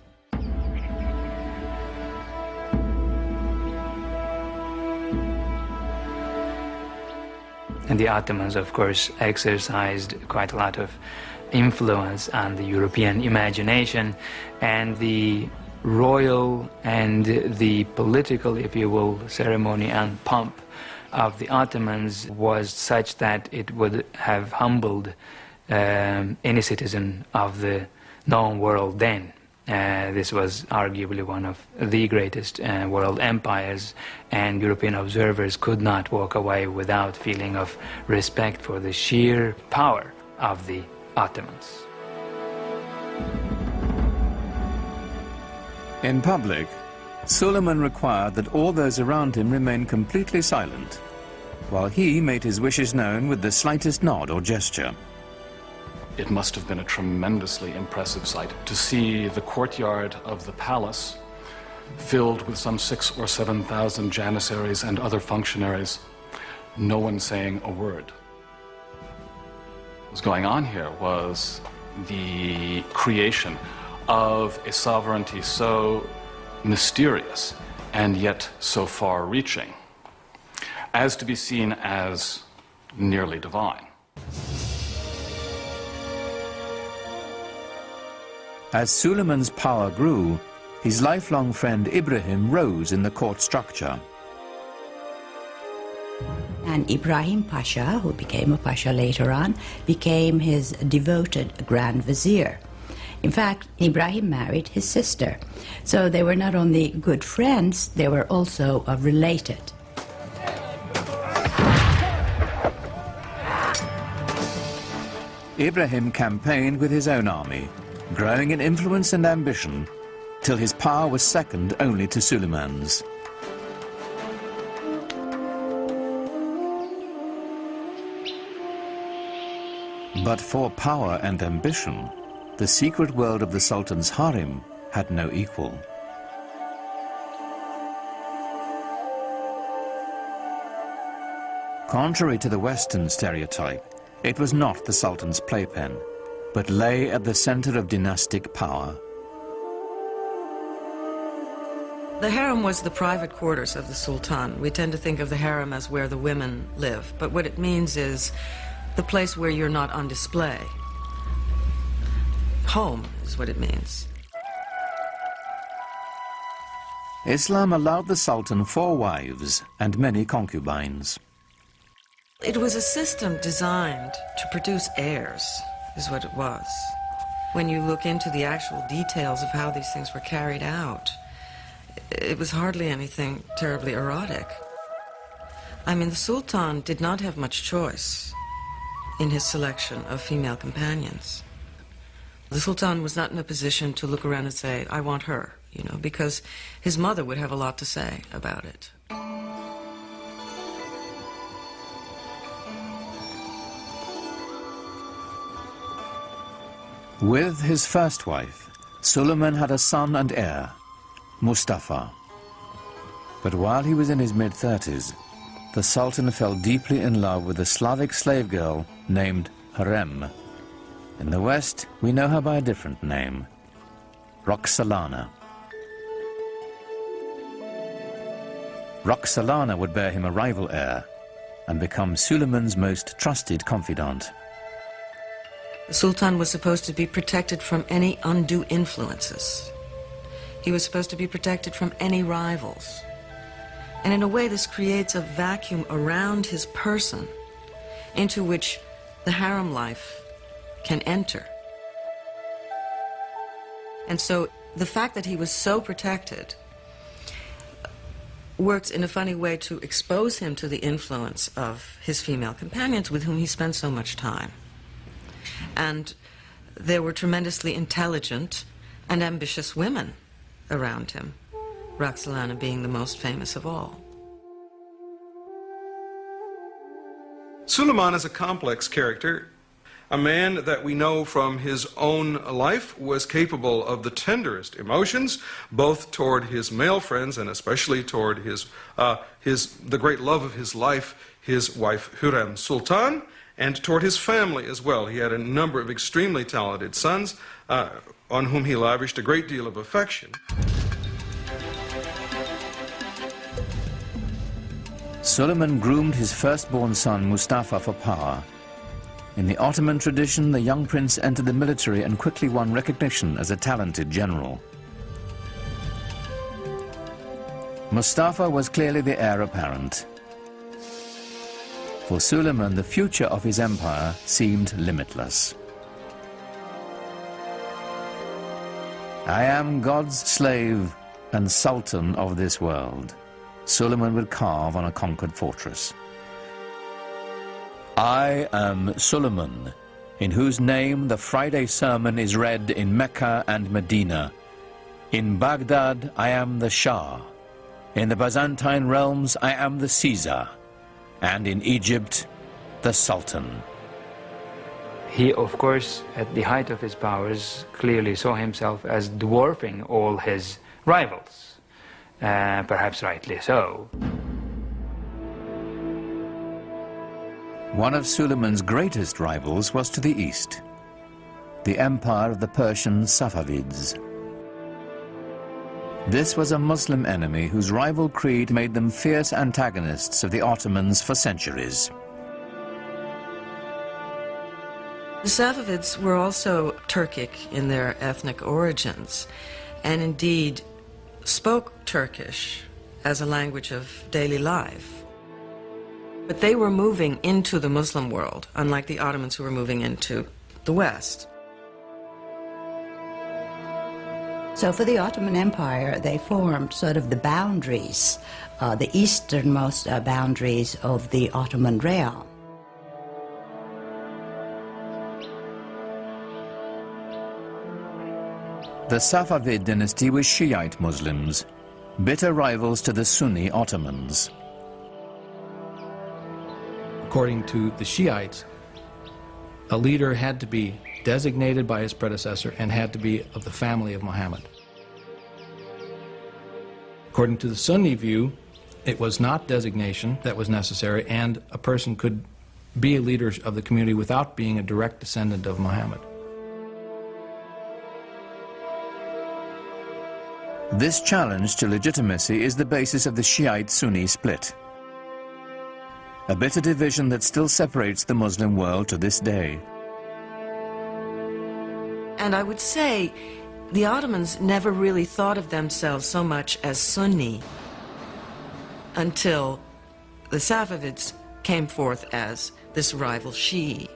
[SPEAKER 9] And the Ottomans, of course, exercised quite a lot of influence on the European imagination, and the royal and the political, if you will, ceremony and pomp of the Ottomans was such that it would have humbled any citizen of the known world then. This was arguably one of the greatest world empires, and European observers could not walk away without feeling of respect for the sheer power of the Ottomans.
[SPEAKER 1] In public, Suleiman required that all those around him remain completely silent, while he made his wishes known with the slightest nod or gesture.
[SPEAKER 14] It must have been a tremendously impressive sight to see the courtyard of the palace filled with some 6,000 or 7,000 janissaries and other functionaries, no one saying a word. What was going on here was the creation of a sovereignty so mysterious and yet so far-reaching as to be seen as nearly divine.
[SPEAKER 1] As Suleiman's power grew, his lifelong friend Ibrahim rose in the court structure.
[SPEAKER 4] And Ibrahim Pasha, who became a Pasha later on, became his devoted Grand Vizier. In fact, Ibrahim married his sister. So they were not only good friends, they were also related.
[SPEAKER 1] Ibrahim campaigned with his own army, growing in influence and ambition, till his power was second only to Suleiman's. But for power and ambition, the secret world of the Sultan's harem had no equal. Contrary to the Western stereotype, it was not the Sultan's playpen, but lay at the center of dynastic power.
[SPEAKER 13] The harem was the private quarters of the Sultan. We tend to think of the harem as where the women live, but what it means is the place where you're not on display. Home is what it means.
[SPEAKER 1] Islam allowed the Sultan 4 wives and many concubines.
[SPEAKER 13] It was a system designed to produce heirs, is what it was. When you look into the actual details of how these things were carried out, it was hardly anything terribly erotic. I mean, the Sultan did not have much choice in his selection of female companions. The Sultan was not in a position to look around and say, I want her, you know, because his mother would have a lot to say about it.
[SPEAKER 1] With his first wife, Suleiman had a son and heir, Mustafa. But while he was in his mid-30s, the Sultan fell deeply in love with a Slavic slave girl named Harem. In the West, we know her by a different name, Roxolana. Roxolana would bear him a rival heir and become Suleiman's most trusted confidant.
[SPEAKER 13] The Sultan was supposed to be protected from any undue influences. He was supposed to be protected from any rivals. And in a way, this creates a vacuum around his person into which the harem life can enter. And so the fact that he was so protected works in a funny way to expose him to the influence of his female companions with whom he spent so much time. And there were tremendously intelligent and ambitious women around him, Roxolana being the most famous of all.
[SPEAKER 6] Suleiman is a complex character, a man that we know from his own life was capable of the tenderest emotions, both toward his male friends and especially toward the great love of his life, his wife Hürrem Sultan, and toward his family as well. He had a number of extremely talented sons on whom he lavished a great deal of affection.
[SPEAKER 1] Suleiman groomed his firstborn son Mustafa for power. In the Ottoman tradition, the young prince entered the military and quickly won recognition as a talented general. Mustafa was clearly the heir apparent. For Suleiman, the future of his empire seemed limitless. I am God's slave and sultan of this world, Suleiman would carve on a conquered fortress. I am Suleiman, in whose name the Friday sermon is read in Mecca and Medina. In Baghdad, I am the Shah. In the Byzantine realms, I am the Caesar. And in Egypt, the Sultan.
[SPEAKER 9] He, of course, at the height of his powers, clearly saw himself as dwarfing all his rivals, perhaps rightly so.
[SPEAKER 1] One of Suleiman's greatest rivals was to the east, the empire of the Persian Safavids. This was a Muslim enemy whose rival creed made them fierce antagonists of the Ottomans for centuries.
[SPEAKER 13] The Safavids were also Turkic in their ethnic origins, and indeed spoke Turkish as a language of daily life. But they were moving into the Muslim world, unlike the Ottomans who were moving into the West.
[SPEAKER 4] So for the Ottoman Empire, they formed sort of the boundaries, the easternmost boundaries of the Ottoman realm.
[SPEAKER 1] The Safavid dynasty was Shiite Muslims, bitter rivals to the Sunni Ottomans.
[SPEAKER 5] According to the Shiites, a leader had to be designated by his predecessor and had to be of the family of Muhammad. According to the Sunni view, it was not designation that was necessary, and a person could be a leader of the community without being a direct descendant of Muhammad.
[SPEAKER 1] This challenge to legitimacy is the basis of the Shiite-Sunni split, a bitter division that still separates the Muslim world to this day.
[SPEAKER 13] And I would say the Ottomans never really thought of themselves so much as Sunni until the Safavids came forth as this rival Shi'i.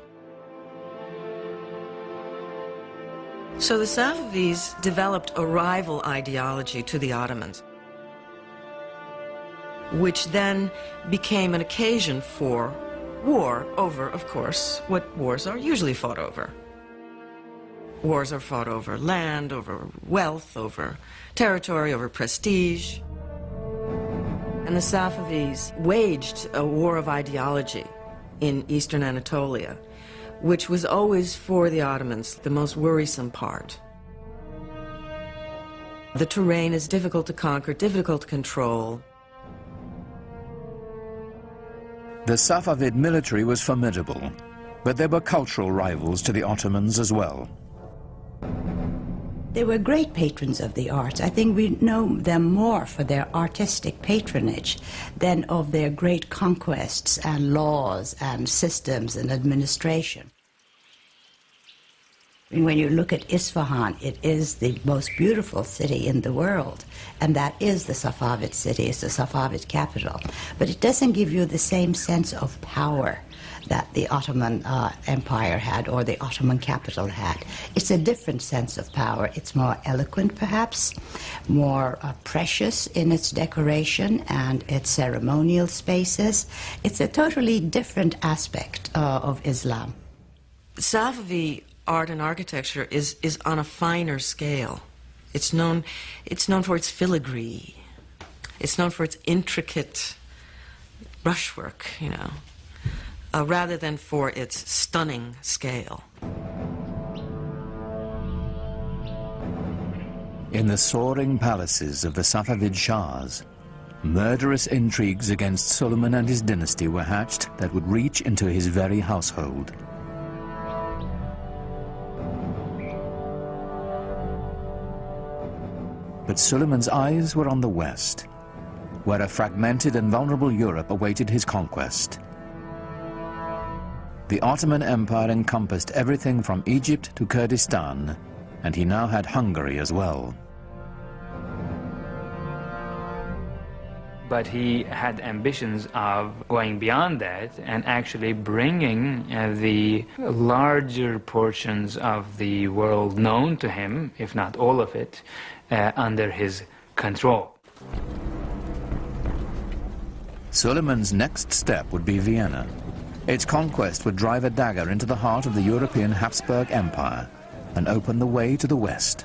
[SPEAKER 13] So the Safavids developed a rival ideology to the Ottomans, which then became an occasion for war over, of course, what wars are usually fought over. Wars are fought over land, over wealth, over territory, over prestige. And the Safavids waged a war of ideology in eastern Anatolia, which was always for the Ottomans the most worrisome part. The terrain is difficult to conquer, difficult to control.
[SPEAKER 1] The Safavid military was formidable, but there were cultural rivals to the Ottomans as well.
[SPEAKER 4] They were great patrons of the arts. I think we know them more for their artistic patronage than of their great conquests and laws and systems and administration. When you look at Isfahan, it is the most beautiful city in the world, and that is the Safavid city, it's the Safavid capital. But it doesn't give you the same sense of power that the Ottoman Empire had or the Ottoman capital had. It's a different sense of power. It's more eloquent, perhaps, more precious in its decoration and its ceremonial spaces. It's a totally different aspect of Islam.
[SPEAKER 13] Safavi art and architecture is on a finer scale. It's known for its filigree. It's known for its intricate brushwork, you know, rather than for its stunning scale.
[SPEAKER 1] In the soaring palaces of the Safavid Shahs, murderous intrigues against Suleiman and his dynasty were hatched that would reach into his very household. But Suleiman's eyes were on the west, where a fragmented and vulnerable Europe awaited his conquest. The Ottoman Empire encompassed everything from Egypt to Kurdistan, and he now had Hungary as well.
[SPEAKER 9] But he had ambitions of going beyond that and actually bringing the larger portions of the world known to him, if not all of it, under his control.
[SPEAKER 1] Suleiman's next step would be Vienna. Its conquest would drive a dagger into the heart of the European Habsburg Empire and open the way to the West.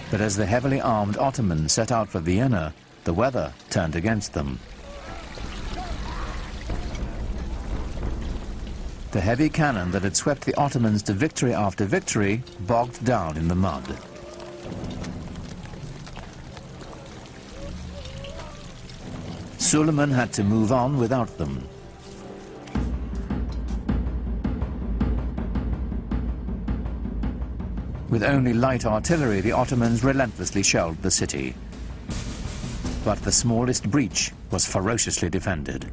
[SPEAKER 1] But as the heavily armed Ottomans set out for Vienna, the weather turned against them. The heavy cannon that had swept the Ottomans to victory after victory bogged down in the mud. Suleiman had to move on without them. With only light artillery, the Ottomans relentlessly shelled the city. But the smallest breach was ferociously defended.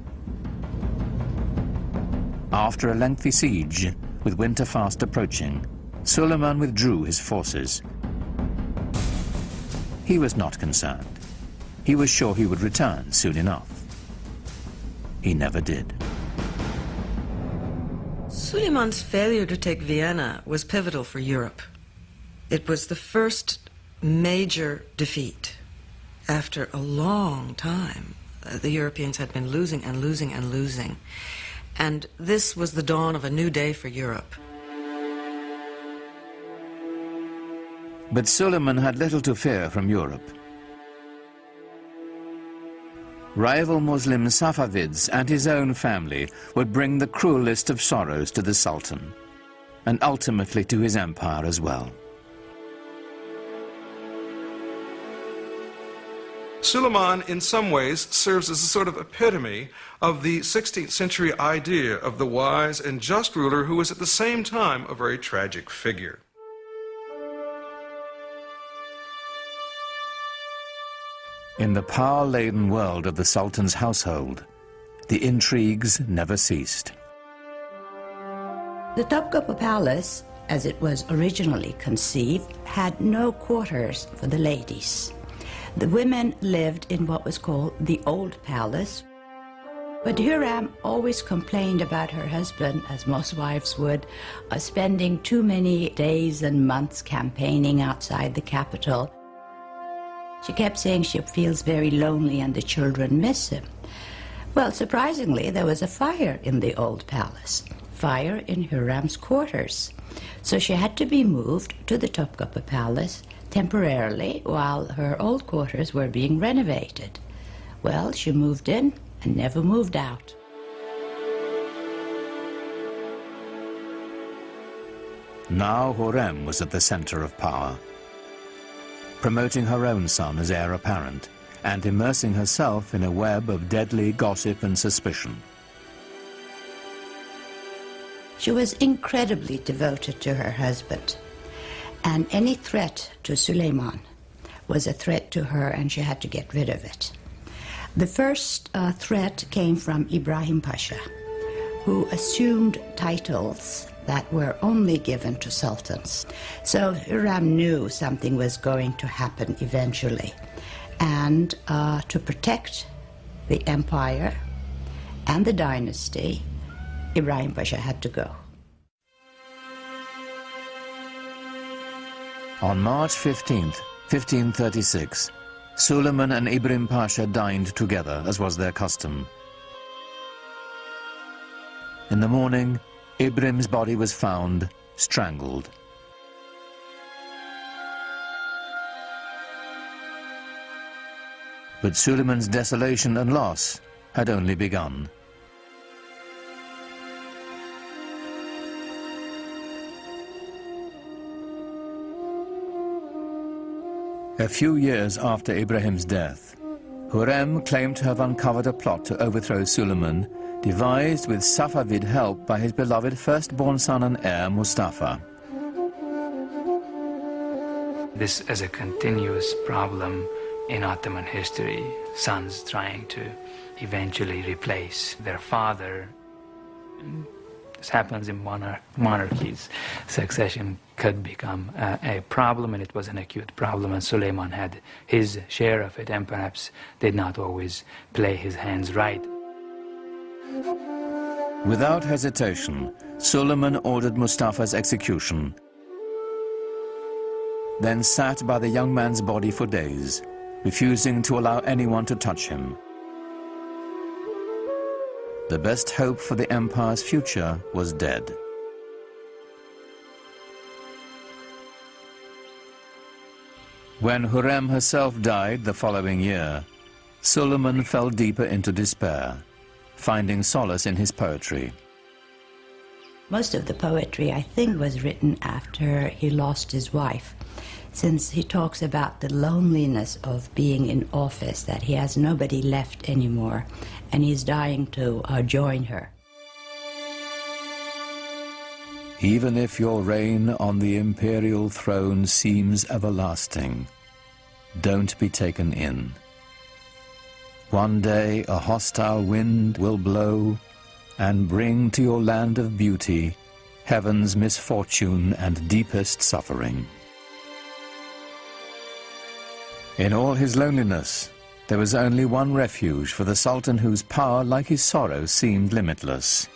[SPEAKER 1] After a lengthy siege, with winter fast approaching, Suleiman withdrew his forces. He was not concerned. He was sure he would return soon enough. He never did.
[SPEAKER 13] Suleiman's failure to take Vienna was pivotal for Europe. It was the first major defeat after a long time. The Europeans had been losing and losing and losing. And this was the dawn of a new day for Europe.
[SPEAKER 1] But Suleiman had little to fear from Europe. Rival Muslim Safavids and his own family would bring the cruelest of sorrows to the Sultan, and ultimately to his empire as well.
[SPEAKER 6] Suleiman, in some ways, serves as a sort of epitome of the 16th century idea of the wise and just ruler who was at the same time a very tragic figure.
[SPEAKER 1] In the power-laden world of the Sultan's household, the intrigues never ceased.
[SPEAKER 4] The Topkapi Palace, as it was originally conceived, had no quarters for the ladies. The women lived in what was called the Old Palace. But Hürrem always complained about her husband, as most wives would, spending too many days and months campaigning outside the capital. She kept saying she feels very lonely and the children miss him. Well, surprisingly, there was a fire in the Old Palace, fire in Hürrem's quarters. So she had to be moved to the Topkapi Palace temporarily while her old quarters were being renovated. Well, she moved in and never moved out.
[SPEAKER 1] Now Hürrem was at the center of power, promoting her own son as heir apparent and immersing herself in a web of deadly gossip and suspicion.
[SPEAKER 4] She was incredibly devoted to her husband, and any threat to Suleiman was a threat to her, and she had to get rid of it. The first threat came from Ibrahim Pasha, who assumed titles that were only given to sultans. So Hürrem knew something was going to happen eventually, and to protect the empire and the dynasty, Ibrahim Pasha had to go.
[SPEAKER 1] On March 15th, 1536, Suleiman and Ibrahim Pasha dined together, as was their custom. In the morning, Ibrahim's body was found strangled. But Suleiman's desolation and loss had only begun. A few years after Ibrahim's death, Hürrem claimed to have uncovered a plot to overthrow Suleiman, devised with Safavid help by his beloved firstborn son and heir, Mustafa.
[SPEAKER 9] This is a continuous problem in Ottoman history, sons trying to eventually replace their father. This happens in monarchies. Succession could become a problem, and it was an acute problem, and Suleiman had his share of it, and perhaps did not always play his hands right.
[SPEAKER 1] Without hesitation, Suleiman ordered Mustafa's execution, then sat by the young man's body for days, refusing to allow anyone to touch him. The best hope for the empire's future was dead. When Hurrem herself died the following year, Suleiman fell deeper into despair, finding solace in his poetry.
[SPEAKER 4] Most of the poetry, I think, was written after he lost his wife, since he talks about the loneliness of being in office, that he has nobody left anymore, and he's dying to join her.
[SPEAKER 1] Even if your reign on the imperial throne seems everlasting, don't be taken in. One day a hostile wind will blow and bring to your land of beauty heaven's misfortune and deepest suffering. In all his loneliness, there was only one refuge for the Sultan whose power, like his sorrow, seemed limitless.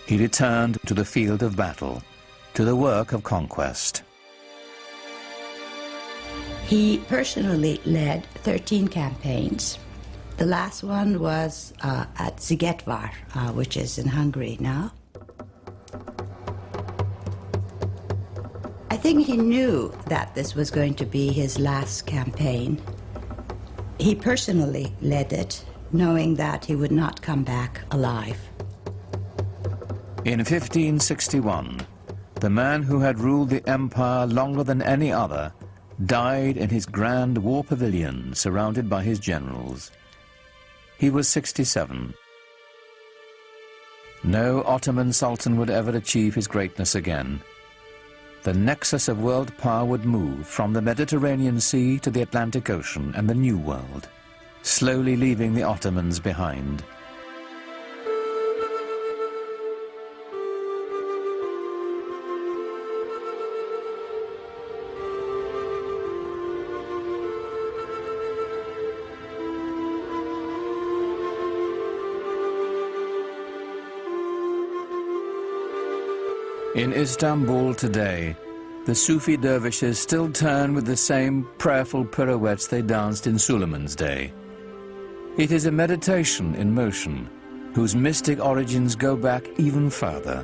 [SPEAKER 1] He returned to the field of battle, to the work of conquest.
[SPEAKER 4] He personally led 13 campaigns. The last one was at Szigetvar, which is in Hungary now. I think he knew that this was going to be his last campaign. He personally led it, knowing that he would not come back alive.
[SPEAKER 1] In 1561, the man who had ruled the empire longer than any other died in his grand war pavilion, surrounded by his generals. He was 67. No Ottoman Sultan would ever achieve his greatness again. The nexus of world power would move from the Mediterranean Sea to the Atlantic Ocean and the New World, slowly leaving the Ottomans behind. In Istanbul today, the Sufi dervishes still turn with the same prayerful pirouettes they danced in Suleiman's day. It is a meditation in motion, whose mystic origins go back even further,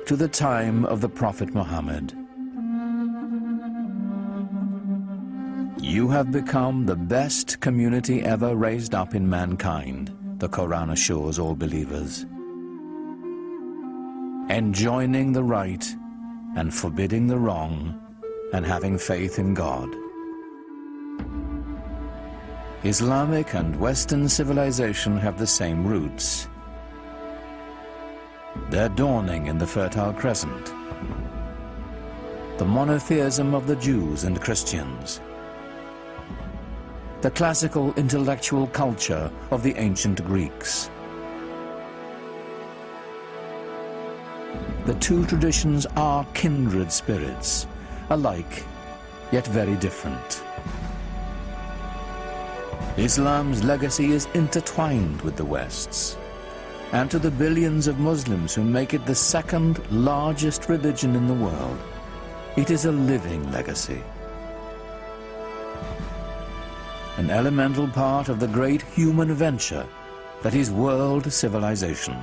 [SPEAKER 1] to the time of the Prophet Muhammad. You have become the best community ever raised up in mankind, the Quran assures all believers. Enjoining the right and forbidding the wrong, and having faith in God. Islamic and Western civilization have the same roots. They're dawning in the Fertile Crescent. The monotheism of the Jews and Christians. The classical intellectual culture of the ancient Greeks. The two traditions are kindred spirits, alike, yet very different. Islam's legacy is intertwined with the West's, and to the billions of Muslims who make it the second largest religion in the world, it is a living legacy. An elemental part of the great human venture that is world civilization.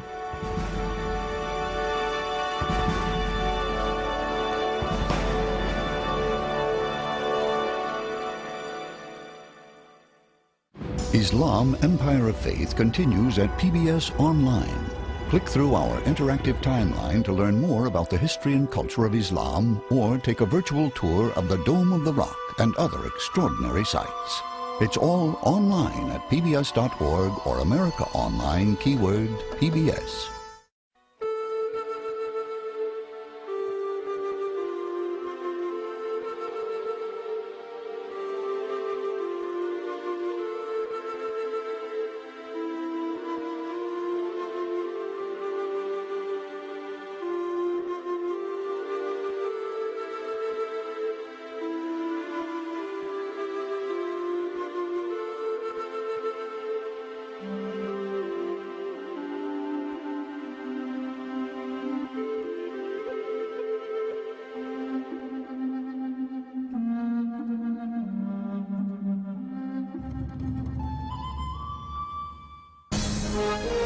[SPEAKER 15] Islam Empire of Faith continues at PBS Online. Click through our interactive timeline to learn more about the history and culture of Islam, or take a virtual tour of the Dome of the Rock and other extraordinary sights. It's all online at pbs.org or America Online, keyword PBS.
[SPEAKER 13] Peace.